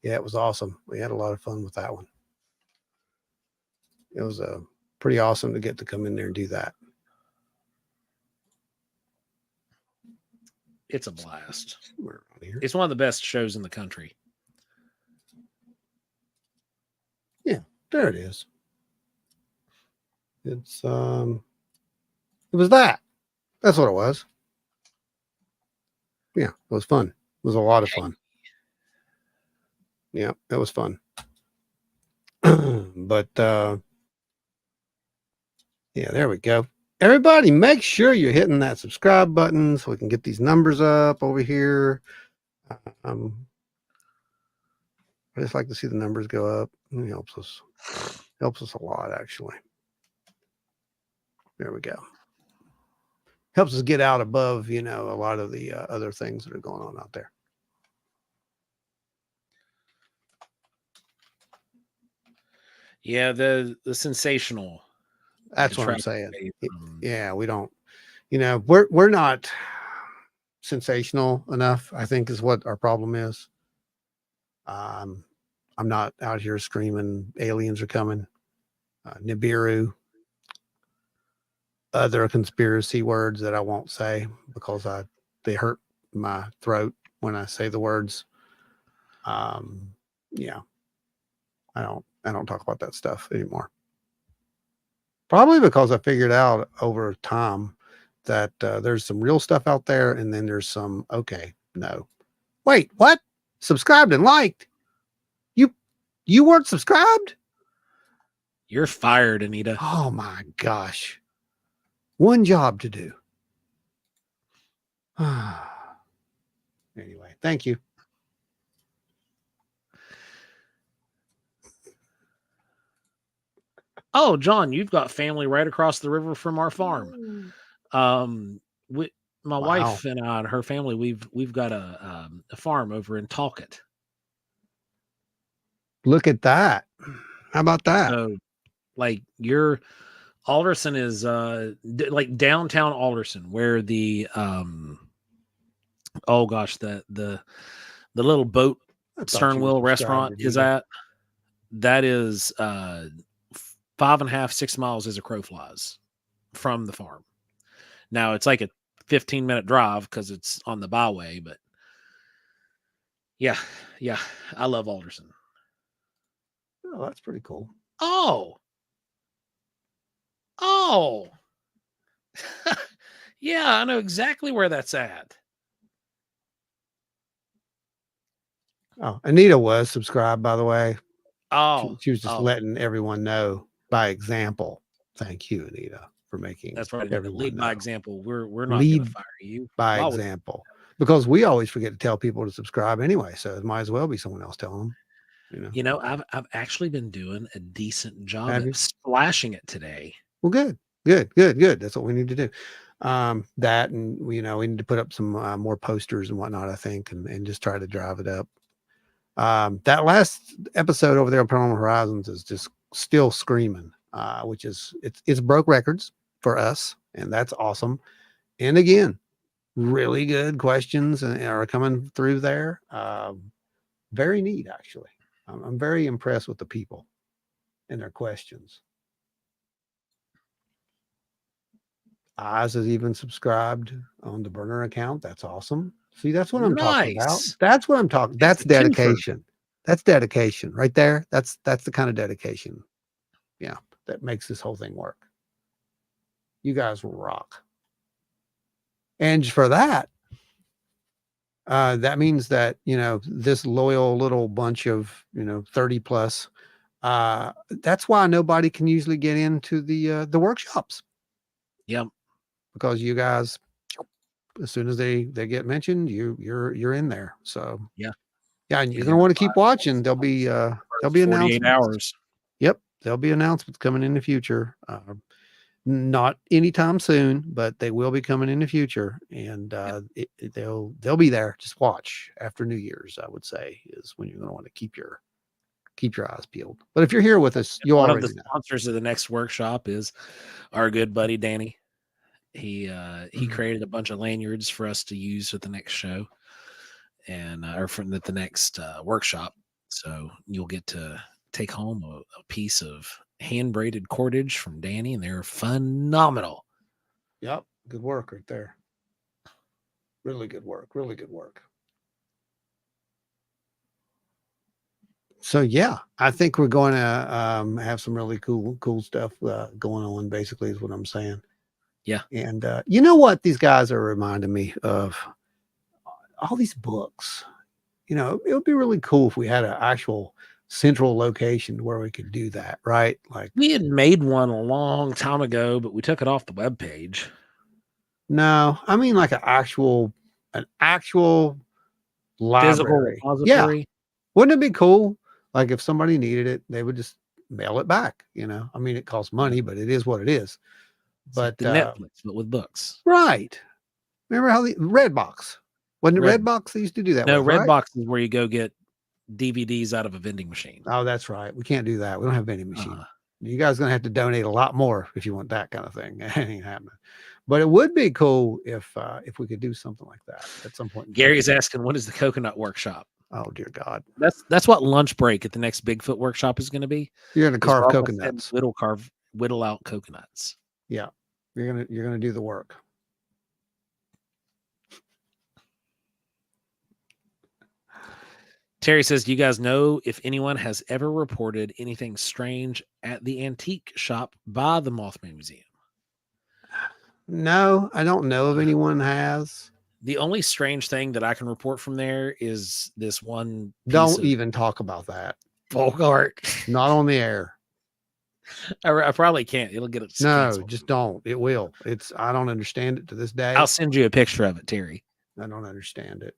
yeah, it was awesome. We had a lot of fun with that one. It was pretty awesome to get to come in there and do that. It's a blast. It's one of the best shows in the country. Yeah, there it is. It's it was that. That's what it was. Yeah, it was fun. It was a lot of fun. Yeah, it was fun. But yeah, there we go. Everybody, make sure you're hitting that subscribe button so we can get these numbers up over here. I just like to see the numbers go up. It helps us a lot, actually. There we go. Helps us get out above, a lot of the other things that are going on out there. Yeah, the sensational. That's what I'm saying. Yeah, we don't, we're not sensational enough, I think, is what our problem is. I'm not out here screaming aliens are coming, Nibiru, other conspiracy words that I won't say because they hurt my throat when I say the words. Yeah, I don't talk about that stuff anymore. Probably because I figured out over time that there's some real stuff out there, and then there's some no, wait, what? Subscribed and liked. You weren't subscribed? You're fired, Anita. Oh my gosh. One job to do. Anyway, thank you. Oh, John, you've got family right across the river from our farm. My wife and I and her family, we've got a farm over in Talcott. Look at that. How about that? So, like, your Alderson is like downtown Alderson, where the oh gosh, the little boat sternwheel restaurant is at. That is 5.5, 6 miles as a crow flies from the farm. Now it's like a 15-minute drive because it's on the byway, but yeah, I love Alderson. Oh, that's pretty cool. Oh, yeah, I know exactly where that's at. Oh, Anita was subscribed, by the way. Oh, she was just letting everyone know by example. Thank you, Anita, for making that's right. Everyone lead know. by example. We're not going to fire you by example, because we always forget to tell people to subscribe anyway. So it might as well be someone else telling them. You know, I've actually been doing a decent job at splashing it today. Well, good. That's what we need to do. That, and we need to put up some more posters and whatnot, I think, and just try to drive it up. That last episode over there on Paranormal Horizons is just still screaming, which is it's broke records for us, and that's awesome. And again, really good questions are coming through there. Very neat, actually. I'm very impressed with the people and their questions. Oz has even subscribed on the burner account. That's awesome. See, that's what I'm talking about. That's what I'm talking. That's dedication. That's dedication right there. That's the kind of dedication. Yeah, that makes this whole thing work. You guys will rock. And for that, that means that, this loyal little bunch of, 30 plus, that's why nobody can usually get into the workshops. Yep. Because you guys, as soon as they get mentioned, you're in there. So yeah, and you're gonna want to keep watching. There'll be 48 announcements. hours. Yep, there'll be announcements coming in the future. Not anytime soon, but they will be coming in the future, and they'll be there. Just watch after New Year's, I would say, is when you're gonna want to keep your eyes peeled. But if you're here with us, you already know. One of the sponsors of the next workshop is our good buddy Danny. He created a bunch of lanyards for us to use at the next show, and or from the next workshop. So you'll get to take home a piece of hand braided cordage from Danny, and they're phenomenal. Yep, good work right there. Really good work. Really good work. So yeah, I think we're going to have some really cool stuff going on. Basically, is what I'm saying. Yeah. And you know what? These guys are reminding me of all these books. It would be really cool if we had an actual central location where we could do that, right? Like we had made one a long time ago, but we took it off the webpage. No, I mean like an actual library. Yeah. Wouldn't it be cool? Like if somebody needed it, they would just mail it back. I mean, it costs money, but it is what it is. But the Netflix, but with books, right? Remember how the Redbox wasn't it? Redbox they used to do that. No, Redbox is where you go get DVDs out of a vending machine. Oh, that's right. We can't do that. We don't have vending machine. You guys are gonna have to donate a lot more if you want that kind of thing. It ain't happening. But it would be cool if we could do something like that at some point in time. Gary's asking, what is the coconut workshop? Oh dear God. That's what lunch break at the next Bigfoot workshop is going to be. You're gonna is carve we're all gonna sit and coconuts. whittle out coconuts. Yeah. You're gonna do the work. Terry says, do you guys know if anyone has ever reported anything strange at the antique shop by the Mothman Museum? No, I don't know if anyone has. The only strange thing that I can report from there is this one piece Don't of even talk about that. folk art. Not on the air. I probably can't. It'll get it. No, canceled. just don't. It will. I don't understand it to this day. I'll send you a picture of it, Terry. I don't understand it.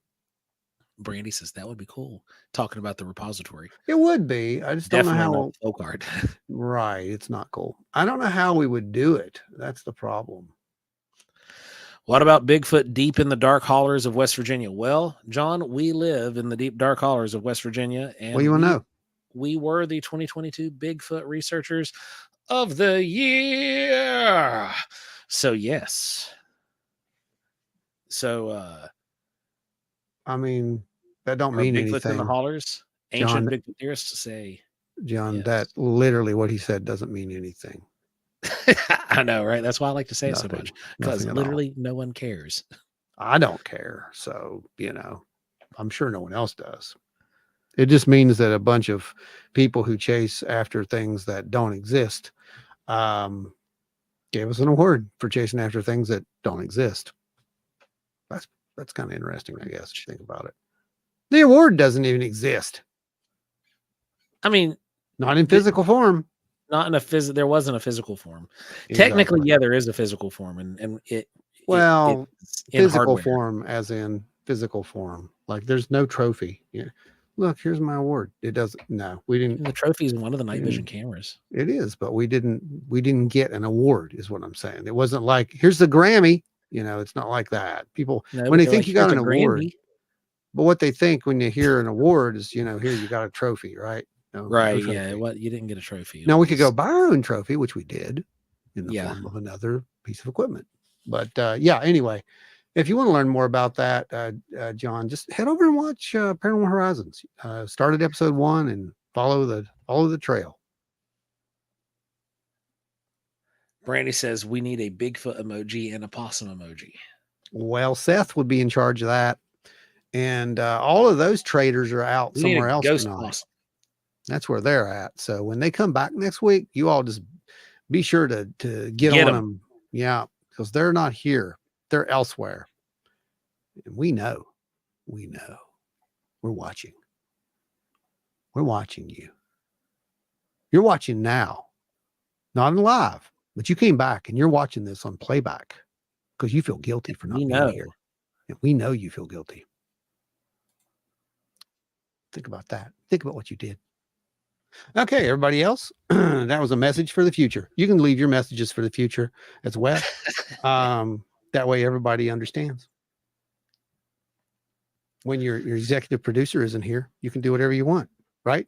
Brandy says that would be cool. Talking about the repository. It would be. I just don't know how. Not folk art. Right. It's not cool. I don't know how we would do it. That's the problem. What about Bigfoot deep in the dark hollers of West Virginia? Well, John, we live in the deep dark hollers of West Virginia. And what do you want to know? We were the 2022 Bigfoot Researchers of the Year. So, yes. So, I mean, that don't mean Bigfoot anything. in the hollers. Ancient Bigfoot theorists say. John, yes. That literally what he said doesn't mean anything. I know, right? That's why I like to say nothing, it so much, because literally no one cares. I don't care. So, I'm sure no one else does. It just means that a bunch of people who chase after things that don't exist gave us an award for chasing after things that don't exist. That's kind of interesting, I guess, if you think about it. The award doesn't even exist. I mean, not in physical form. Not in a there wasn't a physical form. Exactly. Technically, yeah, there is a physical form, and physical hardware. Form, as in physical form. Like there's no trophy. Yeah, look, here's my award. It doesn't. No, we didn't. The trophy is one of the night vision cameras. It is, but we didn't get an award, is what I'm saying. It wasn't like here's the Grammy. It's not like that. People when they think you got an award, but what they think when you hear an award is here you got a trophy, right? No, right. No, yeah. What you didn't get a trophy. Now we could go buy our own trophy, which we did in the form of another piece of equipment. But anyway, if you want to learn more about that, John, just head over and watch Paranormal Horizons. Start at episode 1 and follow the trail. Brandy says we need a Bigfoot emoji and a possum emoji. Well, Seth would be in charge of that. And all of those traders are out somewhere else tonight. Possum. That's where they're at. So when they come back next week, you all just be sure to get on them. Yeah, because they're not here. They're elsewhere. And we know. We're watching. We're watching you. You're watching now. Not in live, but you came back and you're watching this on playback because you feel guilty for not being here. And we know you feel guilty. Think about that. Think about what you did. Okay, everybody else, that was a message for the future. You can leave your messages for the future as well. That way everybody understands. When your executive producer isn't here, you can do whatever you want, right?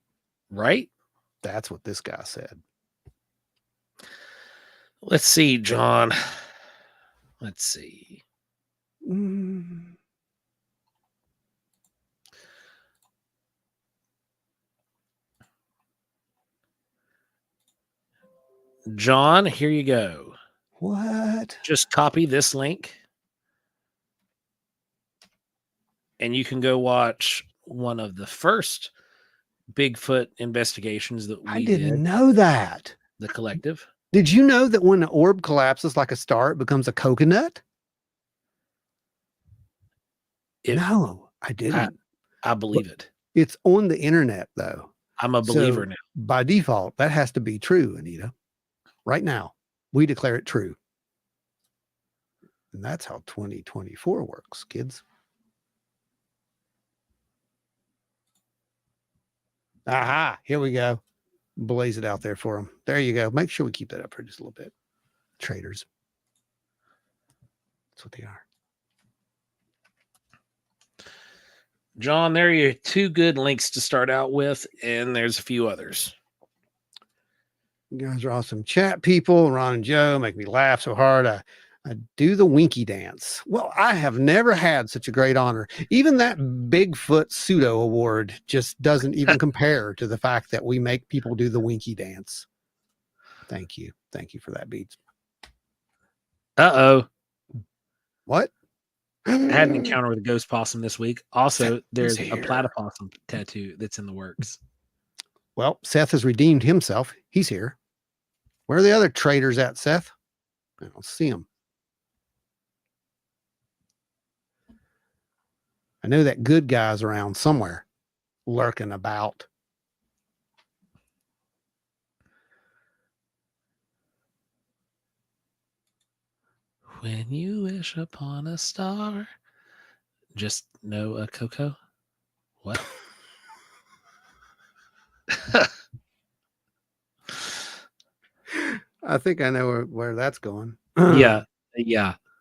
Right. That's what this guy said. Let's see, John. Let's see. John, here you go. What? Just copy this link and you can go watch one of the first Bigfoot investigations that we did. I didn't know that. The collective. Did you know that when an orb collapses like a star, it becomes a coconut? No, I didn't. I believe it. It's on the internet, though. I'm a believer now. By default, that has to be true, Anita. Right now, we declare it true. And that's how 2024 works, kids. Aha, here we go. Blaze it out there for them. There you go. Make sure we keep that up for just a little bit. Traders. That's what they are. John, there are your 2 good links to start out with, and there's a few others. You guys are awesome chat people. Ron and Joe make me laugh so hard. I do the winky dance. Well, I have never had such a great honor. Even that Bigfoot pseudo award just doesn't even compare to the fact that we make people do the winky dance. Thank you. Thank you for that, Beats. Uh-oh. What? I had an encounter with a ghost possum this week. Also, Seth there's is a here. platypossum tattoo that's in the works. Well, Seth has redeemed himself. He's here. Where are the other traitors at, Seth? I don't see them. I know that good guy's around somewhere, lurking about. When you wish upon a star, just know a Coco. What? I think I know where that's going. Yeah.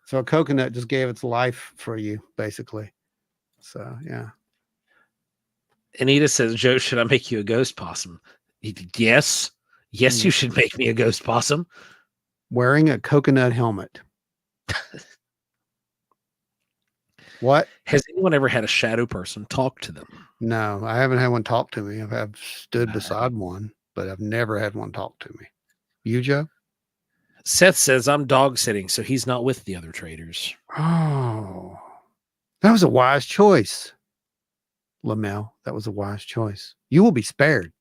So a coconut just gave its life for you, basically. So yeah. Anita says, Joe, should I make you a ghost possum? Yes. Yes, you should make me a ghost possum. Wearing a coconut helmet. What? Has anyone ever had a shadow person talk to them? No, I haven't had one talk to me. I've stood beside one, but I've never had one talk to me. You, Joe? Seth says I'm dog sitting, so he's not with the other traders. Oh, that was a wise choice, Lamel. That was a wise choice. You will be spared.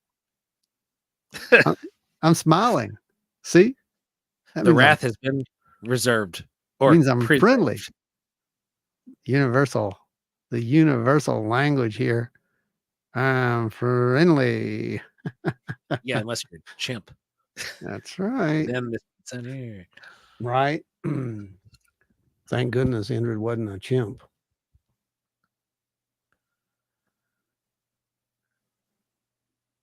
I'm smiling. See? The wrath has been reserved. Or means I'm friendly. The universal language here. I'm friendly. Yeah, unless you're a chimp. That's right. Then it's in here. Right. Thank goodness Indrid wasn't a chimp.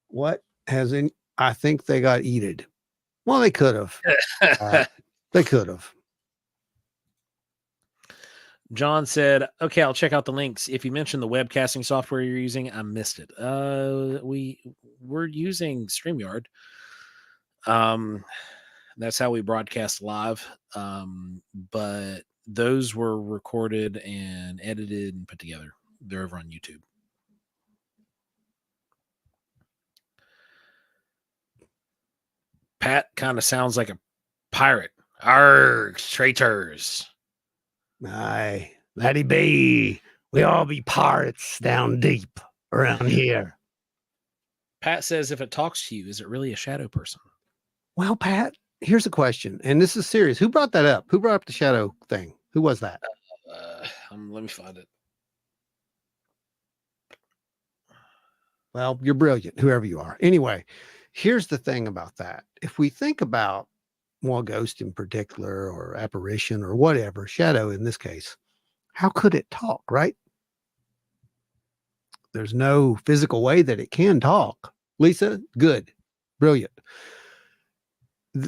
What has in? I think they got eated. Well, they could have. They could have. John said, okay, I'll check out the links. If you mentioned the webcasting software you're using, I missed it. We're using StreamYard. That's how we broadcast live. But those were recorded and edited and put together. They're over on YouTube. Pat kind of sounds like a pirate. Arg, traitors. Aye, that'd be. We all be pirates down deep around here. Pat says, if it talks to you, is it really a shadow person? Well, Pat, here's a question, and this is serious. Who brought that up? Who brought up the shadow thing? Who was that? Let me find it. Well, you're brilliant, whoever you are. Anyway, here's the thing about that. If we think about, well, ghost in particular, or apparition, or whatever, shadow in this case, how could it talk, right? There's no physical way that it can talk. Lisa, good, brilliant.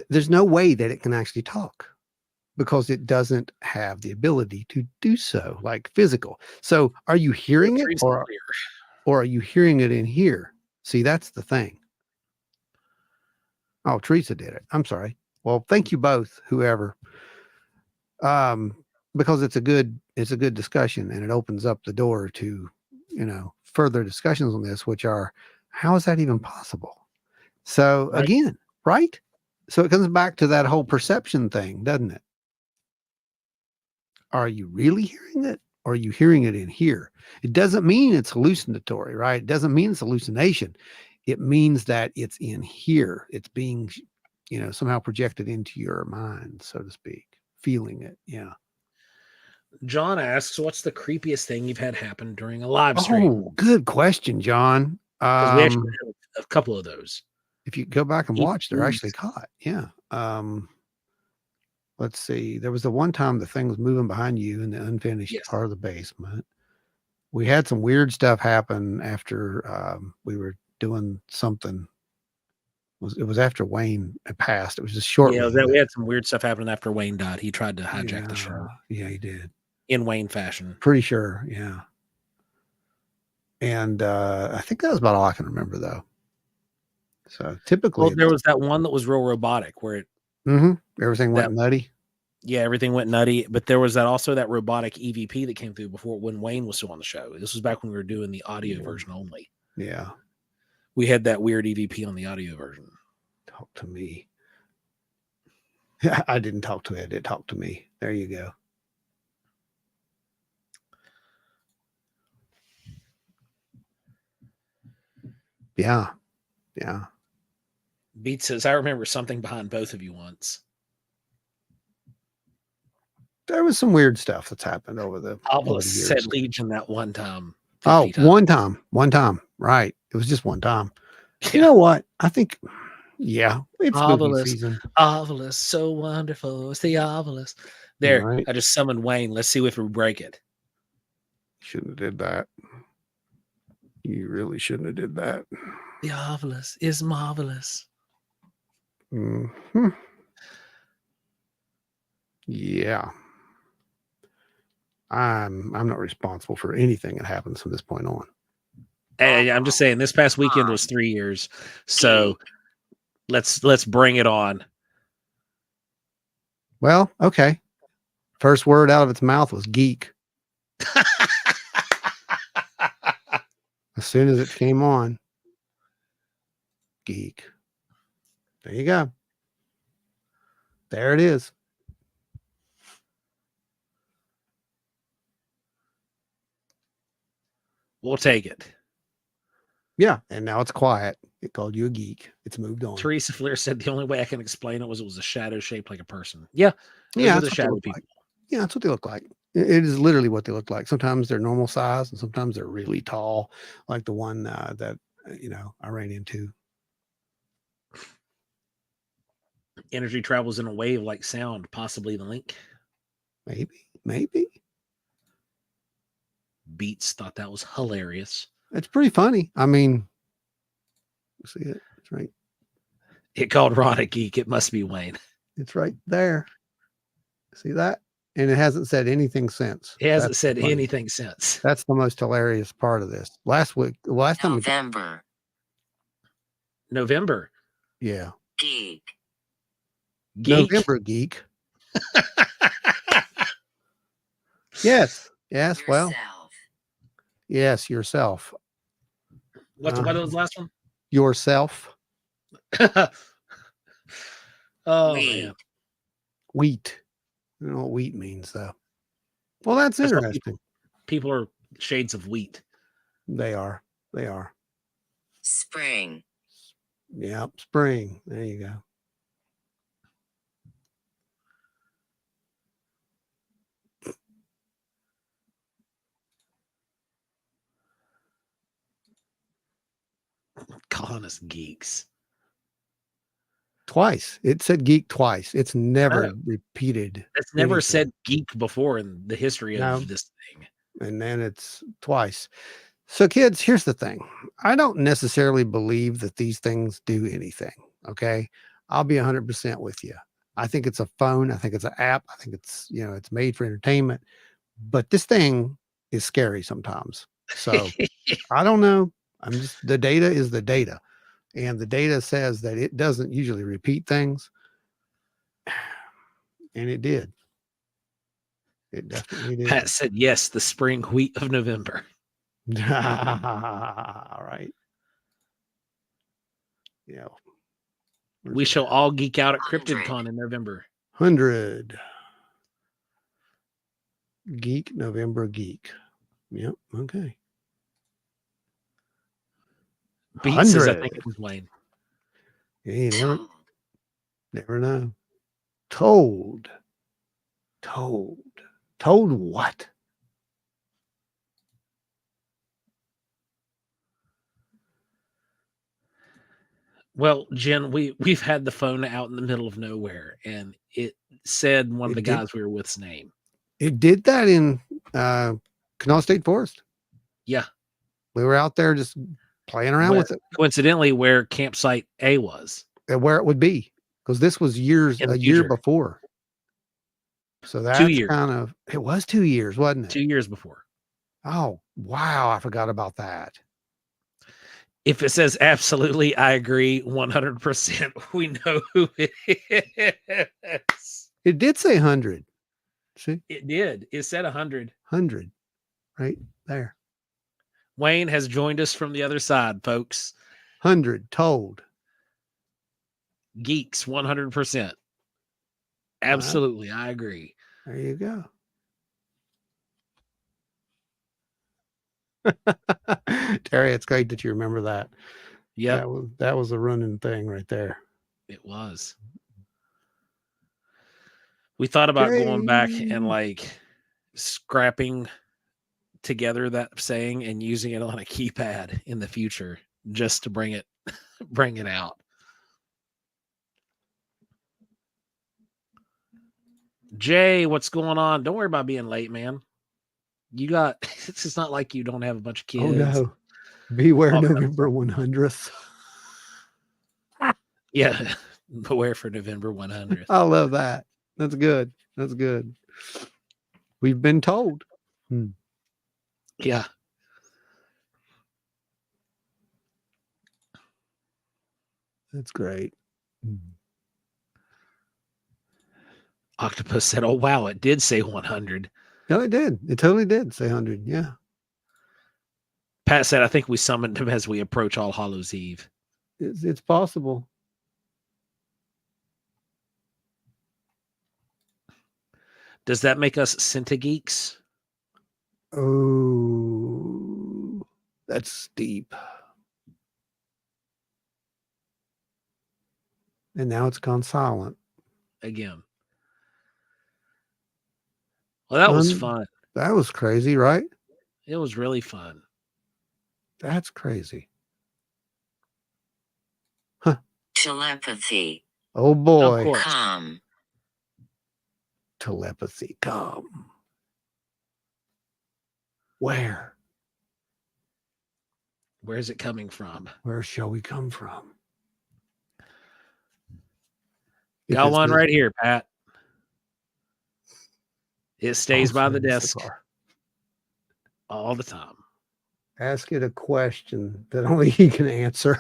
There's no way that it can actually talk because it doesn't have the ability to do so, like physical. So are you hearing it or are you hearing it in here? See, that's the thing. Oh, Teresa did it. I'm sorry. Well, thank you both, whoever. Because it's a good discussion, and it opens up the door to, further discussions on this, which are, how is that even possible? So again, right? So it comes back to that whole perception thing, doesn't it? Are you really hearing it? Or are you hearing it in here? It doesn't mean it's hallucinatory, right? It doesn't mean it's hallucination. It means that it's in here. It's being, somehow projected into your mind, so to speak, feeling it. Yeah. John asks, what's the creepiest thing you've had happen during a live stream? Oh, good question, John. Because we actually have a couple of those. If you go back and watch, they're actually caught. Yeah. Let's see. There was the one time the thing was moving behind you in the unfinished part of the basement. We had some weird stuff happen after we were doing something. It was after Wayne had passed. It was just short. Yeah, we had some weird stuff happen after Wayne died. He tried to hijack the show. Yeah, he did. In Wayne fashion. Pretty sure. Yeah. And I think that was about all I can remember, though. So typically, there was that one that was real robotic where it. Everything went nutty. Yeah, everything went nutty. But there was also that robotic EVP that came through before when Wayne was still on the show. This was back when we were doing the audio version only. Yeah. We had that weird EVP on the audio version. Talk to me. I didn't talk to it. It talked to me. There you go. Yeah. Yeah. Beat says, I remember something behind both of you once. There was some weird stuff that's happened over the Ovilus said years. Legion that one time. Oh, times. one time. Right. It was just one time. Yeah. You know what? I think, yeah, it's movie season. Ovilus, so wonderful. It's the Ovilus. There, right. I just summoned Wayne. Let's see if we break it. Shouldn't have did that. You really shouldn't have did that. The Ovilus is marvelous. Mm-hmm. Yeah. I'm not responsible for anything that happens from this point on. Hey, I'm just saying this past weekend was 3 years. So let's bring it on. Well, okay. First word out of its mouth was geek. As soon as it came on, geek. There you go. There it is. We'll take it. Yeah, and now it's quiet. It called you a geek. It's moved on. Teresa Flair said the only way I can explain it was a shadow shaped like a person. Yeah, yeah, the shadow people. Like. Yeah, that's what they look like. It is literally what they look like. Sometimes they're normal size, and sometimes they're really tall, like the one that I ran into. Energy travels in a wave like sound, possibly the link. Maybe. Beats thought that was hilarious. It's pretty funny. I mean, see it? It's right. It called Ron a geek. It must be Wayne. It's right there. See that? And it hasn't said anything since. It hasn't said anything since. That's the most hilarious part of this. Last time November. Yeah. Geek. November geek. Yes. Yourself. Well. Yes, yourself. What was the last one? Yourself. Oh, man. Wheat. I don't know what wheat means, though. Well, that's interesting. People are shades of wheat. They are. Spring. Yep, spring. There you go. Calling us geeks. Twice. It said geek twice. It's never repeated. It's never said geek before in the history of this thing. And then it's twice. So kids, here's the thing. I don't necessarily believe that these things do anything. Okay. I'll be 100% with you. I think it's a phone. I think it's an app. I think it's, it's made for entertainment, but this thing is scary sometimes. So I don't know. The data is the data. And the data says that it doesn't usually repeat things. And it did. It definitely did. Pat said, yes, the spring wheat of November. All right. Yeah. We shall all geek out at CryptidCon in November. 100. Geek, November geek. Yep. Okay. Beats says, I think it was Wayne. Yeah, you never know. Told what? Well, Jen, we've had the phone out in the middle of nowhere, and it said one of the guys we were with's name. It did that in Kanawha State Forest. Yeah. We were out there just playing around with it. Coincidentally, where campsite A was. And where it would be. Because this was a year before. So that's 2 years. It was 2 years, wasn't it? 2 years before. Oh, wow. I forgot about that. If it says absolutely, I agree 100%. We know who it is. It did say 100. See? It did. It said 100. 100 right there. Wayne has joined us from the other side, folks. 100 told. Geeks, 100%. Absolutely. I agree. There you go. Terry, it's great that you remember that. Yeah, That was a running thing right there. it was. We thought about going back and like scrapping together that saying and using it on a keypad in the future just to bring it out. Jay, what's going on? Don't worry about being late, man. You got it's not like you don't have a bunch of kids. Oh no. Beware November 100th. Yeah. Beware for November 100th. I love that. That's good. That's good. We've been told. Yeah. That's great. Octopus said, "Oh wow, it did say 100." No, it did. It totally did say 100. Yeah. Pat said, "I think we summoned him as we approach All Hallows Eve." It's possible. Does that make us Senta geeks? Oh, that's steep. And now it's gone silent Again. Well, that was fun. That was crazy, right? It was really fun. That's crazy. Huh. Telepathy. Oh boy. Come. Telepathy. Come. Where? Where's it coming from? Where shall we come from? Got one right here, Pat. It stays by the desk all the time. Ask it a question that only he can answer.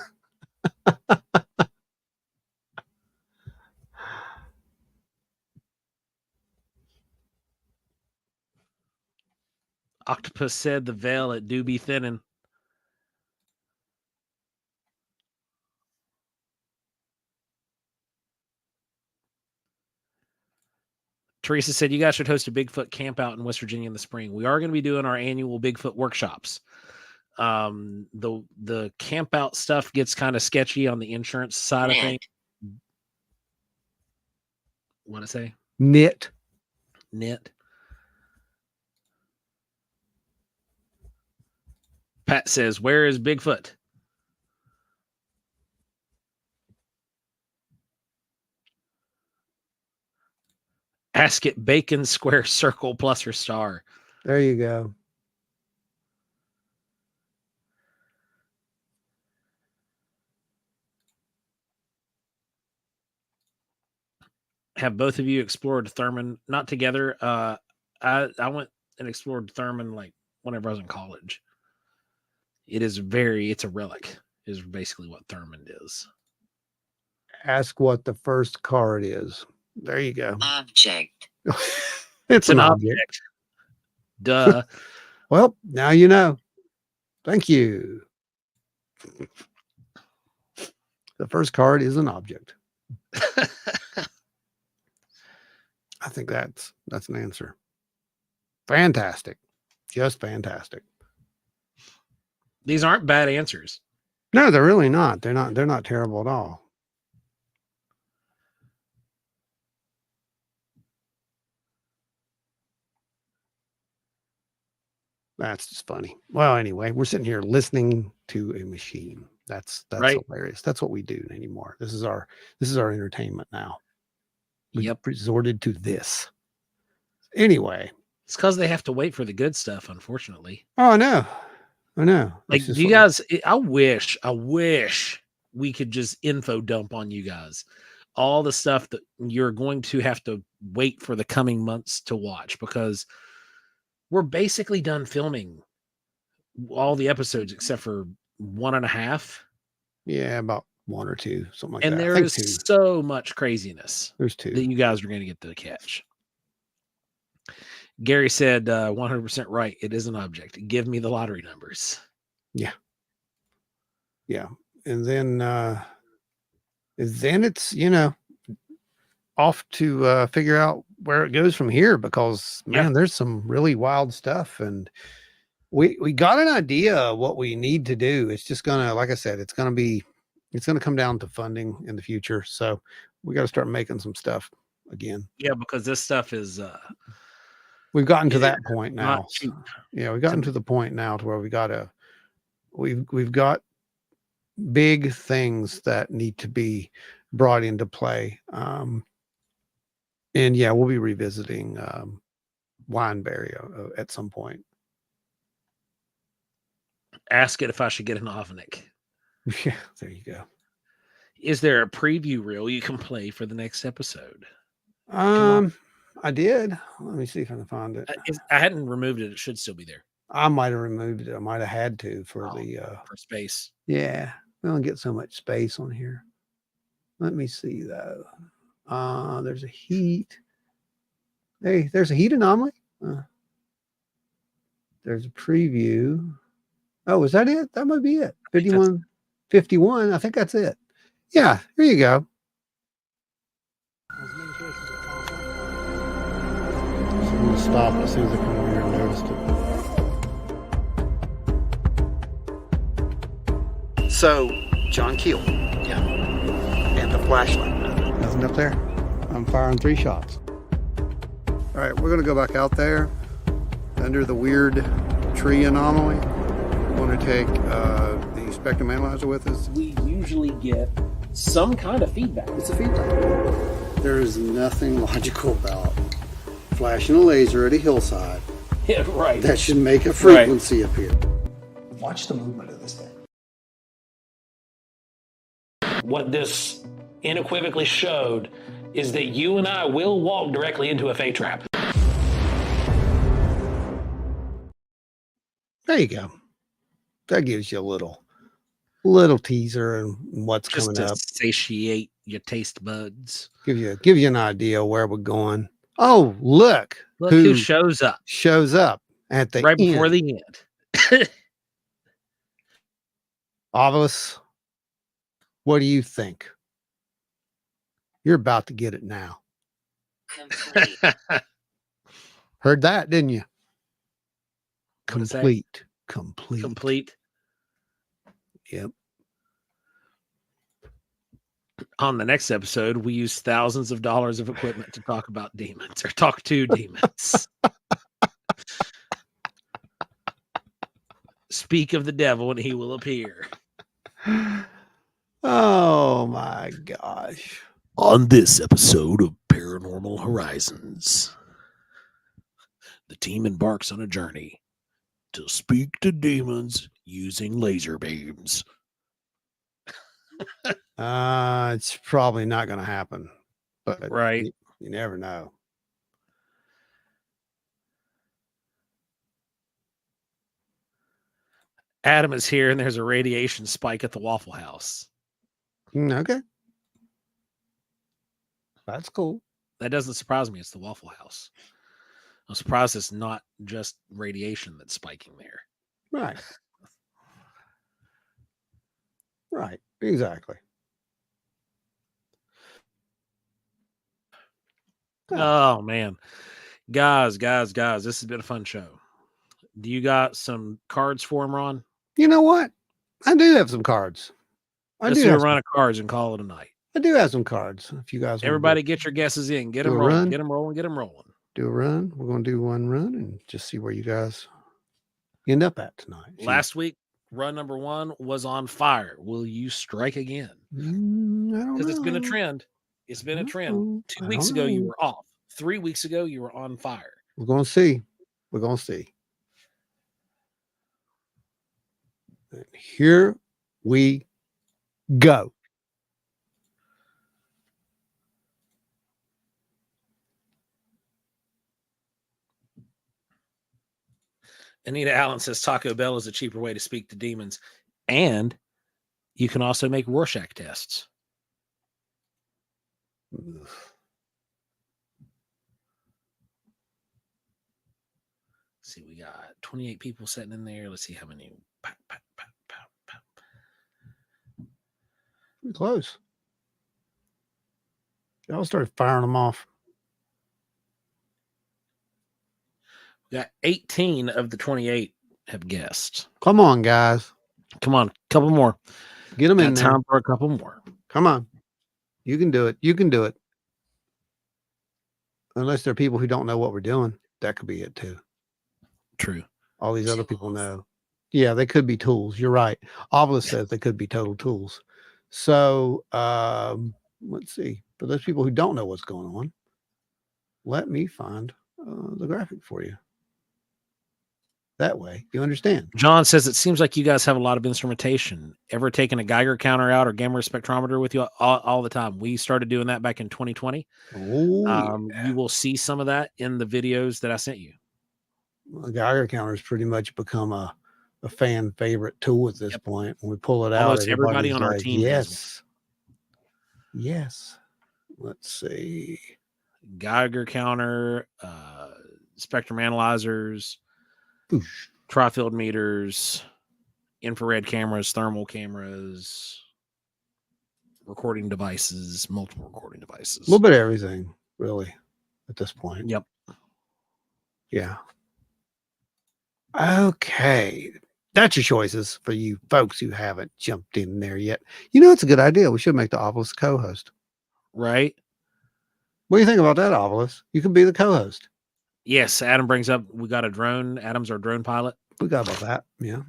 Octopus said the veil, it do be thinning. Teresa said, you guys should host a Bigfoot camp out in West Virginia in the spring. We are going to be doing our annual Bigfoot workshops. The camp out stuff gets kind of sketchy on the insurance side of things. What to say? Knit. Pat says, where is Bigfoot? Ask it bacon square circle plus or star. There you go. Have both of you explored Thurman? Not together. I went and explored Thurman like whenever I was in college. It's a relic is basically what Thurman is. Ask what the first card is. There you go. Object. It's an object. Duh. Well, now you know. Thank you. The first card is an object. I think that's an answer. Fantastic. Just fantastic. These aren't bad answers. No, they're really not. They're not terrible at all. That's just funny. Well, anyway, we're sitting here listening to a machine. That's right. Hilarious. That's what we do anymore. This is our entertainment now. We resorted to this. Anyway. It's because they have to wait for the good stuff, unfortunately. Oh, I know. Like, do you guys, I wish we could just info dump on you guys. All the stuff that you're going to have to wait for the coming months to watch, because we're basically done filming all the episodes except for 1.5. Yeah, about one or two, something like And that. I there think is two. so much craziness There's that two. you guys are going to get to catch. Gary said 100% right. It is an object. Give me the lottery numbers. Yeah. And then it's, off to figure out where it goes from here, because man, there's some really wild stuff, and we got an idea of what we need to do. It's just gonna, like I said, it's gonna come down to funding in the future. So we got to start making some stuff again. Yeah, because this stuff is we've gotten to that point now. not cheap. Yeah, we've gotten to the point now to where we've got big things that need to be brought into play. And yeah, we'll be revisiting Wineberry at some point. Ask it if I should get an Ovnik. Yeah, there you go. Is there a preview reel you can play for the next episode? I did. Let me see if I can find it. I hadn't removed it. It should still be there. I might have removed it. I might have had to for for space. Yeah, we don't get so much space on here. Let me see though. There's a heat. Hey, there's a heat anomaly. There's a preview. Oh, is that it? That might be it. 51. I think that's it. Yeah, here you go. So I'm going to stop as soon as I come over here and noticed it. So, John Keel. Yeah. And the flashlight. Nothing up there. I'm firing 3 shots. All right, we're going to go back out there under the weird tree anomaly. We're going to take the spectrum analyzer with us. We usually get some kind of feedback. It's a feedback. There is nothing logical about flashing a laser at a hillside. Yeah, right. That should make a frequency appear. Watch the movement of this thing. What this unequivocally showed is that you and I will walk directly into a fate trap. There you go. That gives you a little teaser and what's Just coming to up. Satiate your taste buds. Give you an idea where we're going. Oh, look who shows up. Shows up at the right before end. the end. Ovilus, what do you think? You're about to get it now. Complete. Heard that, didn't you? What is that? Complete. Yep. On the next episode, we use thousands of dollars of equipment to talk about demons or talk to demons. Speak of the devil and he will appear. Oh my gosh. On this episode of Paranormal Horizons, the team embarks on a journey to speak to demons using laser beams. It's probably not going to happen, but Right. You never know. Adam is here and there's a radiation spike at the Waffle House. Okay. That's cool. That doesn't surprise me. It's the Waffle House. I'm surprised it's not just radiation that's spiking there. Right. Right. Exactly. Oh man. Guys, this has been a fun show. Do you got some cards for him, Ron? You know what? I do have some cards. Let's do a run of cards and call it a night. I do have some cards. If you guys Everybody get your guesses in. Get them do a rolling. run? Get them rolling. Get them rolling. do a run. We're going to do one run and just see where you guys end up at tonight. Last week, run number 1 was on fire. Will you strike again? I don't know. Because it's been a trend. It's been a trend. 2 weeks ago, you were off. 3 weeks ago, you were on fire. We're going to see. We're going to see. And here we go. Anita Allen says Taco Bell is a cheaper way to speak to demons. And You can also make Rorschach tests. See, we got 28 people sitting in there. Let's see how many. Pretty close. Y'all started firing them off. We got 18 of the 28 have guessed. Come on, guys. Come on, a couple more. Get them in Got there. time for a couple more. Come on. You can do it. You can do it. Unless there are people who don't know what we're doing. That could be it too. True. All these other people know. Yeah, they could be tools. You're right. Ovilus says they could be total tools. So let's see. For those people who don't know what's going on, let me find the graphic for you. That way you understand. John says, it seems like you guys have a lot of instrumentation. Ever taken a Geiger counter out or gamma spectrometer with you all the time? We started doing that back in 2020. Oh, You will see some of that in the videos that I sent you. the Geiger counter has pretty much become a fan favorite tool at this point. When we pull it out, Almost everybody everybody's on our like, team has one. yes. Yes. Let's see. Geiger counter, spectrum analyzers, Boosh. tri-field meters, infrared cameras, thermal cameras, recording devices, multiple recording devices. A little bit of everything, really, at this point. Yep. Yeah. Okay. That's your choices for you folks who haven't jumped in there yet. You know, it's a good idea. We should make the Ovilus co-host. Right? What do you think about that, Ovilus? You can be the co-host. Yes. Adam brings up, we got a drone. Adam's our drone pilot. We got about that. Yeah.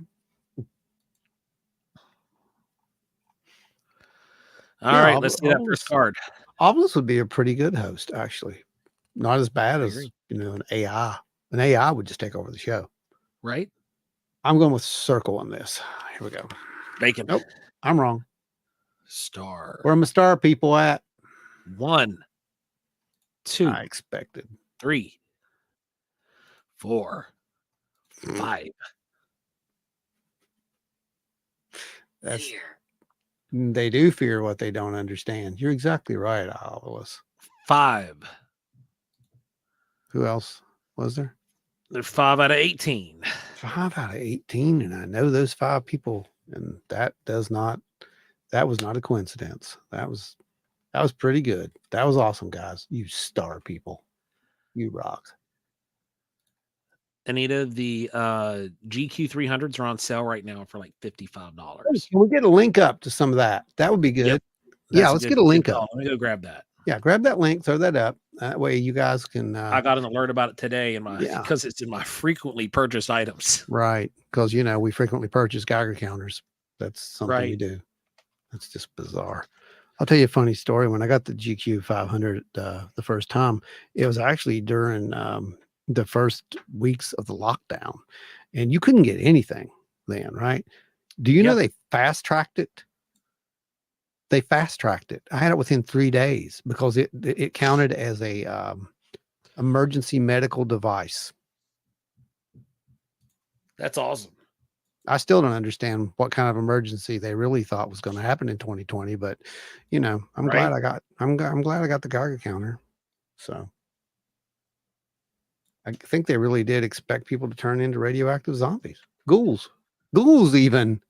All Yeah, right. Let's see that first card. Ovilus would be a pretty good host, actually. Not as bad as, an AI. An AI would just take over the show. Right? I'm going with circle on this. Here we go. Bacon. Nope. I'm wrong. Star. Where are my star people at? 1, 2, I expected. 3, 4, 5. That's, Fear. they do fear what they don't understand. You're exactly right, Ovilus. 5. Who else was there? There's 5 out of 18. 5 out of 18, and I know those 5 people, and that was not a coincidence. That was pretty good. That was awesome, guys. You star people. You rock. Anita, the GQ 300s are on sale right now for like $55. Can we get a link up to some of that? That would be good. Yep. Yeah, let's get a link up. Let me go grab that. Yeah, grab that link, throw that up. That way you guys can. I got an alert about it today because it's in my frequently purchased items. Right, because we frequently purchase Geiger counters. That's something we do. That's just bizarre. I'll tell you a funny story. When I got the GQ 500 the first time, it was actually during the first weeks of the lockdown, and you couldn't get anything then, right? Do you know they fast tracked it? They fast tracked it. I had it within 3 days because it counted as a emergency medical device. That's awesome. I still don't understand what kind of emergency they really thought was going to happen in 2020, but I'm glad I got the Geiger counter. So I think they really did expect people to turn into radioactive zombies, ghouls even.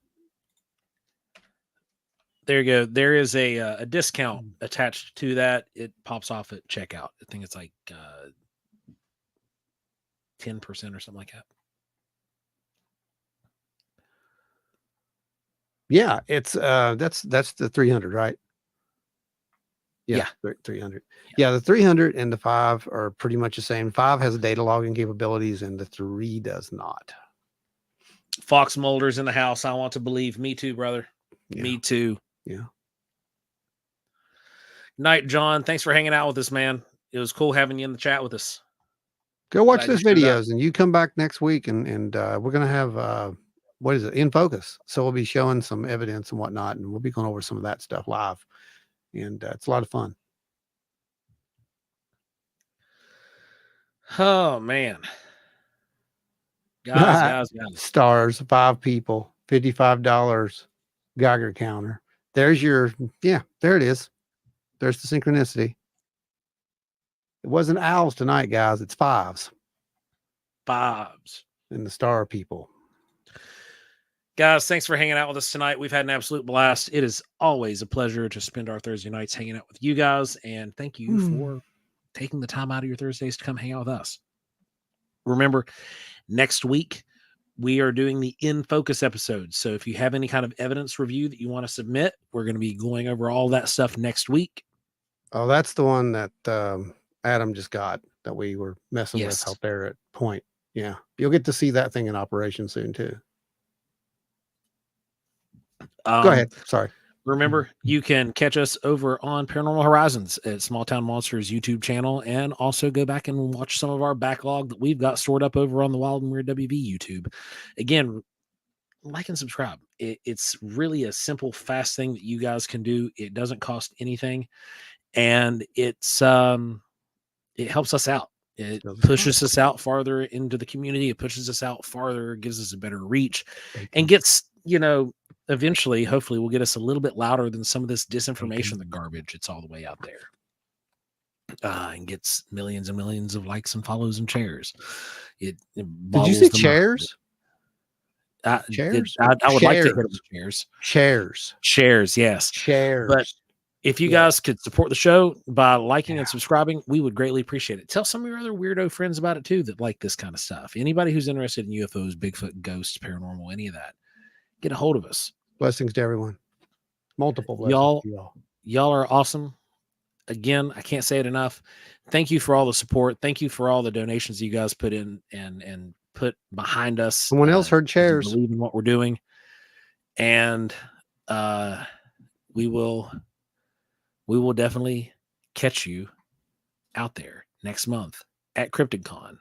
There you go. There is a discount attached to that. It pops off at checkout. I think it's like 10% or something like that. Yeah, it's that's the 300, right? Yeah. 300. Yeah, the 300 and the 5 are pretty much the same. 5 has data logging capabilities, and the 3 does not. Fox Mulder's in the house. I want to believe. Me too, brother. Yeah. Me too. Yeah. Night, John. Thanks for hanging out with us, man. It was cool having you in the chat with us. Go watch those videos, and you come back next week, and we're gonna have what is it, In Focus? So we'll be showing some evidence and whatnot, and we'll be going over some of that stuff live, and it's a lot of fun. Oh man, guys. Stars, 5 people, $55. Geiger counter. There's your, yeah, there it is. There's the synchronicity. It wasn't owls tonight, guys. It's fives Bobs. and the star people. Guys, thanks for hanging out with us tonight. We've had an absolute blast. It is always a pleasure to spend our Thursday nights hanging out with you guys. And thank you for taking the time out of your Thursdays to come hang out with us. Remember, next week, we are doing the In Focus episode. So if you have any kind of evidence review that you want to submit, we're going to be going over all that stuff next week. Oh, that's the one that Adam just got that we were messing Yes. with out there at Point. Yeah. You'll get to see that thing in operation soon, too. Go ahead. Sorry. Remember, you can catch us over on Paranormal Horizons at Small Town Monsters YouTube channel, and also go back and watch some of our backlog that we've got stored up over on the Wild and Weird WV YouTube. Again, like and subscribe. It's really a simple, fast thing that you guys can do. It doesn't cost anything, and it's it helps us out. It pushes us out farther into the community. It pushes us out farther, gives us a better reach, and gets, eventually, hopefully, will get us a little bit louder than some of this disinformation, the garbage. It's all the way out there. And gets millions and millions of likes and follows and shares. It Did you boggles say the mind. chairs? Shares? Chairs? I would like to hit it Shares. with shares. Shares. Shares, yes. Shares. But if you Yeah. guys could support the show by liking and subscribing, we would greatly appreciate it. Tell some of your other weirdo friends about it too that like this kind of stuff. Anybody who's interested in UFOs, Bigfoot, ghosts, paranormal, any of that, get a hold of us. Blessings to everyone. Multiple blessings to y'all. Y'all are awesome. Again, I can't say it enough. Thank you for all the support. Thank you for all the donations you guys put in and put behind us. Someone else heard chairs. Believe in what we're doing. And we will definitely catch you out there next month at CryptidCon.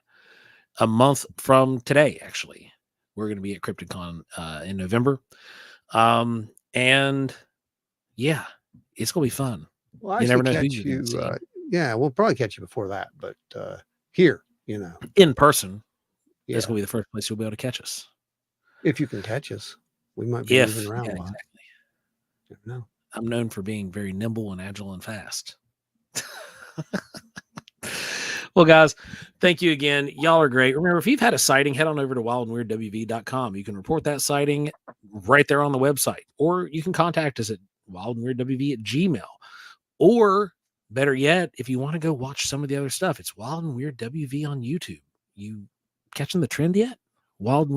A month from today, actually. We're going to be at CryptidCon in November. And yeah, it's going to be fun. Well, You never know who catch you're you. gonna see. Yeah, we'll probably catch you before that, but here, In person, yeah, that's going to be the first place you'll be able to catch us. if you can catch us, we might be moving around a lot. Exactly. No, I'm known for being very nimble and agile and fast. Well, guys, thank you again. Y'all are great. Remember, if you've had a sighting, head on over to wildandweirdwv.com. You can report that sighting right there on the website, or you can contact us at wildandweirdwv@gmail.com. Or better yet, if you want to go watch some of the other stuff, it's Wild and Weird WV on YouTube. You catching the trend yet? Wild and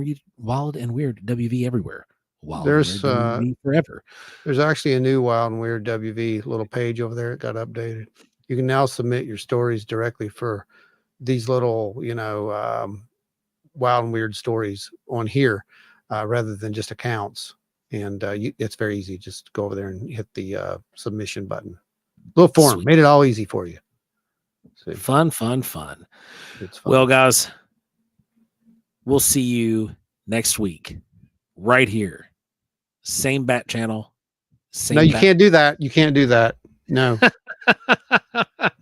Weird WV everywhere. Wild there's and Weird WV forever. There's actually a new Wild and Weird WV little page over there. It got updated. You can now submit your stories directly for these little, Wild and Weird stories on here, rather than just accounts. And it's very easy. Just go over there and hit the submission button. Little form. Sweet. Made it all easy for you. See, Fun. it's fun. Well, guys, we'll see you next week right here. Same bat channel. Same no, you bat- can't do that. You can't do that. No, you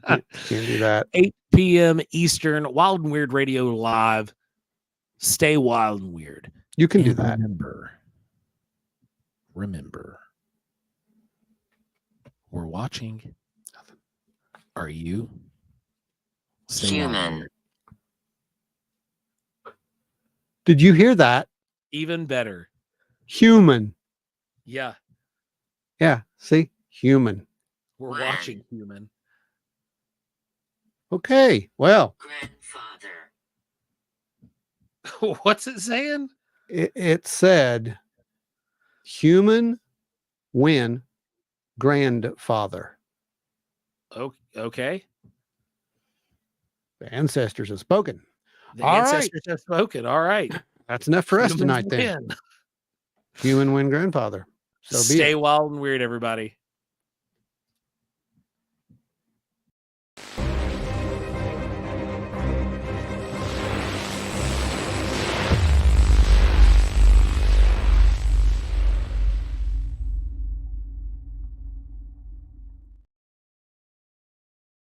can't do that. 8 p.m. Eastern, Wild and Weird Radio Live. Stay wild and weird. You can do And that. Remember, we're watching. Are you? Stay wild and Human. weird. Did you hear that? Even better. Human. Yeah, Yeah. See, human. we're When? watching human. Okay. Well, Grandfather. What's it saying? it said human win grandfather. Okay. The ancestors have spoken. The All right. ancestors have spoken. All right. That's enough for us Humans tonight then. win. Human win grandfather. So be Stay it. wild and weird, everybody.